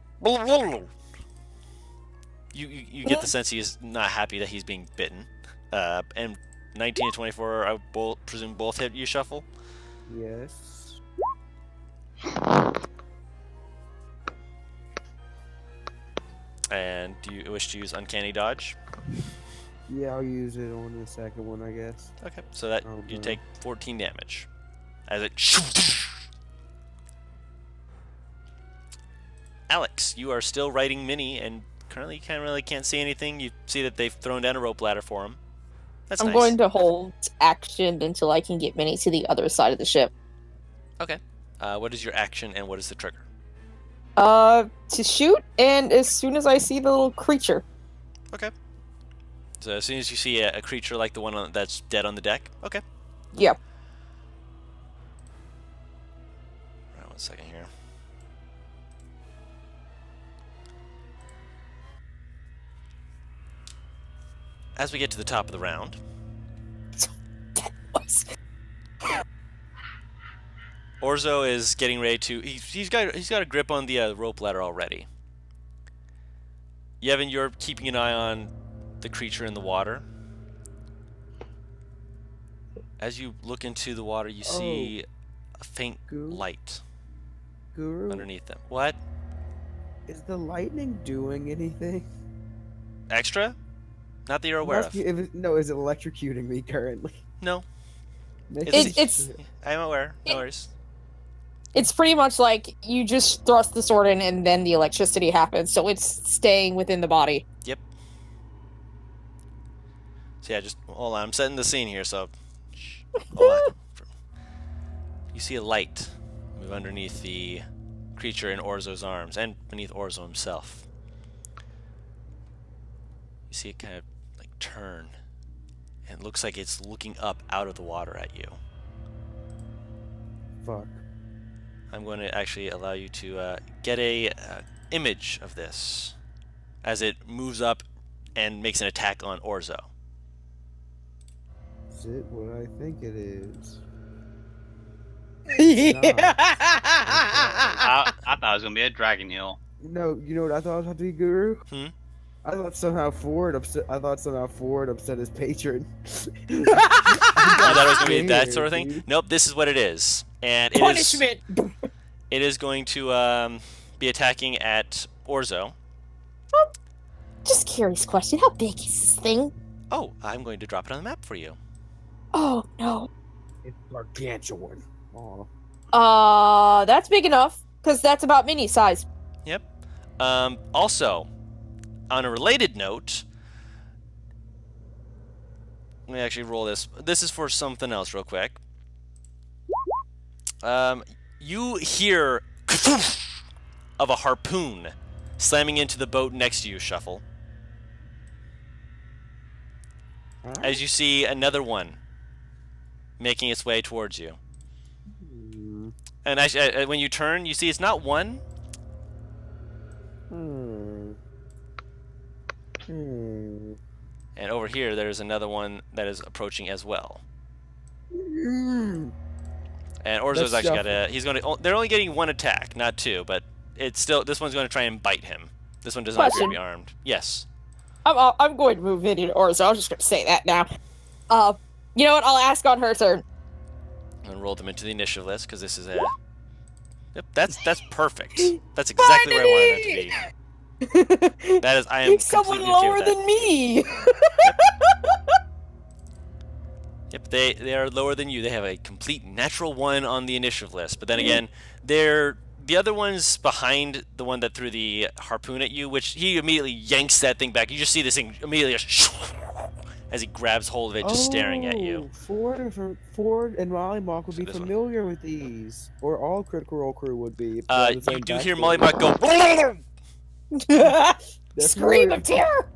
You get the sense he is not happy that he's being bitten. And 19 and 24, I presume both hit you, Shuffle? Yes. And do you wish to use Uncanny Dodge? Yeah, I'll use it on the second one, I guess. Okay, so that you take 14 damage. As it... Alex, you are still riding Minnie, and currently you can't see anything. You see that they've thrown down a rope ladder for him. That's I'm nice. going to hold action until I can get Minnie to the other side of the ship. Okay. What is your action, and what is the trigger? To shoot, and as soon as I see the little creature. Okay. So as soon as you see a creature like the one that's dead on the deck? Okay. Yeah. Alright, 1 second here. As we get to the top of the round, Orzo is getting ready to. He's got a grip on the rope ladder already. Yevon, you're keeping an eye on the creature in the water. As you look into the water, you see a faint light Guru, underneath them. What? is the lightning doing anything? Extra? Not that you're aware of. No, is it electrocuting me currently? No, It's I'm aware. No worries. It's pretty much like you just thrust the sword in and then the electricity happens, so it's staying within the body. Yep. So yeah, just hold on. I'm setting the scene here, so hold on. You see a light move underneath the creature in Orzo's arms and beneath Orzo himself. You see it kind of like turn, and it looks like it's looking up out of the water at you. Fuck. I'm going to actually allow you to get a image of this as it moves up and makes an attack on Orzo. Is it what I think it is? I thought it was gonna be a dragon heal. No, you know what I thought it was to be, Guru? Hmm? I thought somehow Ford upset his patron. Oh, that was going to be that sort of thing? Dude. Nope, this is what it is. And Punishment! it is going to be attacking at Orzo. Just curious question, how big is this thing? Oh, I'm going to drop it on the map for you. Oh, no. It's gargantuan. Oh. That's big enough, because that's about mini size. Yep. Also, On a related note, let me actually roll this. This is for something else, real quick. You hear of a harpoon slamming into the boat next to you, Shuffle. As you see another one making its way towards you. And actually, when you turn, you see it's not one. And over here, there's another one that is approaching as well. And Orzo's Let's actually shuffle. he's going to, they're only getting one attack, not two, but it's still, this one's going to try and bite him. This one does not appear to be armed. Yes. I'm going to move into Orzo. I'm just going to say that now. You know what? I'll ask on her turn. And roll them into the initiative list, because this is a... Yep, that's perfect. That's exactly where I wanted that to be. That is, I am someone completely okay lower with that. than me. Yep, they are lower than you. They have a complete natural 1 on the initiative list. But then again, they're the other one's behind the one that threw the harpoon at you, which he immediately yanks that thing back. You just see this thing immediately as he grabs hold of it, just staring at you. Ford and Mollymawk would So be this one. familiar with these, or all Critical Role crew would be. if they had the same You do hear backstory. Mollymawk go. They're Scream familiar. of terror.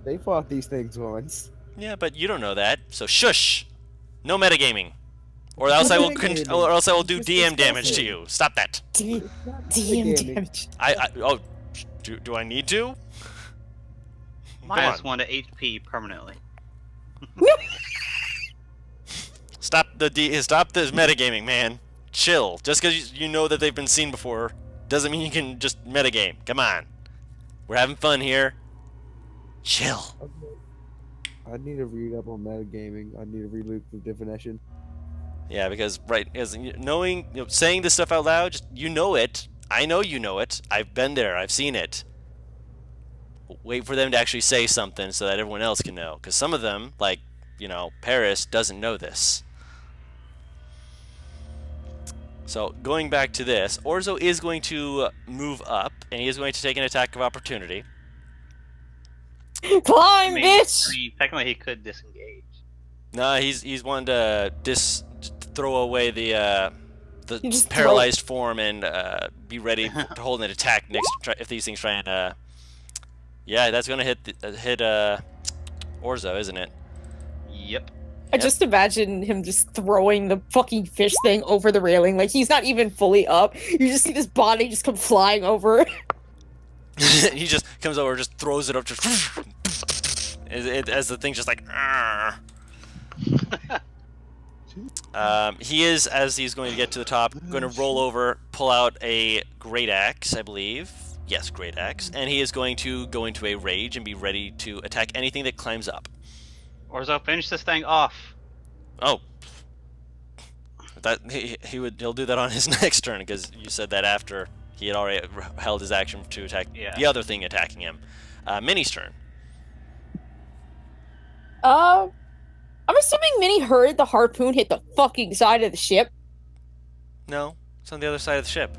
They fought these things once. Yeah, but you don't know that, so shush. No metagaming, or else I will Metagaming. or else I will do Just DM damage to discussing. you. Stop that. DM Metagaming. damage. Oh, do I need to? Minus on. 1 to HP permanently. Stop stop this metagaming, man. Chill. Just because you know that they've been seen before doesn't mean you can just metagame. Come on, we're having fun here. Chill. I need to read up on metagaming. I need to read the definition. Yeah, because as knowing, saying this stuff out loud, just, you know it. I know you know it. I've been there. I've seen it. Wait for them to actually say something so that everyone else can know. Because some of them, like, Paris, doesn't know this. So, going back to this, Orzo is going to move up, and he is going to take an attack of opportunity. Climb, bitch. Technically he could disengage. Nah, he's wanting to throw away the You just paralyzed form and be ready to hold an attack next if these things try and yeah, that's gonna hit Orzo, isn't it? Yep. I just imagine him just throwing the fucking fish thing over the railing. Like, he's not even fully up. You just see this body just come flying over. He just comes over, just throws it up, just as the thing's just like. He is, as he's going to get to the top, going to roll over, pull out a great axe, I believe. Yes, great axe, and he is going to go into a rage and be ready to attack anything that climbs up. Orzo, finish this thing off. Oh, that he'll do that on his next turn, because you said that after he had already held his action to attack the other thing attacking him. Minnie's turn. I'm assuming Minnie heard the harpoon hit the fucking side of the ship. No, it's on the other side of the ship.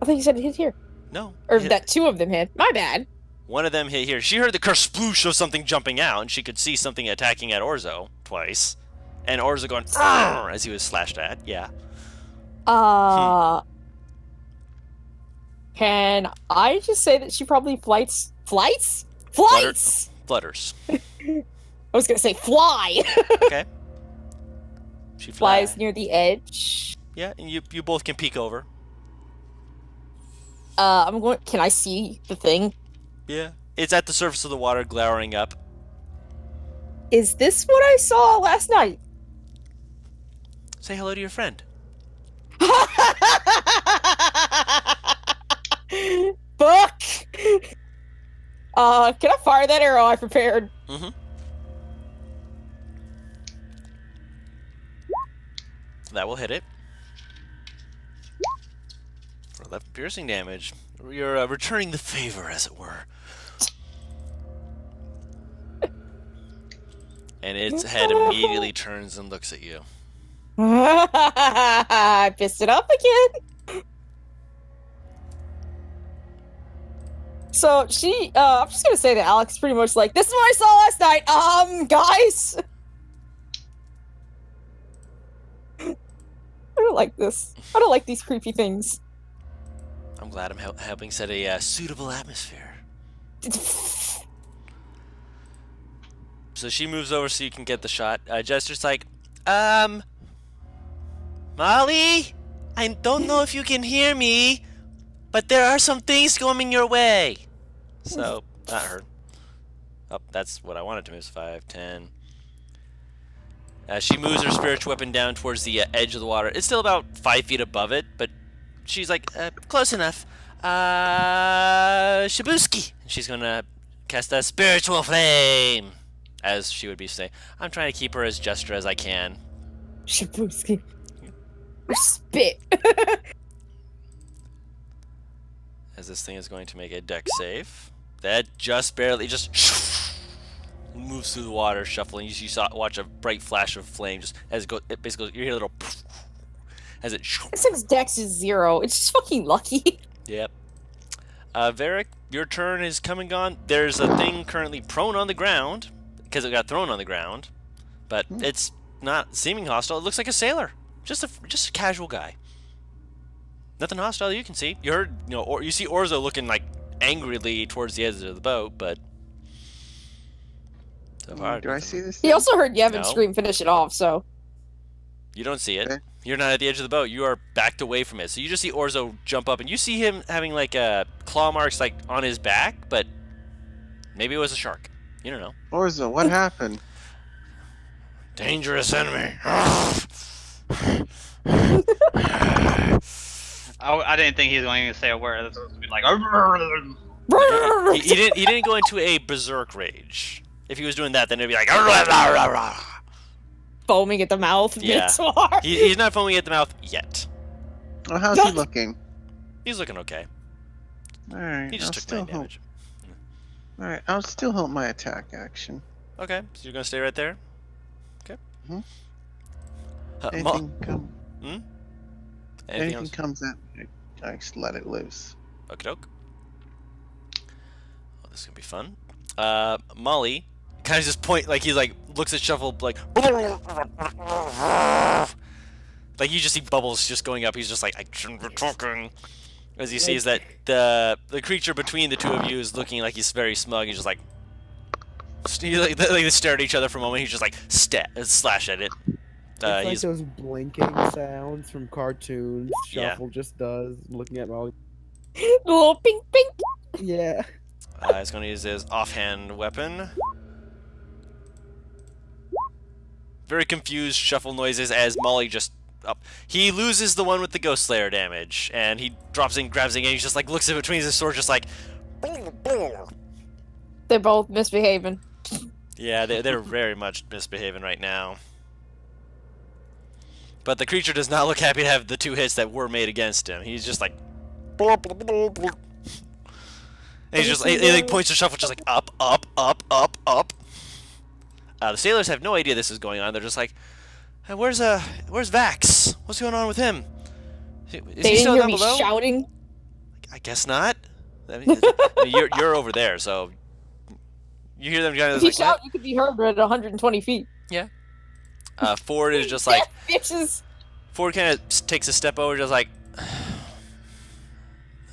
I think you said it hit here. No, Or that 2 of them hit. My bad. One of them hit here. She heard the kersploosh of something jumping out, and she could see something attacking at Orzo twice. And Orzo going, "Arr!" as he was slashed at. Yeah. Can I just say that she probably flights? Flights? Flights! Flutters. I was gonna say fly! Okay. She Flies near the edge. Yeah, and you both can peek over. Can I see the thing? Yeah. It's at the surface of the water, glowering up. Is this what I saw last night? Say hello to your friend. Fuck! Can I fire that arrow I prepared? Mm-hmm. That will hit it. For 11 piercing damage. You're returning the favor, as it were. And its head immediately turns and looks at you. I pissed it up again. So she, I'm just gonna say that Alex pretty much like, this is what I saw last night. Guys, I don't like this. I don't like these creepy things. I'm glad I'm helping set a suitable atmosphere. So she moves over so you can get the shot. Jester's like, Molly, I don't know if you can hear me, but there are some things coming your way. So, not her. Oh, that's what I wanted to miss. 5, 10. She moves her spiritual weapon down towards the edge of the water. It's still about 5 feet above it, but she's like, close enough. Shibuski. She's gonna cast a spiritual flame, as she would be saying. I'm trying to keep her as gesture as I can. Shabuski. Spit. As this thing is going to make a deck save. That just barely moves through the water, shuffling. You watch a bright flash of flame just as it basically you hear a little as it. This thing's dex is 0. It's just fucking lucky. Yep. Varric, your turn is come and gone. There's a thing currently prone on the ground because it got thrown on the ground, but it's not seeming hostile. It looks like a sailor, just a casual guy. Nothing hostile you can see. You heard, or you see Orzo looking like angrily towards the edge of the boat, but so far, Do I see this? He thing? also heard Yevon No. scream finish it off, so. you don't see it. Okay. You're not at the edge of the boat. You are backed away from it. So you just see Orzo jump up, and you see him having like claw marks like on his back, but maybe it was a shark. You don't know. Orzo, what happened? Dangerous enemy. I didn't think he was going to say a word. This was like, he didn't go into a berserk rage. If he was doing that, then it'd be like. Foaming at the mouth. Yeah. Mid-swar. He's not foaming at the mouth yet. Oh, how's he looking? He's looking okay. All right. He just took 9 damage. All right. I'll still hold my attack action. Okay, so you're gonna stay right there. Okay. Mhm. Anything Anything else? comes at me, I just let it loose. Okie doke. Oh, this is gonna be fun. Molly kind of just like he's like looks at Shuffle like you just see bubbles just going up. He's just like I shouldn't be talking. As he sees that the creature between the two of you is looking like he's very smug. He's just like they stare at each other for a moment. He's just like slash at it. It's like He's those blinking sounds from cartoons. Yeah. Shuffle just does, looking at Molly. Little pink pink. Yeah. he's gonna use his offhand weapon. Very confused shuffle noises as Molly just up. He loses the one with the Ghost Slayer damage, and he drops in, grabs it, and he's just like looks in between his sword, just like. They're both misbehaving. Yeah, they're very much misbehaving right now. But the creature does not look happy to have the 2 hits that were made against him. He's just like. And he's just he like points to Shuffle, just like up, up, up, up, up. The sailors have no idea this is going on. They're just like, hey, where's Vax? What's going on with him? Is They he didn't still hear down me below? shouting. I guess not. I mean, you're over there, so you hear them kind If of you like, shout, you could be heard at 120 feet. Ford is just like Bitches. Ford kind of takes a step over, just like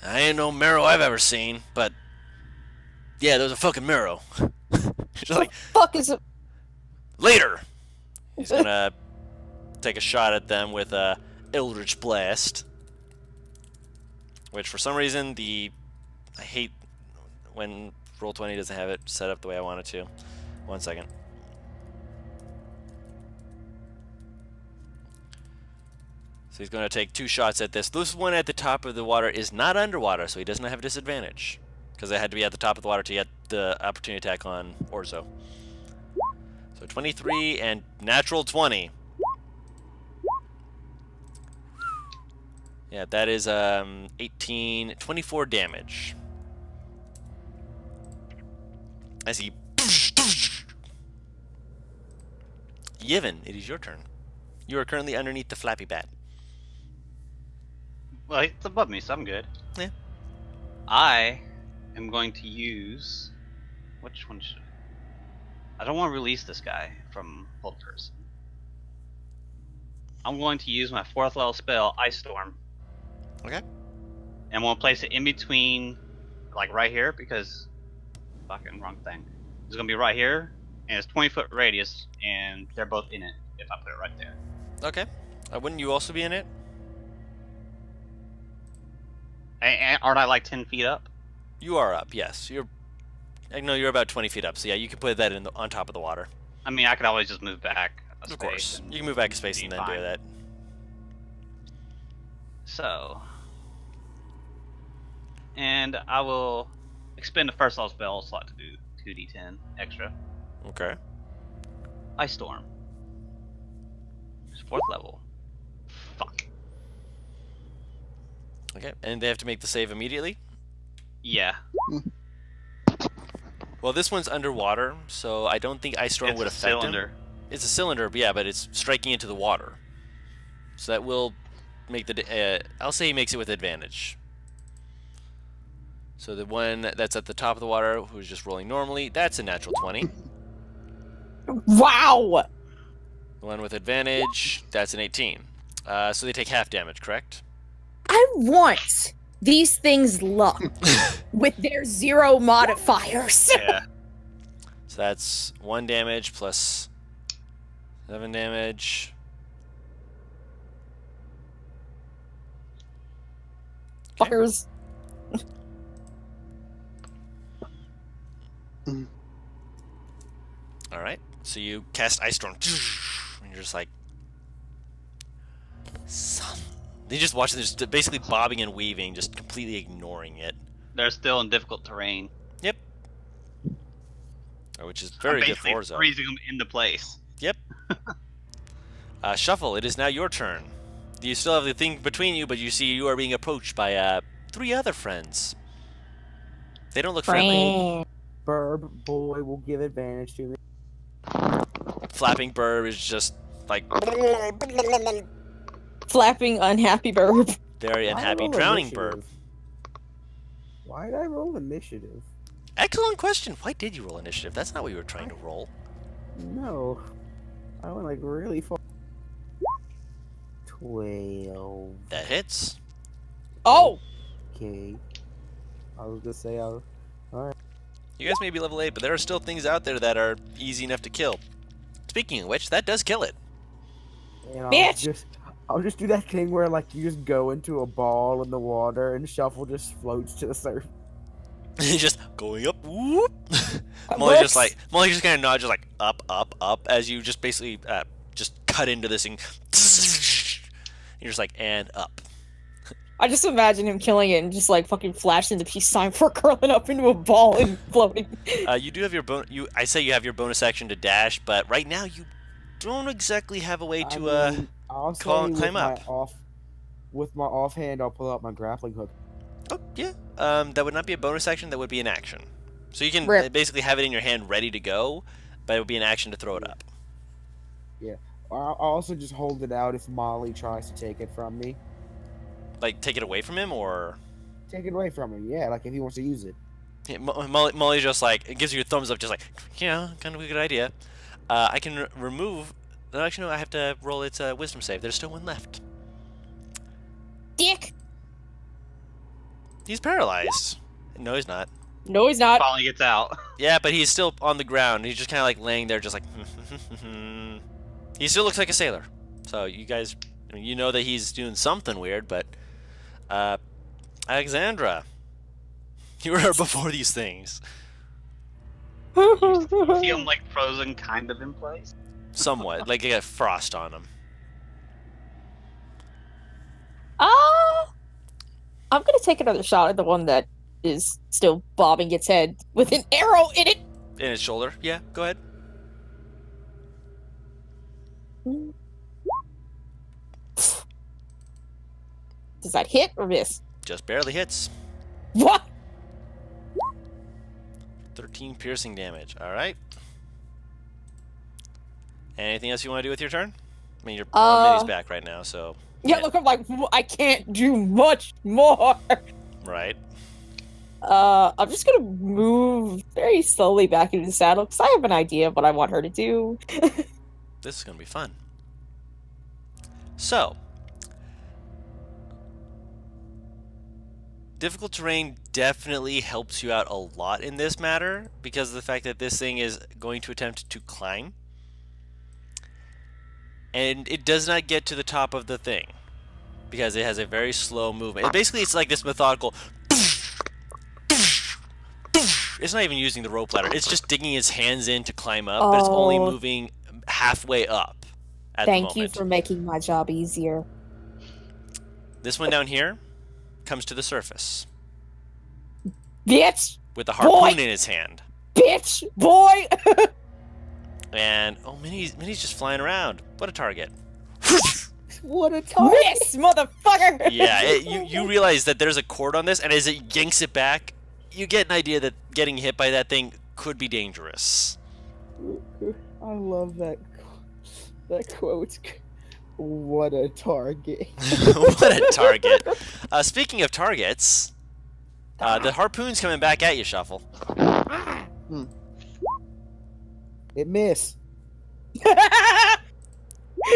I ain't no Marrow I've ever seen, but yeah, there's a fucking Marrow. She's like Fuck is it? later. He's gonna take a shot at them with a Eldritch Blast, which for some reason I hate when Roll20 doesn't have it set up the way I want it to. 1 second. So he's going to take 2 shots at this. This one at the top of the water is not underwater, so he does not have a disadvantage. Because it had to be at the top of the water to get the opportunity attack on Orzo. So 23 and natural 20. Yeah, that is 18, 24 damage. As he... Yevon, it is your turn. You are currently underneath the Flappy Bat. well, it's above me, so I'm good. Yeah. I am going to use. Which one should I don't want to release this guy from Hold Person. I'm going to use my 4th level spell, Ice Storm. Okay. And I'm going to place it in between, like right here, because. Fucking wrong thing. It's going to be right here, and it's 20-foot radius, and they're both in it if I put it right there. Okay. Wouldn't you also be in it? And aren't I like 10 feet up? You are up, yes. You're about 20 feet up, so yeah, you can put that on top of the water. I mean, I could always just move back a space. Of course. and You can move back a space be and then fine. do that. So. And I will expend the first level spell slot to do 2d10 extra. Okay. Ice Storm. It's 4th level. Fuck. Okay, and they have to make the save immediately? Yeah. Well, this one's underwater, so I don't think Ice Storm It's would a affect cylinder. him. It's a cylinder, but yeah, but it's striking into the water. So that will make I'll say he makes it with advantage. So the one that's at the top of the water, who's just rolling normally, that's a natural 20. Wow! The one with advantage, that's an 18. So they take half damage, correct? I want these things luck with their 0 modifiers. Yeah. So that's 1 damage plus 7 damage. Okay. Fuckers. All right. So you cast Ice Storm, and you're just like, son. You just watch them just basically bobbing and weaving, just completely ignoring it. They're still in difficult terrain. Yep. Which is very I'm good for basically Orzo. freezing them into place. Yep. Shuffle, it is now your turn. You still have the thing between you, but you see you are being approached by 3 other friends. They don't look friendly. Burb boy will give advantage to me. Flapping Burb is just like Flapping unhappy burb. very Why did I unhappy. roll Drowning Burb. initiative? Why did I roll initiative? Excellent question. Why did you roll initiative? That's not what you were trying to roll. No. I went like really far. 12. That hits. Oh! Okay. I was gonna say You guys may be level 8, but there are still things out there that are easy enough to kill. Speaking of which, that does kill it. and Bitch! I'll just do that thing where like you just go into a ball in the water and Shuffle just floats to the surface. He's just going up. Whoop. That Molly just works. kind of nods, just like up, up, up, as you just basically just cut into this thing. You're just like, and up. I just imagine him killing it and just like fucking flashing the peace sign for curling up into a ball and floating. You do have your I say you have your bonus action to dash, but right now you don't exactly have a way to I'll climb with my up. With my offhand, I'll pull out my grappling hook. Oh yeah. That would not be a bonus action. That would be an action. So you can Rip. basically have it in your hand, ready to go, but it would be an action to throw it up. I'll also just hold it out if Molly tries to take it from me. Like take it away from him, or Take it away from him, yeah, like if he wants to use it. yeah, Molly just like it gives you a thumbs up, just like yeah, kind of a good idea. I can remove. No, actually, no. I have to roll its wisdom save. There's still one left. Dick! He's paralyzed. No, he's not. No, he's not. Finally gets out. Yeah, but he's still on the ground. He's just kind of like laying there, just like. He still looks like a sailor. So you guys, I mean, you know that he's doing something weird, but Alexandra, you were before these things. See him like frozen, kind of in place. Somewhat, like they got frost on him. I'm gonna take another shot at the one that is still bobbing its head with an arrow in it. In his shoulder. Yeah, go ahead. Does that hit or miss? Just barely hits. What? 13 piercing damage. All right. Anything else you want to do with your turn? I mean, you're on Minnie's back right now, so. Yeah, look, I'm like, I can't do much more. Right. I'm just gonna move very slowly back into the saddle because I have an idea of what I want her to do. This is going to be fun. So, difficult terrain definitely helps you out a lot in this matter because of the fact that this thing is going to attempt to climb. And it does not get to the top of the thing because it has a very slow movement. Basically, it's like this methodical. It's not even using the rope ladder. It's just digging its hands in to climb up, but it's only Oh. moving halfway up at the Thank you moment. for making my job easier. This one down here comes to the surface Bitch! with a harpoon Boy! in its hand. Bitch! Boy! And, oh, Minnie's just flying around. What a target. What a target! Miss, motherfucker! Yeah, you realize that there's a cord on this, and as it yanks it back, you get an idea that getting hit by that thing could be dangerous. I love that quote. What a target! What a target. Speaking of targets, the harpoon's coming back at you, Shuffle. It missed. I'm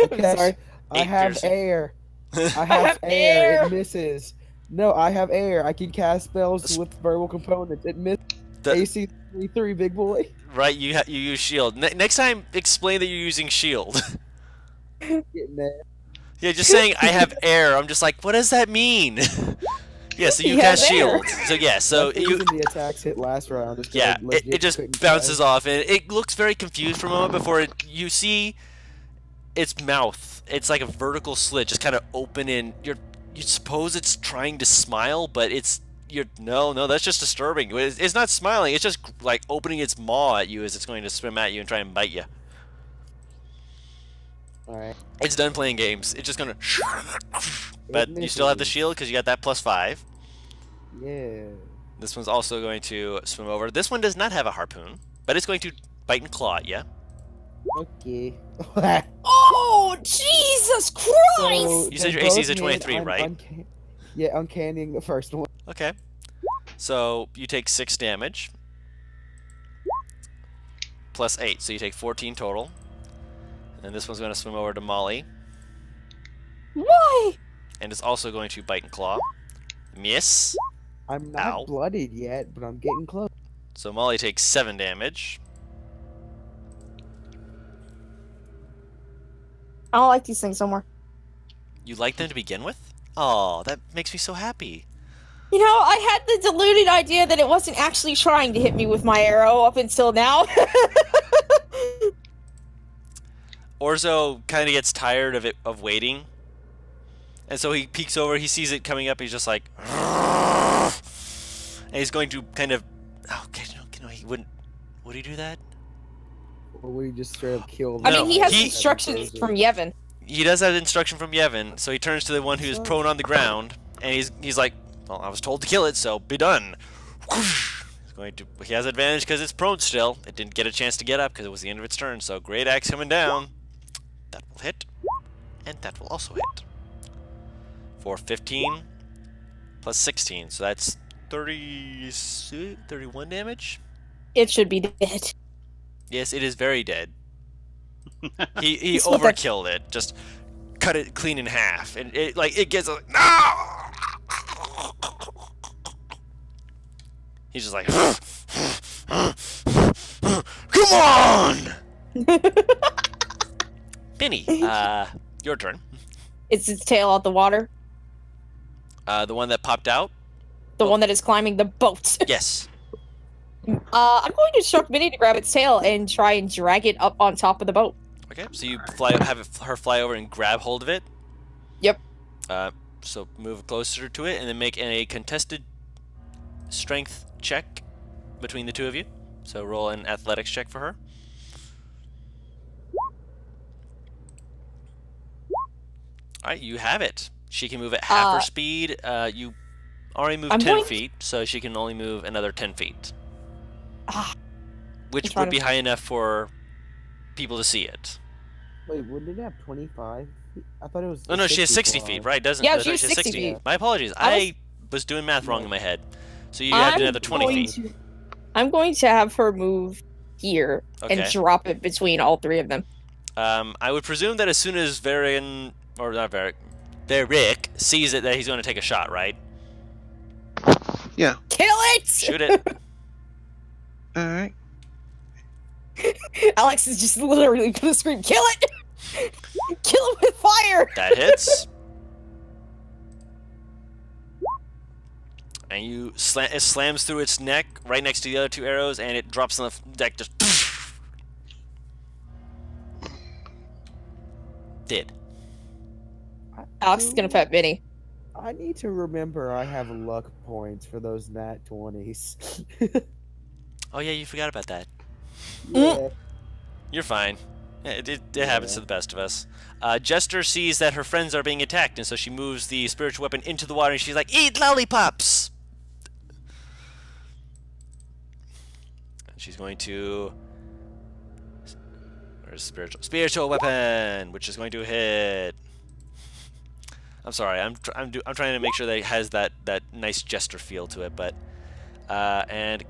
Okay. sorry. I 8 have piercing. air. I have have air. air. It misses. No, I have air. I can cast spells with verbal components. It missed. The- AC 3, big boy. Right, you use shield. Next time, explain that you're using shield. Getting there. Yeah, just saying I have air. I'm just like, what does that mean? Yeah, so you He has cast air. shield. So yeah, so That's the you reason the attacks hit last round. Is 'cause yeah, I legit it just couldn't bounces cast. off, and it looks very confused for a moment before you see its mouth. It's like a vertical slit, just kind of open, and you suppose it's trying to smile, but no, that's just disturbing. It's not smiling. It's just like opening its maw at you as it's going to swim at you and try and bite you. All right. It's done playing games. It's just gonna. But you still have the misses. shield because you got that +5. Yeah. This one's also going to swim over. This one does not have a harpoon, but it's going to bite and claw at you. Okay. Oh, Jesus Christ! You said your they AC is a both 23, hit. right? Yeah, uncannying the first one. Okay. So you take 6 damage. +8, so you take 14 total. And this one's going to swim over to Molly. Why? And it's also going to bite and claw. Miss. I'm not Ow. bloodied yet, but I'm getting close. So Molly takes 7 damage. I don't like these things no more. You like them to begin with? Oh, that makes me so happy. You know, I had the deluded idea that it wasn't actually trying to hit me with my arrow up until now. Orzo kind of gets tired of waiting. And so he peeks over, he sees it coming up, he's just like... And he's going to kind of... Okay, no, he wouldn't... Would he do that? Or would he just straight up kill I them? mean, he has he- instructions from Yevon. He does have instruction from Yevon, so he turns to the one who's prone on the ground, and he's like, well, I was told to kill it, so be done. He has advantage because it's prone still. It didn't get a chance to get up because it was the end of its turn, so great axe coming down. That will hit, and that will also hit. For 15 plus 16, so that's 31 damage? It should be dead. Yes, it is very dead. He It's what that- overkilled it. Just cut it clean in half, and it gets like no. He's just like, come on, Penny. Your turn. It's its tail out the water. The one that popped out. The one that is climbing the boat. Yes. I'm going to instruct Minnie to grab its tail and try and drag it up on top of the boat. Okay. So you have her fly over and grab hold of it. Yep. So move closer to it and then make a contested strength check between the two of you. So roll an athletics check for her. Alright, you have it. She can move at half her speed. You already moved I'm 10 going- feet, so she can only move another 10 feet. Ah. Which I'm trying would be to- high enough for people to see it. Wait, wouldn't it have 25? I thought it was. Oh no, she has 60 feet, 65. right? Doesn't Yeah, she she has 60 feet. My apologies. I I was doing math wrong in my head. So you have I'm another 20 going feet. I'm going to have her move here and Okay. drop it between all three of them. I would presume that as soon as Varian, or not Varian, Varick sees it, that he's going to take a shot, right? Yeah. Kill it! Shoot it. All right. Alex is just literally gonna scream, "Kill it! Kill it with fire!" That hits. And you it slams through its neck right next to the other two arrows, and it drops on the deck. Just dead. Alex is gonna pet Vinny. I need to remember I have luck points for those nat 20s. Oh yeah, you forgot about that. Yeah. You're fine. It happens to the best of us. Jester sees that her friends are being attacked, and so she moves the spiritual weapon into the water, and she's like, "Eat lollipops!" And she's going to... Where's spiritual weapon, which is going to hit. I'm sorry, I'm trying to make sure that it has that nice Jester feel to it, but and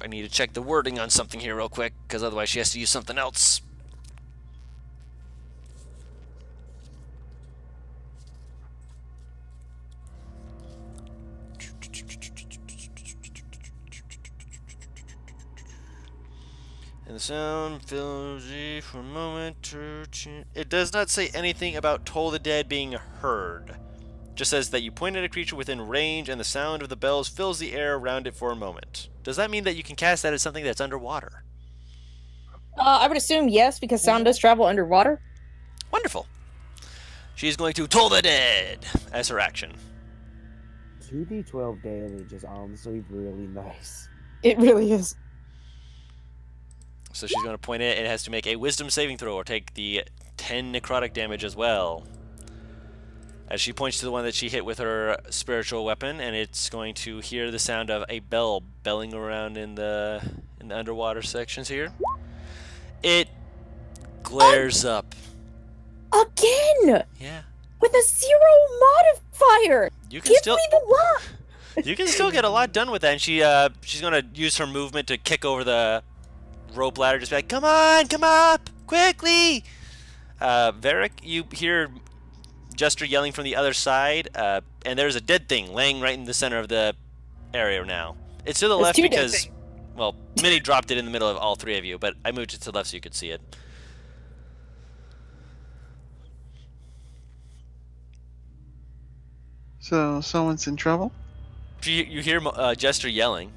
I need to check the wording on something here real quick, because otherwise she has to use something else. And the sound fills you for a moment. It does not say anything about Toll the Dead being heard. Just says that you point at a creature within range and the sound of the bells fills the air around it for a moment. Does that mean that you can cast that as something that's underwater? I would assume yes, because sound does travel underwater. Wonderful. She's going to Toll the Dead as her action. 2d12 damage is honestly really nice. It really is. So she's going to point it. It has to make a wisdom saving throw or take the 10 necrotic damage as well. As she points to the one that she hit with her spiritual weapon, and it's going to hear the sound of a bell belling around in the underwater sections here. It glares up. Again! Yeah. With a 0 modifier! You can Give still me the luck! you can still get a lot done with that, and she's going to use her movement to kick over the rope ladder, just be like, "Come on, come up, quickly!" Varick, you hear Jester yelling from the other side, and there's a dead thing laying right in the center of the area now. It's to the There's left two dead because, well, Minnie dropped it in the middle of all three of you, but I moved it to the left so you could see it. So someone's in trouble? You hear Jester yelling.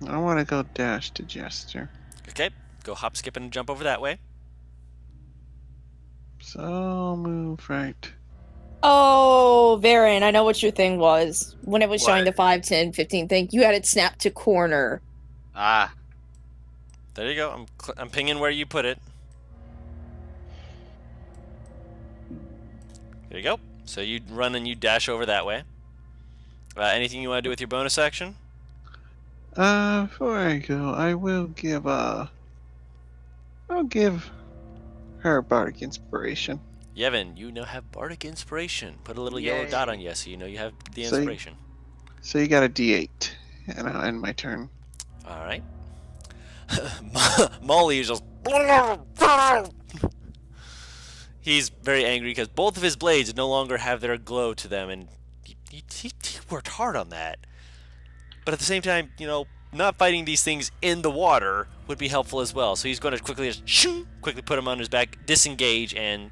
I want to go dash to Jester. Okay, go hop, skip, and jump over that way. So I'll move right. Oh, Varen, I know what your thing was. When it was showing What? the 5, 10, 15 thing, you had it snapped to corner. Ah, There you go. I'm pinging where you put it. There you go. So you run and you dash over that way. Anything you want to do with your bonus action? Before I go, I'll give her bardic inspiration. Yevon, you now have bardic inspiration. Put a little yellow dot on you so you know you have the So you- inspiration. So you got a D8, and I'll end my turn. All right. Molly is just... He's very angry because both of his blades no longer have their glow to them, and he worked hard on that. But at the same time, you know, not fighting these things in the water would be helpful as well. So he's going to quickly put him on his back, disengage, and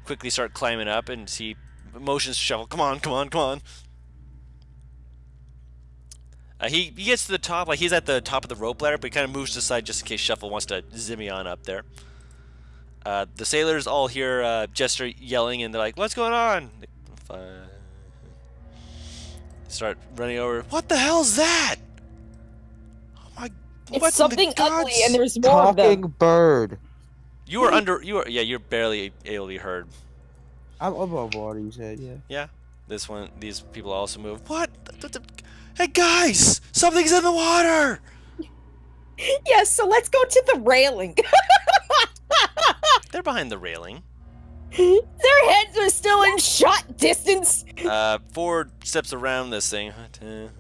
quickly start climbing up, and he motions to Shuffle. Come on, come on, come on. He gets to the top, like he's at the top of the rope ladder, but he kind of moves to the side just in case Shuffle wants to zimmy on up there. The sailors all hear Jester yelling, and they're like, "What's going on?" They start running over. What the hell's that? Oh my! It's what in the something ugly, gods? and there's more of Talking them. bird. You are under. You are. Yeah, you're barely able to be heard. I'm above water, you said, yeah. Yeah. This one. These people also move. What? Hey guys! Something's in the water. Yes, so let's go to the railing. They're behind the railing. Their heads are still in shot distance. 4 steps around this thing. 10,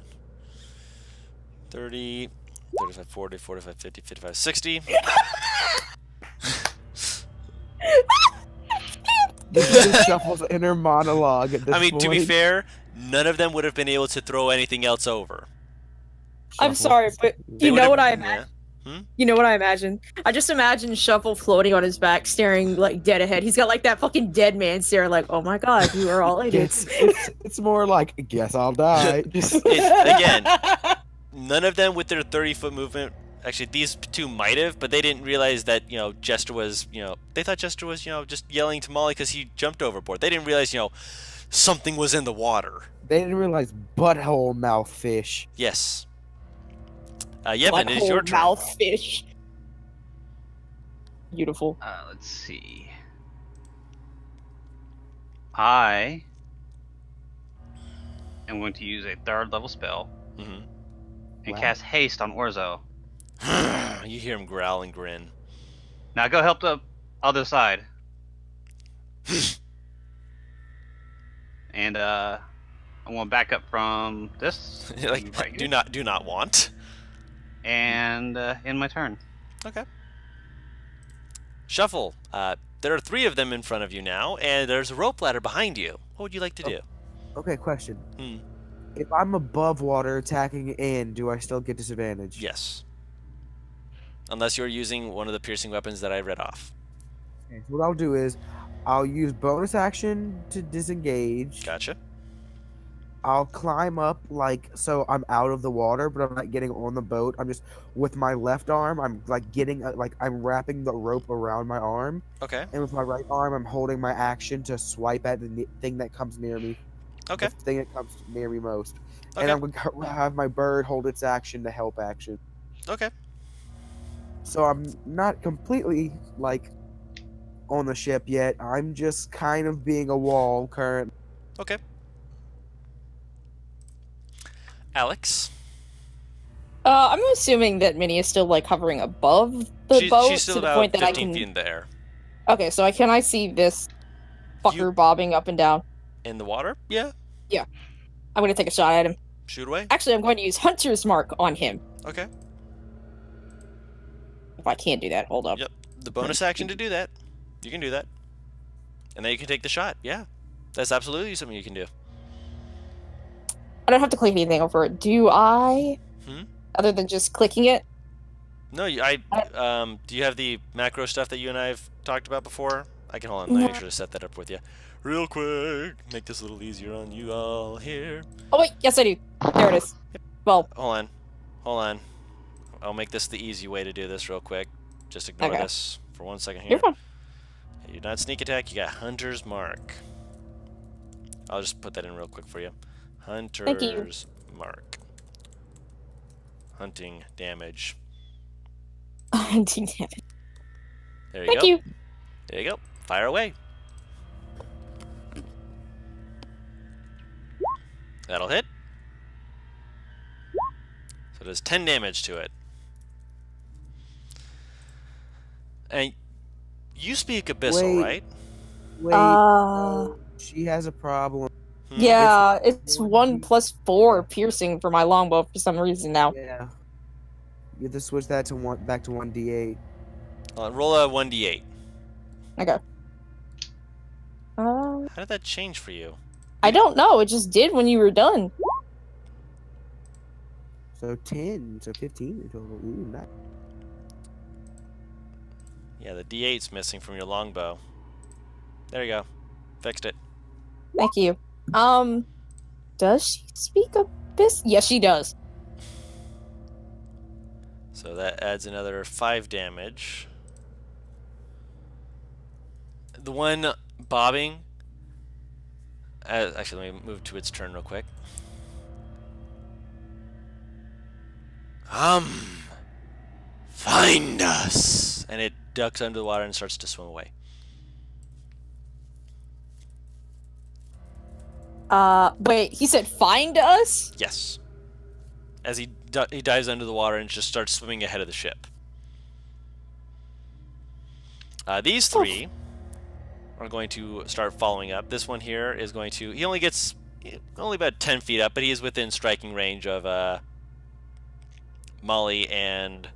30, 35, 40, 45, 50, 55, 60. This is just Shuffle's inner monologue at this I mean, point. to be fair, none of them would have been able to throw anything else over. I'm Shuffle. sorry, but They you would know have- what I yeah. imagine? You know what I imagine? I just imagine Shuffle floating on his back, staring like dead ahead. He's got like that fucking dead man stare, like, oh my god, you are all idiots. It's more like, guess I'll die. Just Again, none of them with their 30-foot movement. Actually, these 2 might have, but they didn't realize that, Jester was, they thought Jester was, just yelling to Molly because he jumped overboard. They didn't realize, something was in the water. they didn't realize butthole mouth fish. Yes. Yevon, it is Butthole your turn. mouth fish. Beautiful. Let's see. I am going to use a 3rd level spell Mhm. and Wow. cast haste on Orzo. You hear him growl and grin. Now go help the other side. And I want to back up from this. Like, right do here, not want. and end my turn. Okay. Shuffle. There are 3 of them in front of you now, and there's a rope ladder behind you. What would you like to do? Okay, question. Hmm. If I'm above water attacking in, do I still get disadvantage? Yes. Unless you're using one of the piercing weapons that I read off. Okay, so what I'll do is, I'll use bonus action to disengage. Gotcha. I'll climb up, like, so I'm out of the water, but I'm not getting on the boat. I'm just, with my left arm, I'm, like, getting, like, I'm wrapping the rope around my arm. Okay. And with my right arm, I'm holding my action to swipe at the thing that comes near me. Okay. The thing that comes near me most. And Okay. I'm going to have my bird hold its action to help action. Okay. So I'm not completely, like, on the ship yet. I'm just kind of being a wall currently. Okay. Alex. I'm assuming that Minnie is still like hovering above the boat She's still to the about point that I 15 can. feet in the air. Okay, so can I see this fucker You- bobbing up and down? In the water? Yeah. I'm gonna take a shot at him. Shoot away. Actually, I'm going to use Hunter's Mark on him. Okay. If I can't do that, hold up. Yep. The bonus action to do that. You can do that. And then you can take the shot. Yeah. That's absolutely something you can do. I don't have to click anything over it. Do I? Hmm? Other than just clicking it? No, do you have the macro stuff that you and I have talked about before? I can hold on, let me make sure to set that up with you. Real quick, make this a little easier on you all here. Oh wait, yes I do. There it is. Well, Hold on. I'll make this the easy way to do this real quick. Just ignore Okay. this for 1 second here. you're fine. You're not sneak attack, you got Hunter's Mark. I'll just put that in real quick for you. Hunter's Mark. Hunting damage. Hunting damage. There you Thank go. you. There you go. Fire away. That'll hit. So it does 10 damage to it. And you speak Abyssal, Wait. right? Wait, Uh, she has a problem. Hmm? yeah, it's 1 plus 4 piercing for my longbow for some reason now. Yeah. You have to switch that to back to 1d8. Roll a 1d8. Okay. How did that change for you? I don't know. It just did when you were done. So 10, so 15 in total. Ooh, nice. Yeah, the d8's missing from your longbow. There you go. Fixed it. Thank you. Does she speak Abyss? Yes, she does. So that adds another 5 damage. The one bobbing. Actually, let me move to its turn real quick. Find us! And it ducks under the water and starts to swim away. Wait, he said find us? Yes. As he dives under the water and just starts swimming ahead of the ship. These 3 are going to start following up. This one here is going to. He only gets only about 10 feet up, but he is within striking range of Molly and.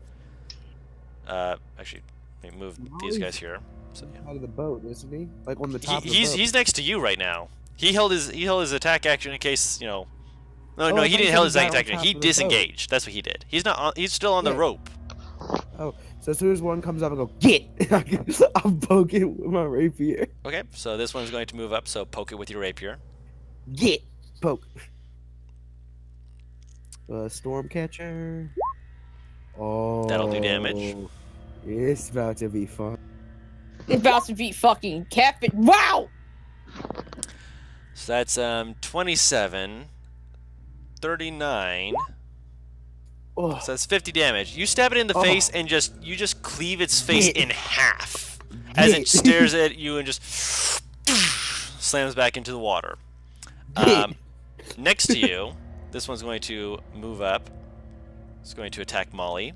Actually, let me move these guys here. So, yeah. Out of the boat, isn't he? Like on the top of the boat. He's next to you right now. He held his attack action in case No, Oh, no, I he thought didn't you hold said his he got attack on action. He top of the boat. disengaged. That's what he did. He's not. He's still on the Yeah. rope. Oh, so as soon as one comes up, I go get. I'll poke it with my rapier. Okay, so this one's going to move up. So poke it with your rapier. Get poke. Stormcatcher. Oh, That'll do damage. It's about to be fun. It's about to be fucking Captain. Wow! So that's 27, 39. Oh, So that's 50 damage. You stab it in the face and you just cleave its face in half as it stares at you and just slams back into the water. Next to you, this one's going to move up. It's going to attack Molly.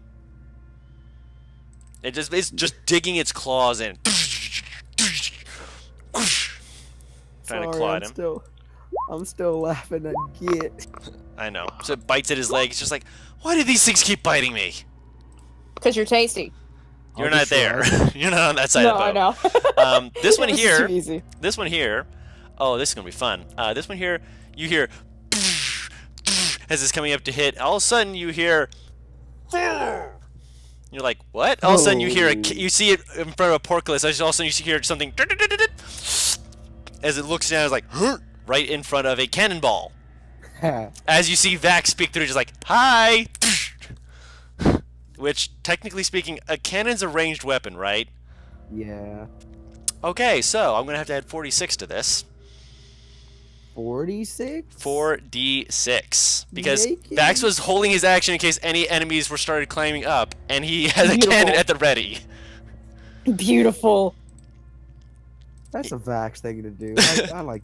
It's just digging its claws in. Trying to claw at him. I'm still laughing at get. I know. So it bites at his leg. It's just like, why do these things keep biting me? Because you're tasty. You're I'll be not there. You're not on that side No, of I the boat. know. This one It's here. too easy. This one here. Oh, this is gonna be fun. This one here. You hear as it's coming up to hit. All of a sudden, you hear. You're like, what? All of a sudden, you hear you see it in front of a portcullis. All of a sudden, you hear something. As it looks down, it's like right in front of a cannonball. As you see Vax speak through, just like, hi! Which, technically speaking, a cannon's a ranged weapon, right? Yeah. Okay, so I'm going to have to add 46 to this. 46? 4d6. Because Make it. Vax was holding his action in case any enemies were started climbing up, and he has a Beautiful. cannon at the ready. Beautiful. That's a Vax thing to do. I like.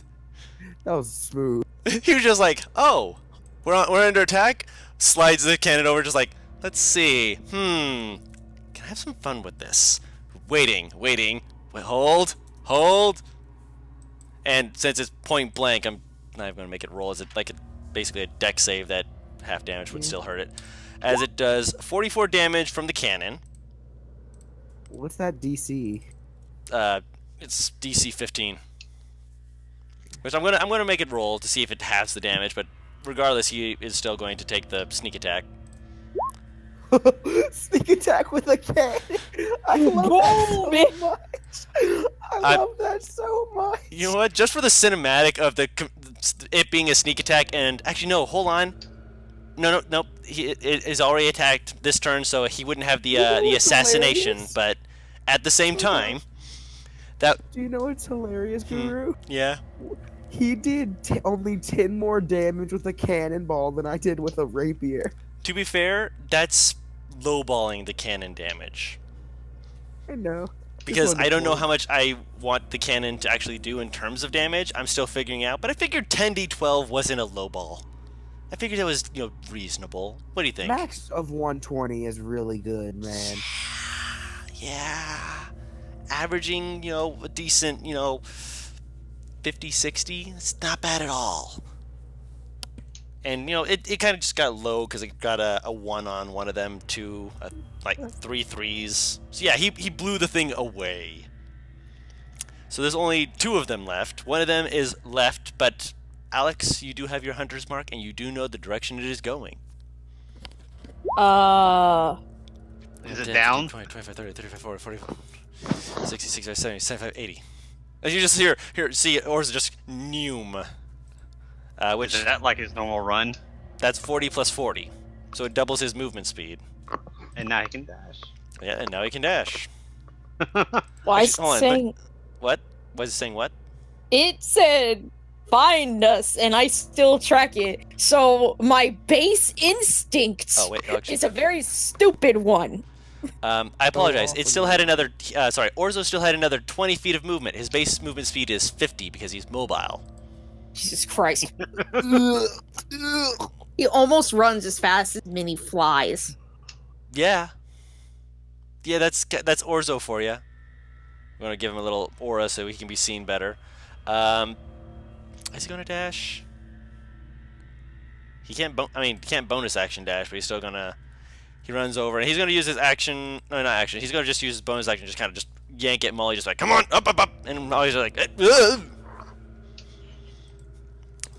That was smooth. He was just like, oh, we're under attack? Slides the cannon over, just like, let's see. Can I have some fun with this? Waiting. Wait, hold. And since it's point blank, I'm not even going to make it roll. Is it like basically a deck save that half damage would still hurt it? As it does 44 damage from the cannon. What's that DC? It's DC 15. Which I'm gonna make it roll to see if it halves the damage, but regardless, he is still going to take the sneak attack. Sneak attack with a cannon. I love that so Boom! much. I love that so much. You know what? Just for the cinematic of it being a sneak attack, and actually no, hold on. No. It is already attacked this turn, so he wouldn't have the assassination. hilarious? But at the same time, that Do you know what's hilarious, Guru? yeah. He did only 10 more damage with a cannonball than I did with a rapier. To be fair, that's lowballing the cannon damage. I know. Because I don't know how much I want the cannon to actually do in terms of damage. I'm still figuring out, but I figured 10d12 wasn't a low ball. I figured it was, reasonable. What do you think? Max of 120 is really good, man. Yeah. Averaging, a decent, 50, 60, it's not bad at all. And, it kind of just got low because it got a 1 on one of them, 2, like 3 threes. So yeah, he blew the thing away. So there's only 2 of them left. One of them is left, but Alex, you do have your hunter's mark, and you do know the direction it is going. Is it down? 20, 25, 30, 35, 40, 45, 60, 65, 70, 75, 80. As you just here, see, Orza just Neum. Which, Is that like his normal run? that's 40 plus 40. So it doubles his movement speed. And now he can dash. Yeah, and now he can dash. Why is it Hold on, saying What? Was it saying what? it said find us and I still track it. So my base instinct Oh, wait, actually. is a very stupid one. I apologize. off It of still me. had another, Orzo still had another 20 feet of movement. His base movement speed is 50 because he's mobile. Jesus Christ. He almost runs as fast as Minnie flies. Yeah. Yeah, that's Orzo for you. We're gonna give him a little aura so he can be seen better. Is he gonna dash? He can't. He can't bonus action dash, but he's still gonna. He runs over and he's gonna use his action. No, not action. He's gonna just use his bonus action, just kind of just yank at Molly, just like, come on, up, up, up, and Molly's like, ugh.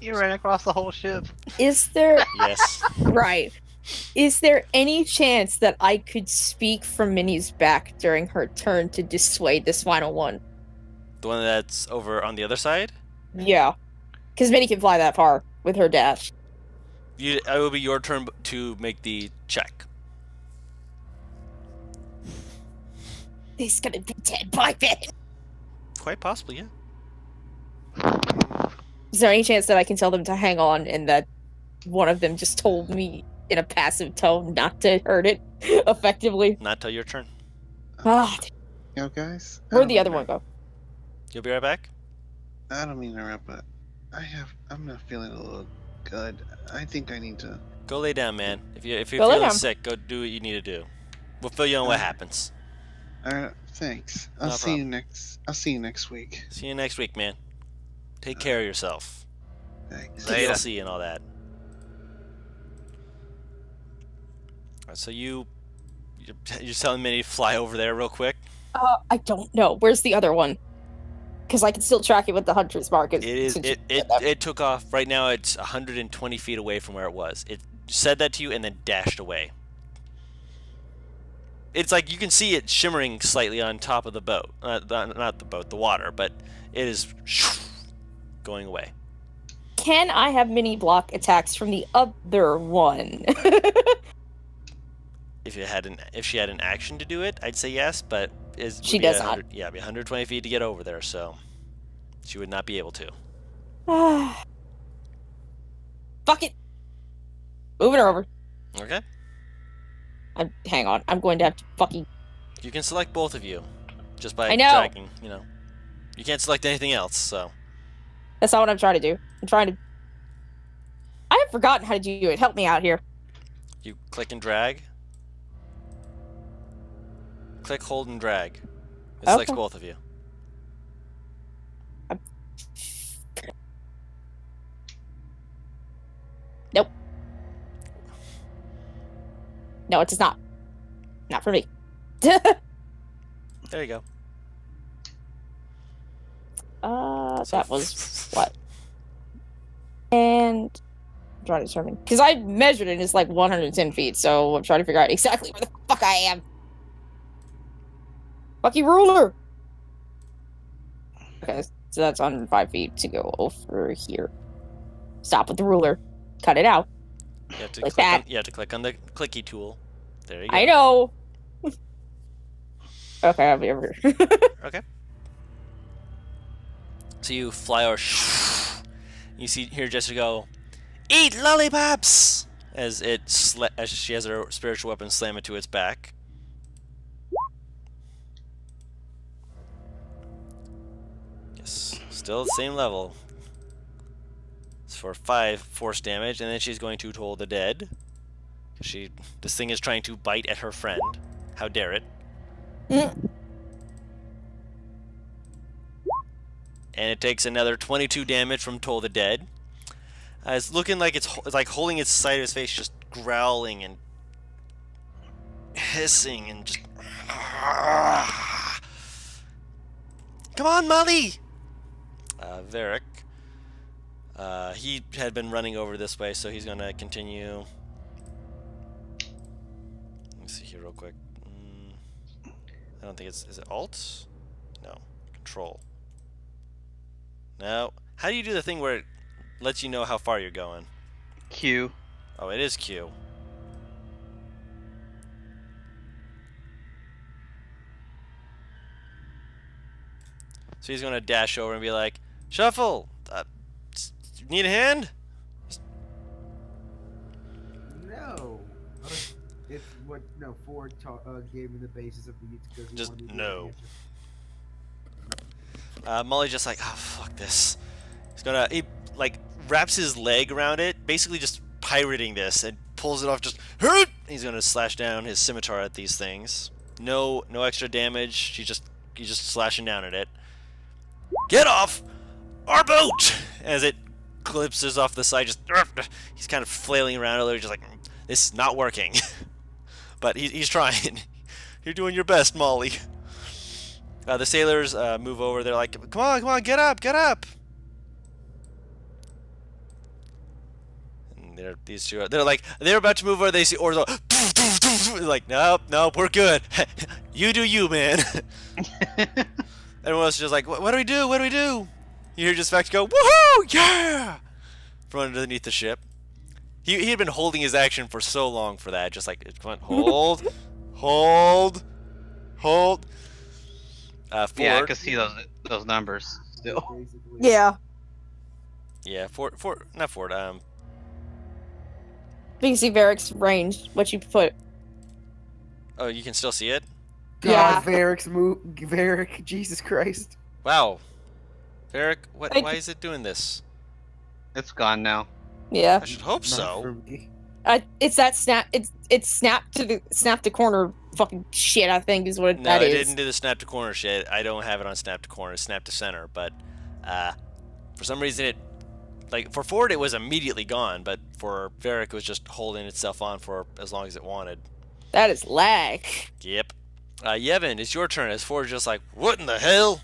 You ran across the whole ship. Is there Yes. right? Is there any chance that I could speak from Minnie's back during her turn to dissuade this final one? The one that's over on the other side. Yeah, because Minnie can fly that far with her dash. It will be your turn to make the check. He's gonna be dead by then. Quite possibly, yeah. Is there any chance that I can tell them to hang on and that one of them just told me in a passive tone not to hurt it effectively? Not till your turn. Ah, Yo, guys. where'd the other one go? You'll be right back. I don't mean to interrupt, but I'm not feeling a little good. I think I need to. Go lay down, man. If you're Go lay feeling down. sick, go do what you need to do. We'll fill you in what happens. Thanks. No I'll see you problem. next. I'll see you next week. See you next week, man. Take care of yourself. Thanks. Later. DLC and all that. Alright, so you're telling Minnie to fly over there real quick. I don't know. Where's the other one? Because I can still track it with the hunter's mark. It took off. Right now it's 120 feet away from where it was. It said that to you and then dashed away. It's like you can see it shimmering slightly on top of the boat. Not the boat, the water, but it is going away. Can I have mini block attacks from the other one? If she had an action to do it, I'd say yes, but She does not. Yeah, it'd be 120 feet to get over there, so she would not be able to. Fuck it. Moving her over. Okay. Hang on. I'm going to have to fucking. You can select both of you just by I know. dragging. You can't select anything else. So That's not what I'm trying to do. I'm trying to. I have forgotten how to do it. Help me out here. you click and drag. Click, hold, and drag. It selects Okay. both of you. Nope. No, it does not. Not for me. There you go. So That was what? And I'm trying to determine because I measured it and it's like 110 feet, so I'm trying to figure out exactly where the fuck I am. Fucking ruler. Okay, so that's 105 feet to go over here. Stop with the ruler. Cut it out. You have to Like click. that. You have to click on the clicky tool. There you go. I know. Okay, I'll be over here. Okay. So you fly over. You hear Jessica go, "Eat lollipops!" as she has her spiritual weapon slam it to its back. Yes, still the same level. It's for 5 force damage, and then she's going to toll the dead. This thing is trying to bite at her friend. How dare it? And it takes another 22 damage from Toll the Dead. It's looking like it's like holding its side of its face, just growling and hissing and just. Come on, Molly! Varric. He had been running over this way, so he's gonna continue. Let me see here real quick. I don't think it's. Is it Alt? No. Control. No. How do you do the thing where it lets you know how far you're going? Q. Oh, it is Q. So he's going to dash over and be like, Shuffle! Need a hand? No. It's what Ford gave me the basis of the because he Just wanted to do no. the answer. Molly's just like, oh, fuck this. He like wraps his leg around it, basically just pirating this, and pulls it off. Just hurt. He's gonna slash down his scimitar at these things. No extra damage. She's just He's just slashing down at it. Get off our boat! As it clipses off the side, he's kind of flailing around a little, just like, this is not working. But he's trying. You're doing your best, Molly. The sailors move over. They're like, come on, get up. And these two, they're about to move over. They see Orzo. They're like, nope, we're good. You do you, man. Everyone else is just like, what do we do? You hear just Vex go, woohoo, yeah! From underneath the ship. He had been holding his action for so long for that. Just like, come on, hold. Ford. Yeah, I can see those numbers still. Yeah. Yeah, not Ford. You can see Varric's range. What you put? Oh, you can still see it? Yeah. God, Varric, Jesus Christ. Wow. Varric, I- why is it doing this? It's gone now. Yeah. I should hope Not so. for me. It's that snap. It's snap to corner fucking shit. I think is what No, that it is. didn't do the snap to corner shit. I don't have it on snap to corner, snap to center. But for some reason, for Ford it was immediately gone, but for Varric it was just holding itself on for as long as it wanted. That is lag. Yep. Yevon, it's your turn. As Ford's just like, what in the hell?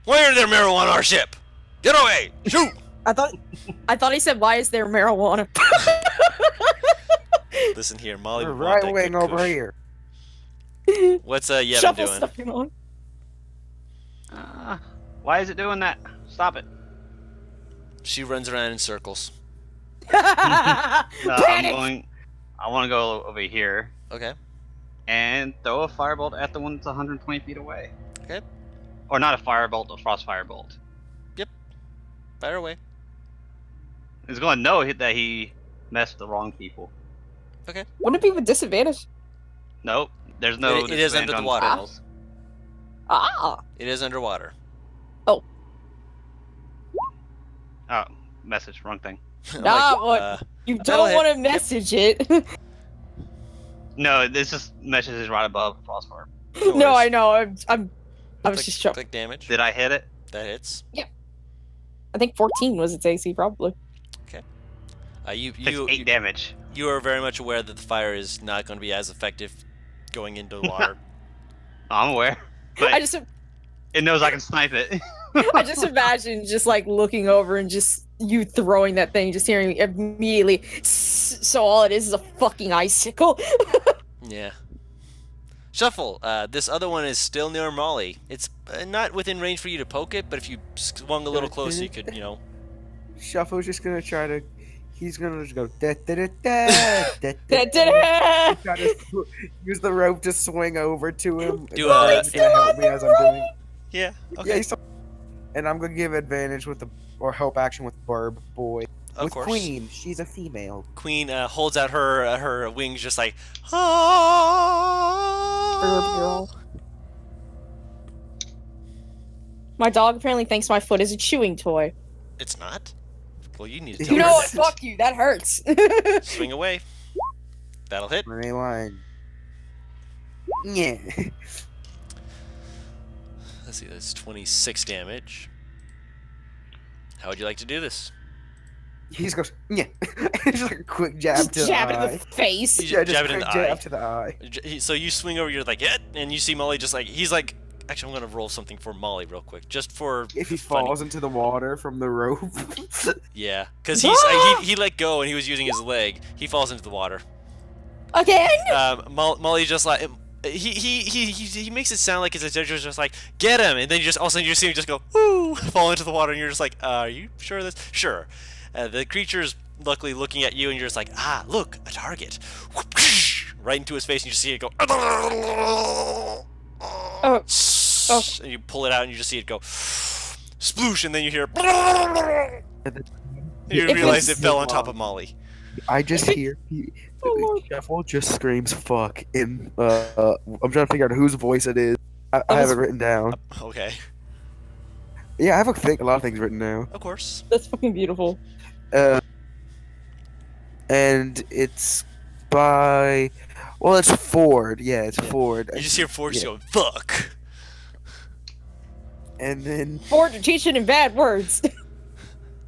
Why are there marijuana on our ship? Get away! Shoot! I thought he said, "Why is there marijuana?" Listen here, Molly. We're would want that right wing good over kush. here. What's Yevon Shuffle doing? stuffing on. Why is it doing that? Stop it. She runs around in circles. No, Panic! I want to go over here Okay. and throw a firebolt at the one that's 120 feet away. Okay. Or not a firebolt, a frost firebolt. Fire away. He's going to know that he messed with the wrong people. Wouldn't it be with disadvantage? Nope. There's no. It is under disadvantage the on water. spells. Ah. It is underwater. Oh, message, wrong thing. Not what you that'll don't hit. want to message it. No, this just message is right above Frostfire. No, worries. I know. I was Click- just joking. click damage. Did I hit it? That hits. I think 14 was its AC, probably. You Takes 8 damage. you are very much aware that the fire is not going to be as effective going into the water. I'm aware, but I just it knows I can snipe it. imagine just like looking over and just you throwing that thing, just hearing immediately. So all it is a fucking icicle. Yeah. Shuffle. This other one is still near Molly. It's not within range for you to poke it, but if you swung a little closer, you could, Shuffle's just gonna try to. He's gonna just go da da da da da da. Da-da-da! Try to use the rope to swing over to him. Do That's gonna help me as I'm doing. Yeah. Yeah, Okay. and I'm gonna give advantage with or help action with Barb Boy. Of With course. Queen, she's a female. Queen holds out her wings, just like. Herb girl. My dog apparently thinks my foot is a chewing toy. It's not. Well, you need to You tell You her know what? that. Fuck you. That hurts. Swing away. That'll hit. Renee line. Yeah. Let's see. That's 26 damage. How would you like to do this? He just goes, yeah. Just like a quick jab Just to the jab it eye. in the face. You Yeah, just jab it in quick the eye. jab to the eye. So you swing over, you're like, yeah, and you see Molly just like, he's like, actually, I'm gonna roll something for Molly real quick, just for If he funny. falls into the water from the rope. Yeah, because he let go and he was using his leg. He falls into the water. Again? Molly just like he makes it sound like his intention was just like get him, and then you just all of a sudden you see him just go woo, fall into the water, and you're just like, are you sure of this? Sure. The creature's luckily looking at you, and you're just like, look, a target. Right into his face, and you just see it go. Oh. And you pull it out, and you just see it go sploosh, and then you hear. And you If realize it it's- fell on top of Molly. I just hear Shuffle just screams fuck in I'm trying to figure out whose voice it is. I have it written down. Okay, Yeah, I have a lot of things written down. of course. That's fucking beautiful. And it's by it's Ford. Yeah, it's Ford. You just hear Ford just Yeah. go fuck. and then Ford, you're teaching in bad words.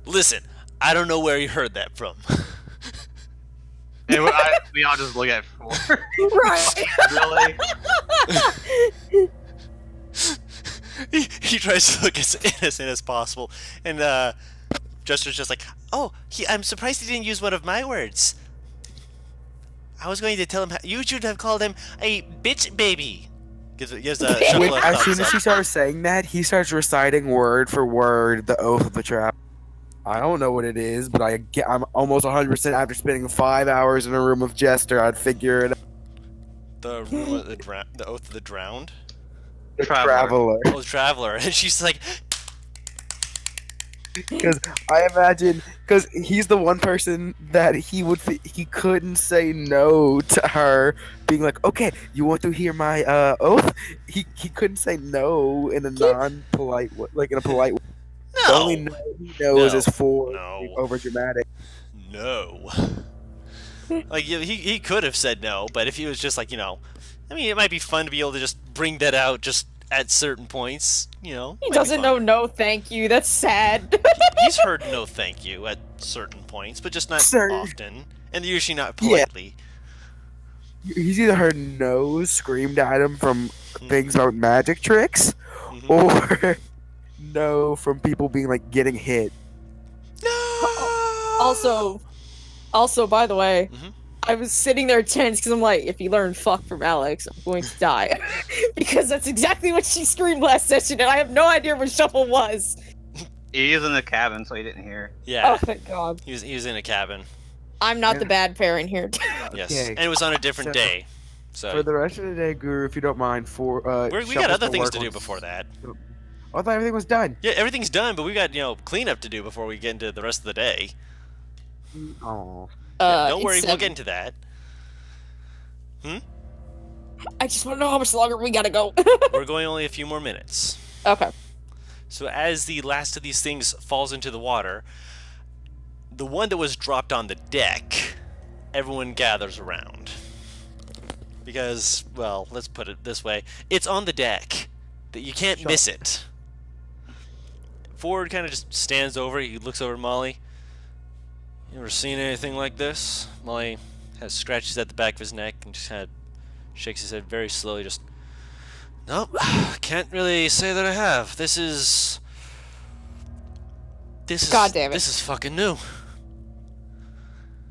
Listen, I don't know where you heard that from. And we all just look at Ford. Right. Really? He tries to look as innocent as possible, and Jester's just like, "Oh, I'm surprised he didn't use one of my words. I was going to tell him you should have called him a bitch baby." Gives a shuffle of as soon thumbs as he up. starts saying that, he starts reciting word for word the oath of the trap. I don't know what it is, but I'm almost 100% after spending 5 hours in a room with Jester, I'd figure it out. The room of the oath of the drowned. The Traveler. Traveler. Oh, traveler, and she's like, Because I imagine, because he's the one person that he couldn't say no to her being like, okay, you want to hear my oath? He couldn't say no in a non-polite way, like in a polite way. The only "No, no he knows No. is for No. over dramatic. no." Like he could have said no, but if he was just like, I mean, it might be fun to be able to just bring that out just at certain points. He might be doesn't fun. know no thank you. That's sad. He's heard no thank you at certain points, but just not Sir. often, and usually not Yeah. politely. He's either heard no screamed at him from things about magic tricks, Mhm. or no from people being like getting hit. No. Also, by the way, Mhm. I was sitting there tense because I'm like, if you learn fuck from Alex, I'm going to die. Because that's exactly what she screamed last session, and I have no idea what shuffle was. He was in the cabin, so he didn't hear. Yeah, Oh, thank God. he was in a cabin. I'm not Yeah. the bad parent here. Yes, Okay. and it was on a different So- day. So For the rest of the day, Guru, if you don't mind, we got shovels other things work to do on- before that. I thought everything was done. Yeah, everything's done, but we got cleanup to do before we get into the rest of the day. Oh, Yeah, don't worry, it's we'll 7. get into that. I just want to know how much longer we gotta go. We're going only a few more minutes. Okay. So as the last of these things falls into the water, the one that was dropped on the deck, everyone gathers around. Because, well, let's put it this way, it's on the deck. That you can't Sure. miss it. Ford kind of just stands over, he looks over at Molly. You ever seen anything like this? Molly has scratches at the back of his neck and just kind of shakes his head very slowly, just, nope, can't really say that I have. This is God damn it. This is fucking new.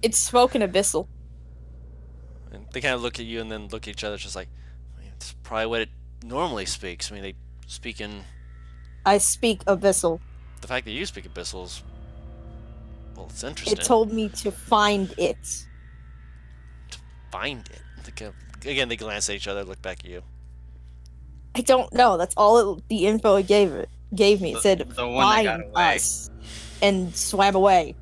It's spoken abyssal. And they kind of look at you and then look at each other, just like, I mean, it's probably what it normally speaks. I mean, they speak in I speak abyssal. the fact that you speak abyssals. Well, it's interesting. It told me to find it. Find it. Again, they glance at each other, look back at you. I don't know. That's all the info it gave me. It said The one that find got away. us and swam away.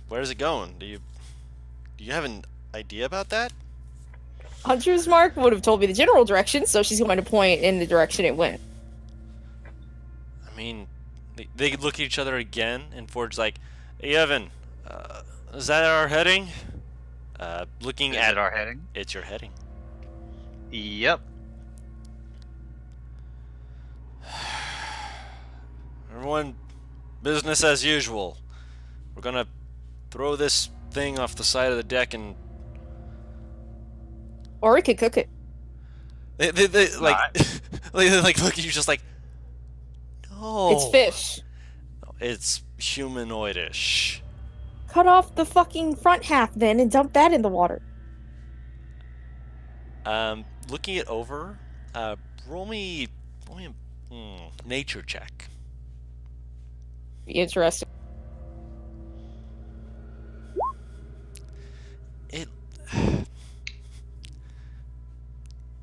Where's it going? Do you have an idea about that? Hunter's Mark would have told me the general direction, so she's going to point in the direction it went. I mean, they look at each other again, and Ford's like, "Hey, Evan, is that our heading?" Looking Is at it our heading? it's your heading. Yep. Everyone, business as usual. We're gonna throw this thing off the side of the deck and Or we could cook it. they like they like look at you just like, no, It's fish. It's humanoidish. Cut off the fucking front half then and dump that in the water. Looking it over, roll me a nature check. Be interesting.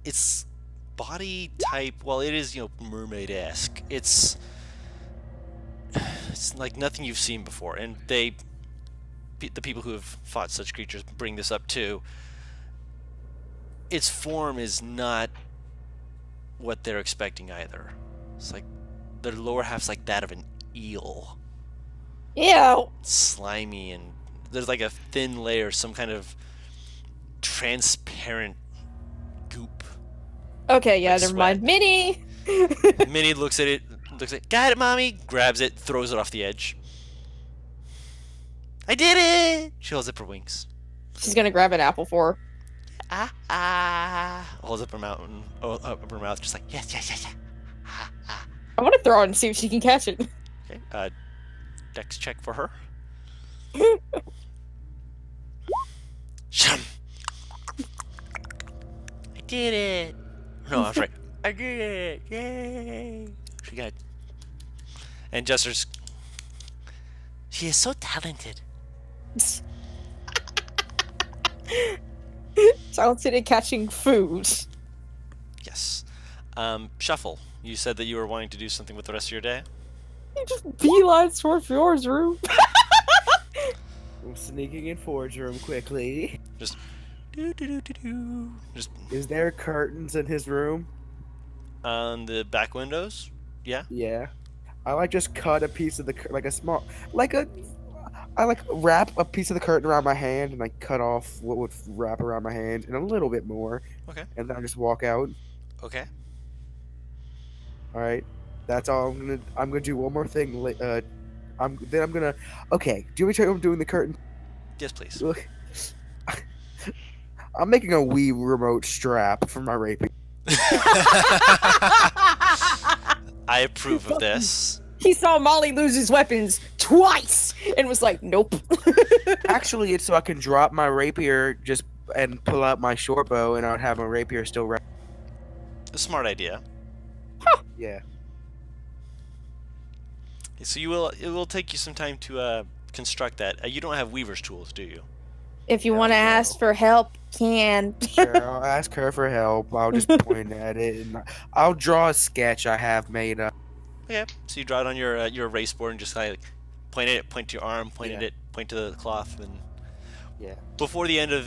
Its body type, well, it is mermaid-esque. It's like nothing you've seen before, and the people who have fought such creatures bring this up too. Its form is not what they're expecting either. It's like their lower half's like that of an eel. Yeah. Slimy, and there's like a thin layer, some kind of transparent goop. Okay, yeah, Like never mind. sweat. Minnie! Minnie looks at it, got it, mommy. Grabs it, throws it off the edge. I did it! She holds up her wings. She's gonna grab an apple for her. Ah ah. Holds up her mouth, just like yes, yes, yes, yes. Ah, ah. I want to throw it and see if she can catch it. Okay. Dex check for her. Shum. I did it. No, I was right. I did it. Yay! She got it. And Jester's. She is so talented. Talented at catching food. Yes. Shuffle. You said that you were wanting to do something with the rest of your day. You just beeline toward Fjord's room. I'm sneaking in Ford's room quickly. Just. Do, do, do, do, do. Just Is there curtains in his room? on the back windows. Yeah. Yeah. I like just cut a piece of the like a small like a I like wrap a piece of the curtain around my hand and I cut off what would wrap around my hand and a little bit more. Okay. And then I just walk out. Okay. All right. That's all I'm gonna do one more thing. I'm gonna. Okay. Do you want me to tell you what I'm doing the curtain? Yes, please. Look. I'm making a Wii remote strap for my rapier. I approve of this. He saw Molly lose his weapons twice and was like, nope. Actually, it's so I can drop my rapier just and pull out my short bow, and I would have my rapier still ready. A smart idea. Yeah. So it will take you some time to construct that. You don't have weaver's tools, do you? If you Hell want to no. ask for help, can. Sure, I'll ask her for help. I'll just point at it, and I'll draw a sketch I have made up. Okay. So you draw it on your erase board and just like point at it, point to your arm, point at Yeah. it, point to the cloth, and Yeah. before the end of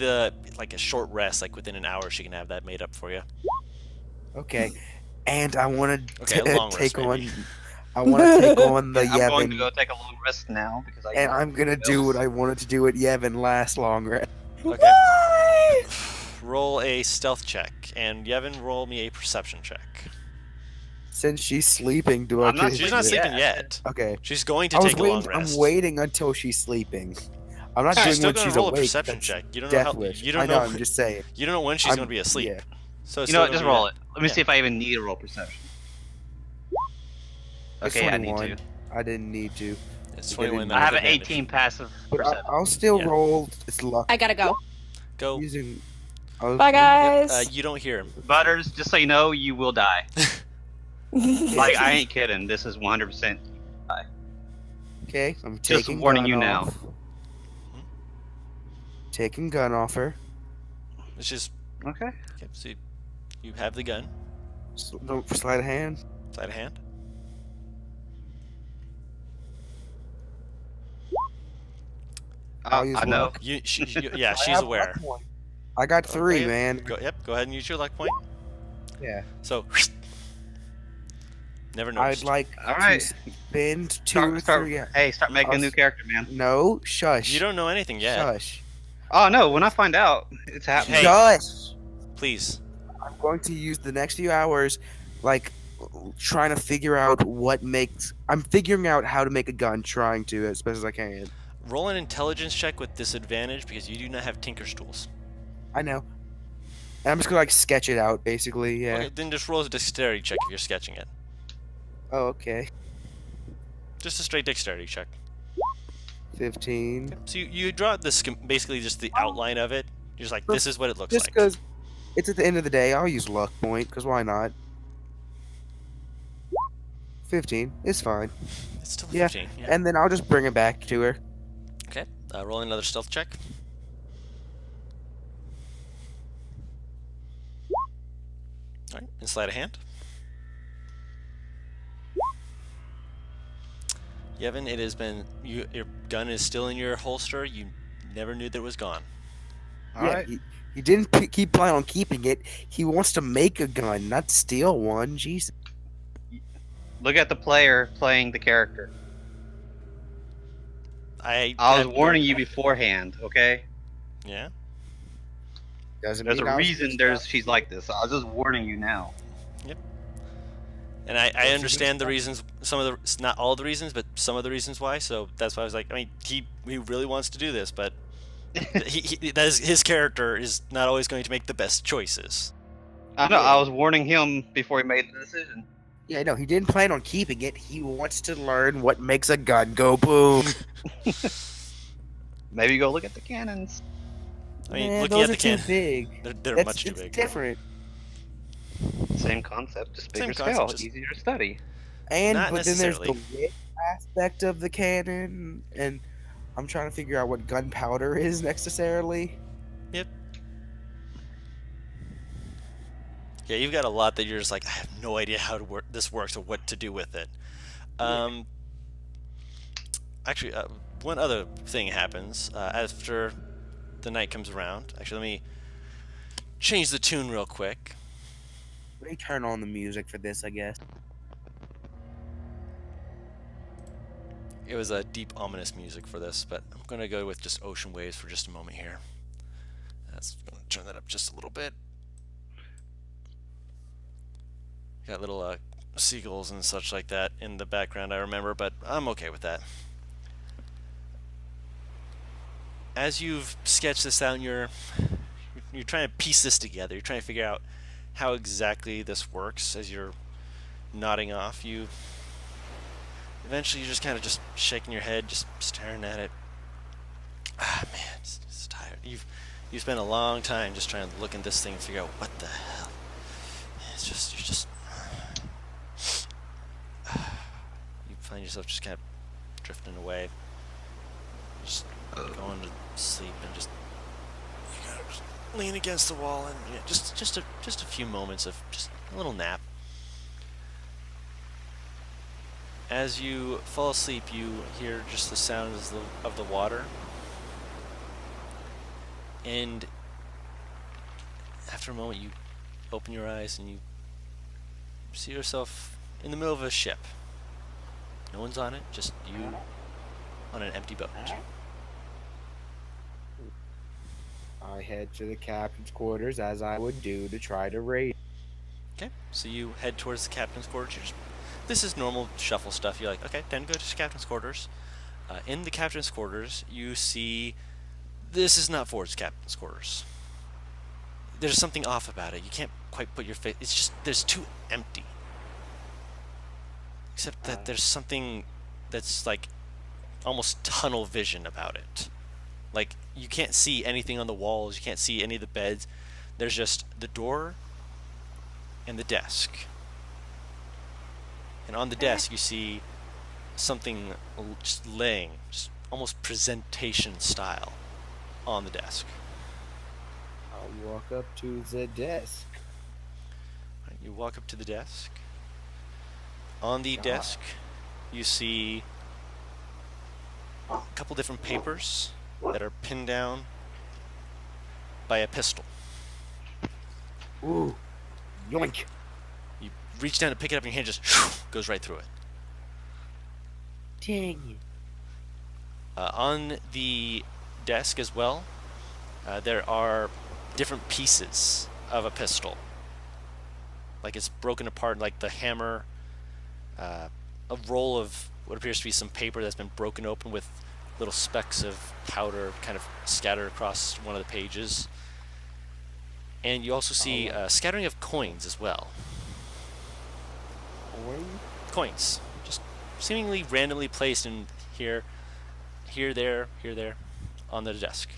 like a short rest, like within an hour, she can have that made up for you. Okay. And I want to Okay, a long take rest, on. maybe. I want to take on the I'm going to Yevon, go take a long rest now because I. and I'm gonna do what I wanted to do at Yevon last long rest. Okay. Why? Roll a stealth check, and Yevon, roll me a perception check. Since she's sleeping, do I? I'm not get- She's not Yeah. sleeping yet. Okay. She's going to I was take a long waiting. rest. I'm waiting until she's sleeping. I'm not She's doing still when gonna she's roll a awake. perception That's check. You don't know Death how. wish. You don't I know. know. I'm just saying. You don't know when she's I'm- going to be asleep. yeah. So it's You know what? still Just gonna be roll it. Let me yeah. see if I even need to roll perception. It's Okay, I need 21. to. I didn't need to. It's You 21. didn't- then I have with an advantage. 18 passive But perception. I'll still Yeah. roll. It's luck. I gotta go. Go. Using. Bye, guys. You don't hear him. Butters, just so you know, you will die. Like, I ain't kidding. This is 100%. Okay, I'm Just taking warning gun you now. off. Taking gun off her. It's just Okay. okay. So you have the gun. Don't slide a hand. Sleight of hand. I'll use I know. luck. Yeah, I she's have aware. luck point. I got 3, Okay. man. Yep. Go ahead and use your luck point. Yeah. So. Never I'd noticed. like All right. to spend 2 or 3. Hey, start making a new character, man. No, shush. You don't know anything yet. Shush. Oh no! When I find out, it's happening. Hey. Shush. Please. I'm going to use the next few hours, like, trying to figure out what makes. I'm figuring out how to make a gun, trying to as best as I can. Roll an intelligence check with disadvantage because you do not have tinker's tools. I know. And I'm just gonna like sketch it out, basically. Yeah. Okay, then just roll a dexterity check if you're sketching it. Oh, okay. Just a straight dexterity check. 15. So you draw basically just the outline of it. You're just like, this is what it looks Just like. because it's at the end of the day, I'll use luck point, because why not? 15. It's fine. It's still Yeah, 15. Yeah. And then I'll just bring it back to her. Okay. Roll another stealth check. Alright, and sleight of hand. Yevon, it has been your gun is still in your holster. You never knew that it was gone. All Yeah, right. he didn't keep planning on keeping it. He wants to make a gun, not steal one. Jesus. Look at the player playing the character. I I was have warning no- you beforehand. Okay. Yeah. Doesn't There's mean a I was- reason. She's like this. I was just warning you now. And I Well, understand the reasons, some of the, not all the reasons, but some of the reasons why. So that's why I was like, I mean, he really wants to do this, but that is, his character is not always going to make the best choices. I know. Yeah. I was warning him before he made the decision. Yeah, no, he didn't plan on keeping it. He wants to learn what makes a gun go boom. Maybe go look at the cannons. I mean, Man, looking those at are the too big. they're much too It's big. different. Same concept, just Same bigger concept, scale, just- easier to study. Not But then there's the necessarily. wit aspect of the cannon, and I'm trying to figure out what gunpowder is necessarily. Yep. Yeah, you've got a lot that you're just like, I have no idea how this works or what to do with it. Actually, one other thing happens after the night comes around. Actually, let me change the tune real quick. Let me turn on the music for this, I guess. It was a deep, ominous music for this, but I'm going to go with just ocean waves for just a moment here. That's going to turn that up just a little bit. Got little seagulls and such like that in the background, I remember, but I'm okay with that. As you've sketched this out and you're trying to piece this together, you're trying to figure out how exactly this works as you're nodding off, you eventually you're just kind of just shaking your head, just staring at it. Ah man, it's tired. You've spent a long time just trying to look at this thing and figure out what the hell. It's just you find yourself just kind of drifting away, just going to sleep and just you gotta just lean against the wall and just a few moments of just a little nap. As you fall asleep, you hear just the sounds of the water, and after a moment, you open your eyes and you see yourself in the middle of a ship. No one's on it, just you on an empty boat. I head to the captain's quarters as I would do to try to raid. Okay, so you head towards the captain's quarters. This is normal shuffle stuff. You're like, okay, then go to the captain's quarters. In the captain's quarters, you see this is not Ford's captain's quarters. There's something off about it. You can't quite put your face. It's just there's too empty. Except that there's something that's like almost tunnel vision about it. Like you can't see anything on the walls. You can't see any of the beds. There's just the door and the desk. And on the desk you see something just laying, just almost presentation style, on the desk. I'll walk up to the desk. Right, you walk up to the desk. On the desk, you see a couple different papers that are pinned down by a pistol. Ooh, yoink! You reach down to pick it up in your hand, just goes right through it. Dang it! On the desk as well, there are different pieces of a pistol. Like it's broken apart, like the hammer, a roll of what appears to be some paper that's been broken open with little specks of powder kind of scattered across one of the pages. And you also see a scattering of coins as well. Coins. Just seemingly randomly placed in here, there, on the desk.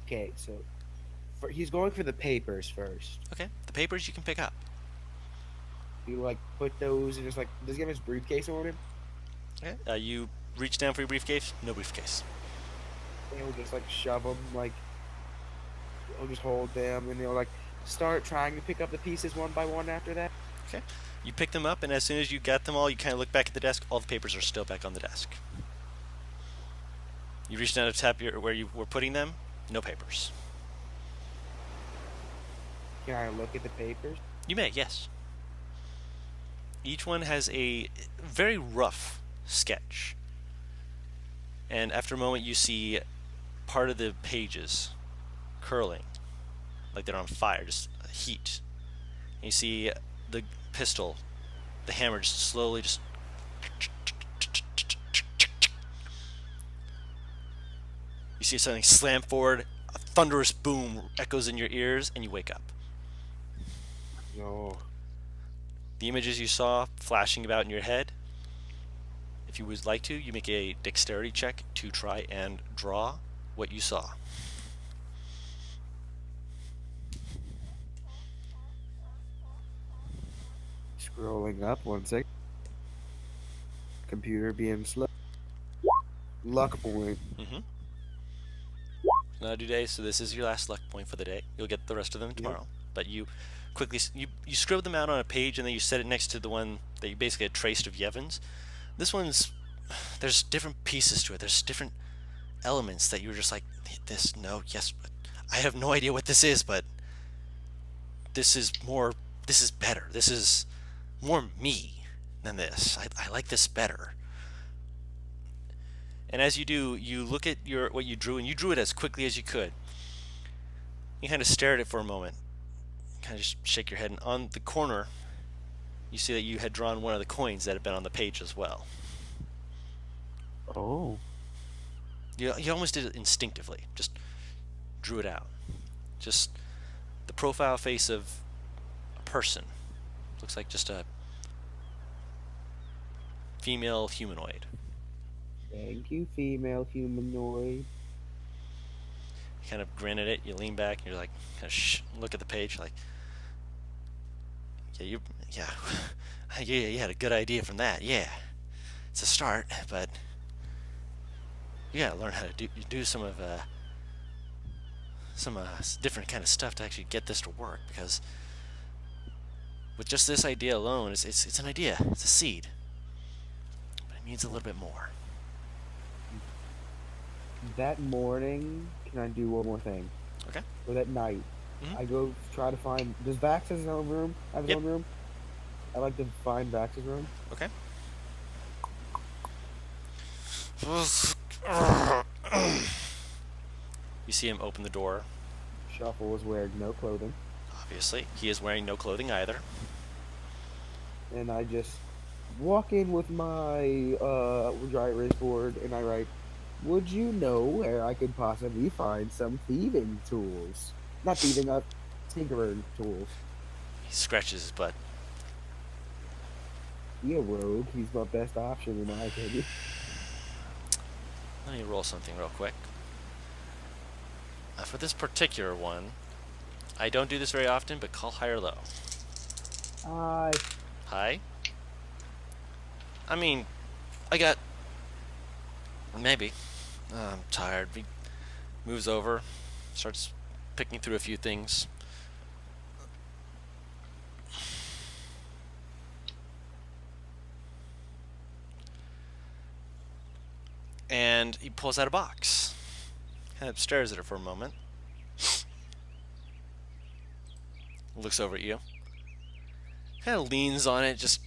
Okay, so he's going for the papers first. Okay, the papers you can pick up. You like put those and just like does he have his briefcase on him? Okay. You reach down for your briefcase. No briefcase. And he'll just like shove them, like he'll just hold them, and he'll like start trying to pick up the pieces one by one after that. Okay. You pick them up, and as soon as you got them all, you kind of look back at the desk. All the papers are still back on the desk. You reach down to tap where you were putting them. No papers. Can I look at the papers? You may, yes. Each one has a very rough sketch. And after a moment, you see part of the pages curling, like they're on fire, just heat. And you see the pistol the hammer just slowly just. You see something slam forward, a thunderous boom echoes in your ears, and you wake up. No. The images you saw flashing about in your head, if you would like to, you make a dexterity check to try and draw what you saw. Scrolling up 1 sec. Computer being slow. Luck point. Mm-hmm. Not a due day, so this is your last luck point for the day. You'll get the rest of them tomorrow. But you quickly you scribble them out on a page, and then you set it next to the one that you basically had traced of Yevon's. This one's there's different pieces to it. There's different elements that you're just like this. No, yes, I have no idea what this is, but this is more. This is better. This is more me than this. I like this better. And as you do, you look at what you drew, and you drew it as quickly as you could. You kind of stare at it for a moment, kind of just shake your head, and on the corner, you see that you had drawn one of the coins that had been on the page as well. Oh. You almost did it instinctively, just drew it out. Just the profile face of a person. Looks like just a female humanoid. Thank you, female humanoid. You kind of grin at it, you lean back, and you're like, kind of look at the page, like, yeah, you had a good idea from that, yeah. It's a start, but you gotta learn how to do some different kind of stuff to actually get this to work, because with just this idea alone, it's an idea, it's a seed, but it needs a little bit more. That morning, can I do one more thing? Okay. Or that night, I go try to find. Does Vax have his own room? Yep. Room? I like to find Vax's room. Okay. You see him open the door. Shuffle was wearing no clothing, Obviously, he is wearing no clothing either. and I just walk in with my dry erase board, and I write, "Would you know where I could possibly find some thieving tools? Not thieving, tinkering tools. He scratches his butt. Be a rogue. He's my best option in my opinion." Let me roll something real quick. For this particular one, I don't do this very often, but call high or low. High? I mean, I got... Maybe. I'm tired. He moves over, starts picking through a few things. And he pulls out a box. Kind of stares at it for a moment. Looks over at you. Kind of leans on it, just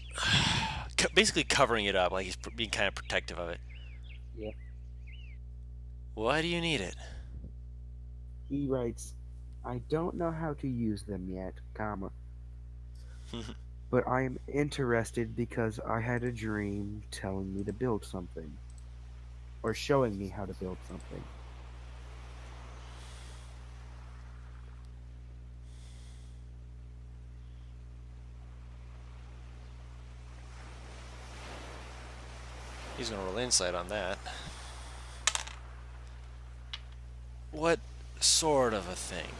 basically covering it up, like he's being kind of protective of it. Yeah. Why do you need it? He writes, "I don't know how to use them yet, comma. But I am interested because I had a dream telling me to build something. Or showing me how to build something." He's gonna roll insight on that. What sort of a thing?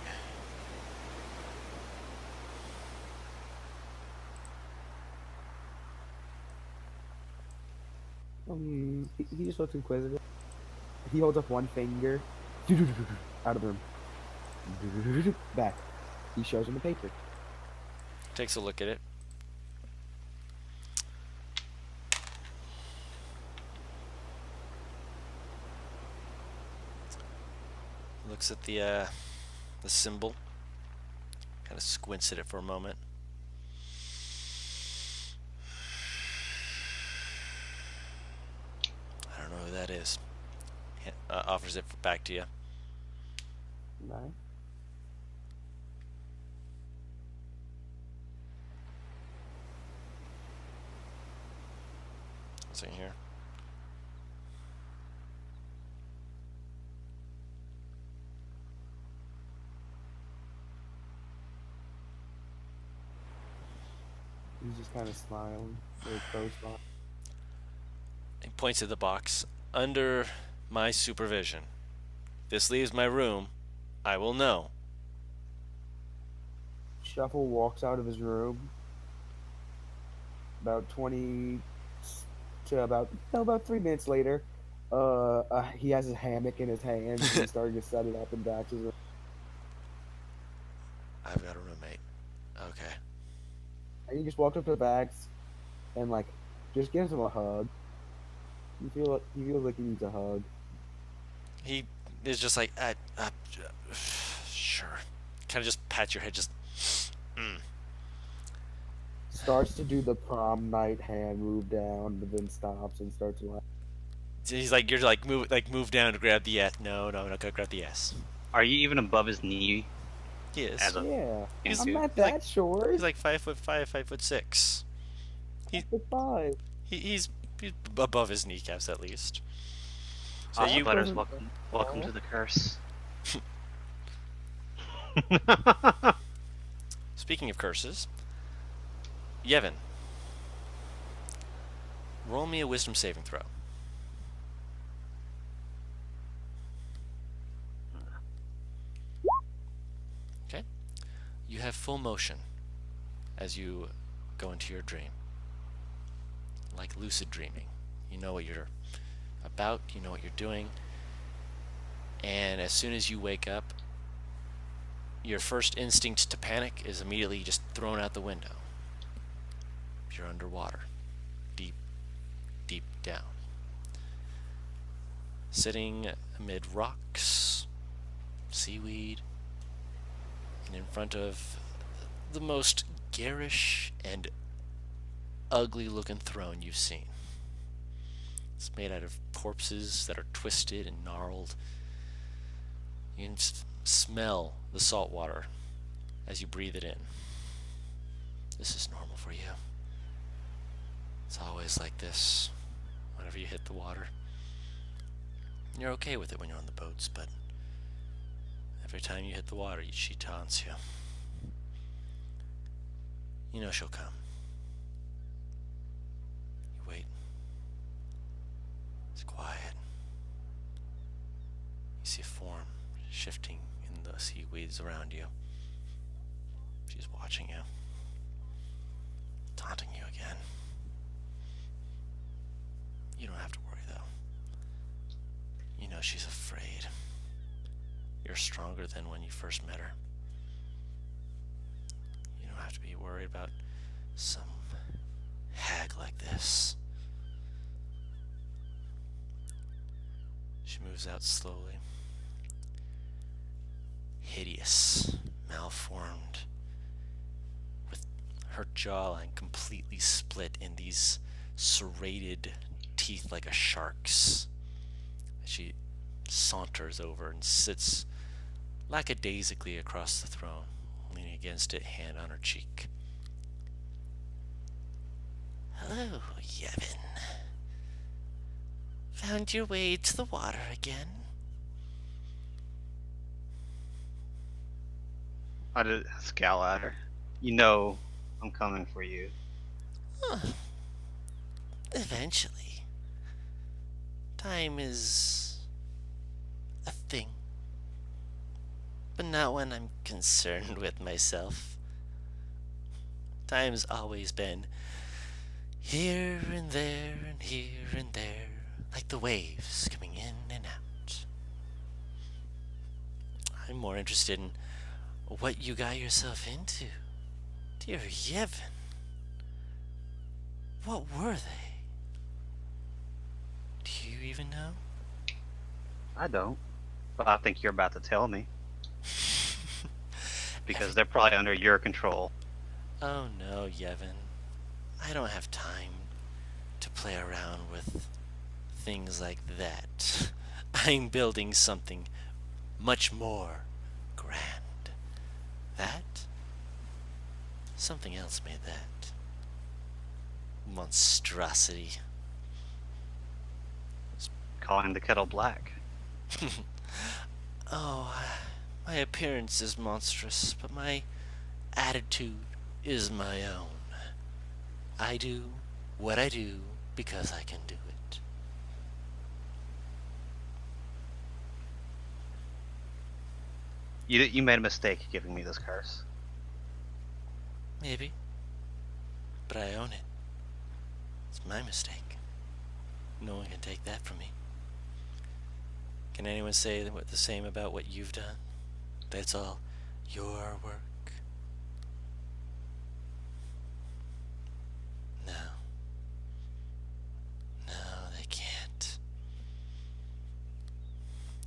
He just looks inquisitive. He holds up one finger. Out of the room. Back. He shows him the paper. Takes a look at it. Looks at the symbol. Kind of squints at it for a moment. I don't know who that is. Offers it back to you. Right. second here. He's just kind of smiling. Very pro smile. He points at the box. Under my supervision. If this leaves my room, I will know. Shuffle walks out of his room. About 20 to about 3 minutes later, he has his hammock in his hands and he's starting to set it up in Dax's room. I've got a roommate. Okay. And he just walked up to Dax and like just gives him a hug. He feels like he needs a hug. He is just like, sure. Kind of just pat your head, just, Starts to do the prom night hand move down, but then stops and starts laughing. He's like, you're like, move down to grab the S. No, not gonna grab the S. Are you even above his knee? He is. As a- Yeah, He's I'm dude. not that short. He's like 5'5", 5'6". Five. He's above his kneecaps at least. So Also, you, Butters, welcome to the curse. speaking of curses, Yevon, roll me a wisdom saving throw. Okay. You have full motion as you go into your dream. Like lucid dreaming. You know what you're about, you know what you're doing, and as soon as you wake up, your first instinct to panic is immediately just thrown out the window. You're underwater, deep, deep down. Sitting amid rocks, seaweed, and in front of the most garish and ugly looking throne you've seen. It's made out of corpses that are twisted and gnarled. You can smell the salt water as you breathe it in. This is normal for you. It's always like this whenever you hit the water. You're okay with it when you're on the boats, but every time you hit the water, she taunts you. You know she'll come. You wait. It's quiet. You see a form shifting in the seaweeds around you. She's watching you, taunting you again. You don't have to worry though. You know she's afraid. You're stronger than when you first met her. You don't have to be worried about some hag like this. She moves out slowly. Hideous, malformed, with her jawline completely split in these serrated teeth like a shark's. She saunters over and sits lackadaisically across the throne, leaning against it, hand on her cheek. Hello, Yevon. Found your way to the water again? I did scowl at her. You know I'm coming for you. Huh. Eventually. Time is a thing. But not when I'm concerned with myself. Time's always been here and there and here and there, like the waves coming in and out. I'm more interested in what you got yourself into. Dear Yevon. What were they? Do you even know? I don't. But I think you're about to tell me. Because they're probably under your control. Oh no, Yevon. I don't have time to play around with things like that. I'm building something much more grand. That? Something else made that. Monstrosity. calling the kettle black. Oh, my appearance is monstrous, but my attitude is my own. I do what I do because I can do it. You made a mistake giving me this curse. Maybe. But I own it. It's my mistake. No one can take that from me. Can anyone say the same about what you've done? That's all your work? No. No, they can't.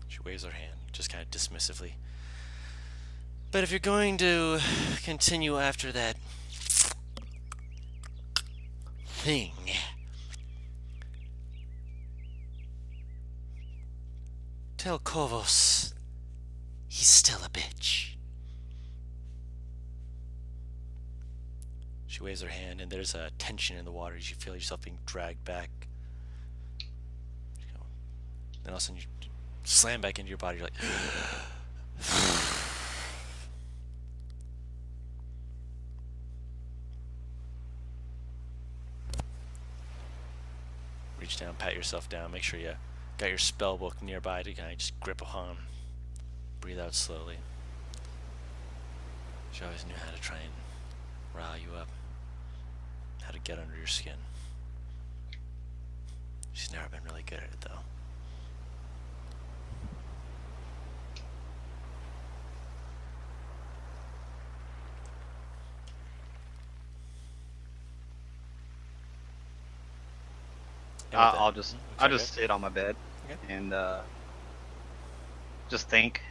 She waves her hand, just kind of dismissively. But if you're going to continue after that thing, tell Kovos he's still a bitch. She waves her hand, and there's a tension in the water as you feel yourself being dragged back. Then all of a sudden you slam back into your body. You're like, reach down, pat yourself down, make sure you got your spell book nearby to kind of just grip on. Breathe out slowly. She always knew how to try and rile you up, how to get under your skin. She's never been really good at it, though. And with I'll that- just Sorry, I'll go just ahead. sit on my bed Okay. and just think.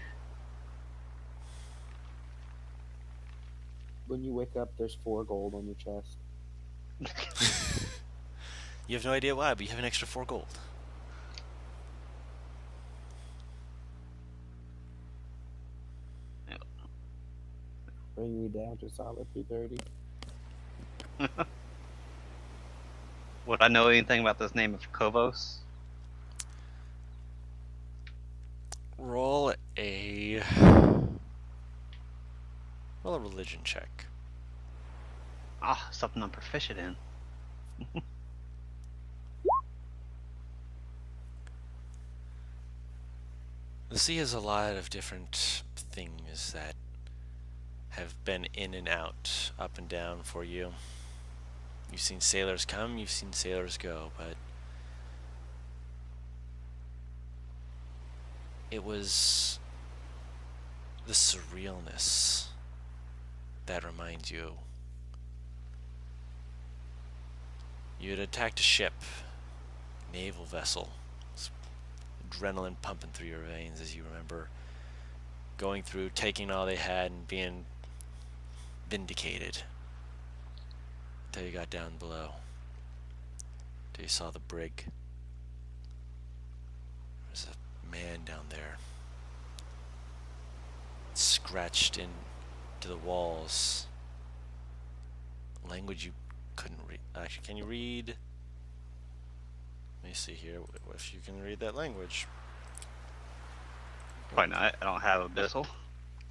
When you wake up, there's 4 gold on your chest. You have no idea why, but you have an extra 4 gold. Bring me down to solid 230. Would I know anything about this name of Kovos? Roll a religion check. Ah, something I'm proficient in. The sea has a lot of different things that have been in and out, up and down for you. You've seen sailors come, you've seen sailors go, but it was the surrealness that reminds you. You had attacked a ship, naval vessel. Adrenaline pumping through your veins as you remember going through, taking all they had, and being vindicated until you got down below, until you saw the brig. There's a man down there, scratched into the walls, language you couldn't read. Actually, can you read? Let me see here if you can read that language. Probably not. I don't have Abyssal.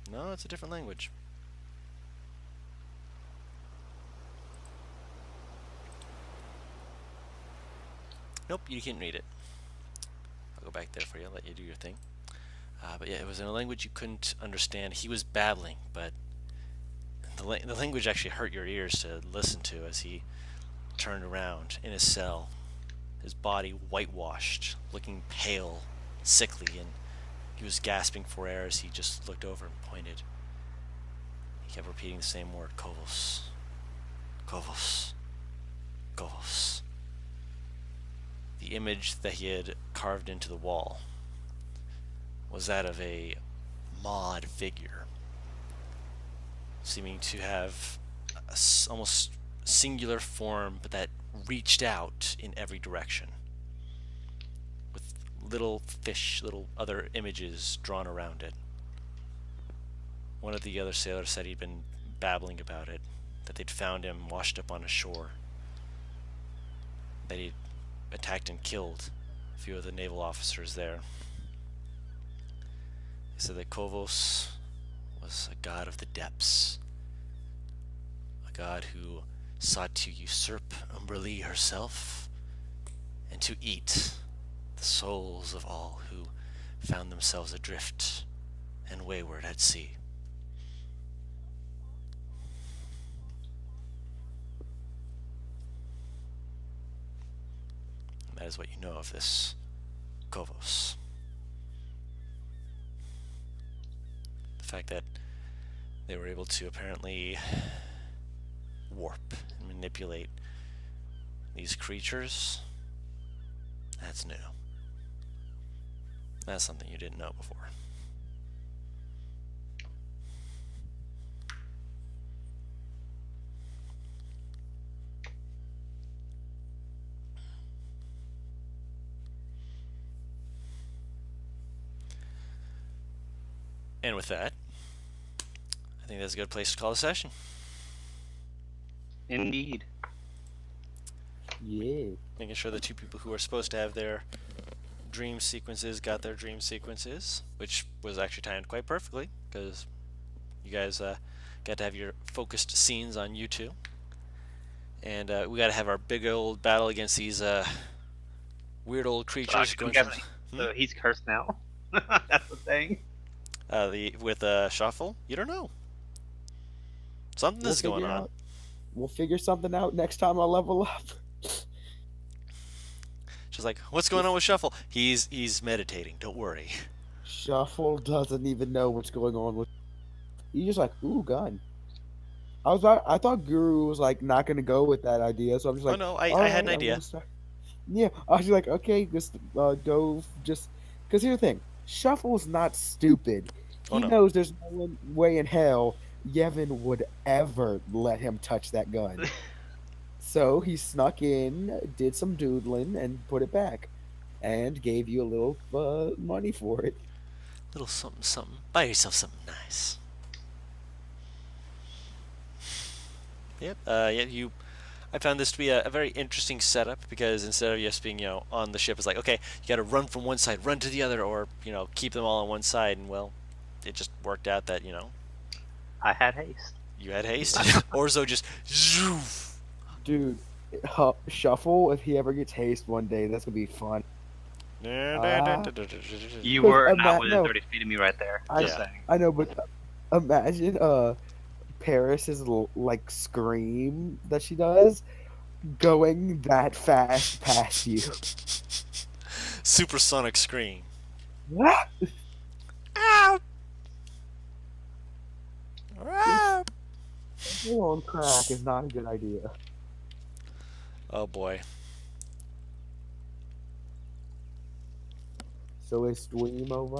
No, it's a different language. Nope, you can't read it. I'll go back there for you, let you do your thing. But yeah, it was in a language you couldn't understand. He was babbling, but the language actually hurt your ears to listen to as he turned around in his cell, his body whitewashed, looking pale, sickly, and he was gasping for air as he just looked over and pointed. He kept repeating the same word, Kovos. Kovos. Kovos. The image that he had carved into the wall was that of a maud figure, seeming to have a almost singular form, but that reached out in every direction, with little fish, little other images drawn around it. One of the other sailors said he'd been babbling about it, that they'd found him washed up on a shore, that he'd attacked and killed a few of the naval officers there. They said that Kovos was a god of the depths, a god who sought to usurp Umberlee herself and to eat the souls of all who found themselves adrift and wayward at sea. And that is what you know of this Kovos. The fact that they were able to apparently warp and manipulate these creatures, that's new. That's something you didn't know before. And with that, I think that's a good place to call the session. Indeed. Yeah. Making sure the two people who are supposed to have their dream sequences got their dream sequences, which was actually timed quite perfectly because you guys got to have your focused scenes on you two. And we got to have our big old battle against these weird old creatures. I'm guessing, so he's cursed now. That's the thing. With Shuffle, you don't know. Something is going on. We'll figure something out next time I level up. She's like, "What's going on with Shuffle?" He's meditating. Don't worry. Shuffle doesn't even know what's going on with. He's just like, ooh, gun. I thought Guru was like not gonna go with that idea, so I'm just like, Oh no, I had an idea. Yeah, I was just like, okay, just Dove, just because here's the thing, Shuffle's not stupid. He Oh, no. knows there's no way in hell Yevon would ever let him touch that gun. So he snuck in, did some doodling, and put it back, and gave you a little money for it. Little something, something. Buy yourself something nice. Yep. Yeah. I found this to be a very interesting setup because instead of just being, on the ship, it's like, okay, you got to run from one side, run to the other, or keep them all on one side. And well, it just worked out that I had haste. you had haste. Orzo just zoof. Dude, Shuffle, if he ever gets haste one day, that's gonna be fun. You 'Cause were I'm not not- within no. 30 feet of me right there. Just saying. I know, but imagine Paris's like scream that she does going that fast past you. Supersonic scream. What? Ow! Ow! On crack is not a good idea. Oh boy. So is stream over?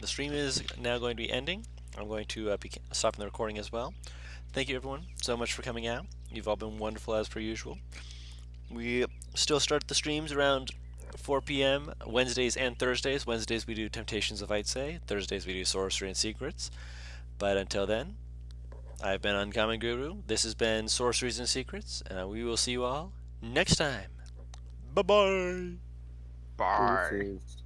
The stream is now going to be ending. I'm going to be stopping the recording as well. Thank you everyone so much for coming out. You've all been wonderful as per usual. We still start the streams around 4 p.m. Wednesdays and Thursdays. Wednesdays we do Temptations of Say. Thursdays we do Sorcery and Secrets. But until then, I've been Uncommon Guru. This has been Sorceries and Secrets, and we will see you all next time. Bye-bye. Bye. Deuces.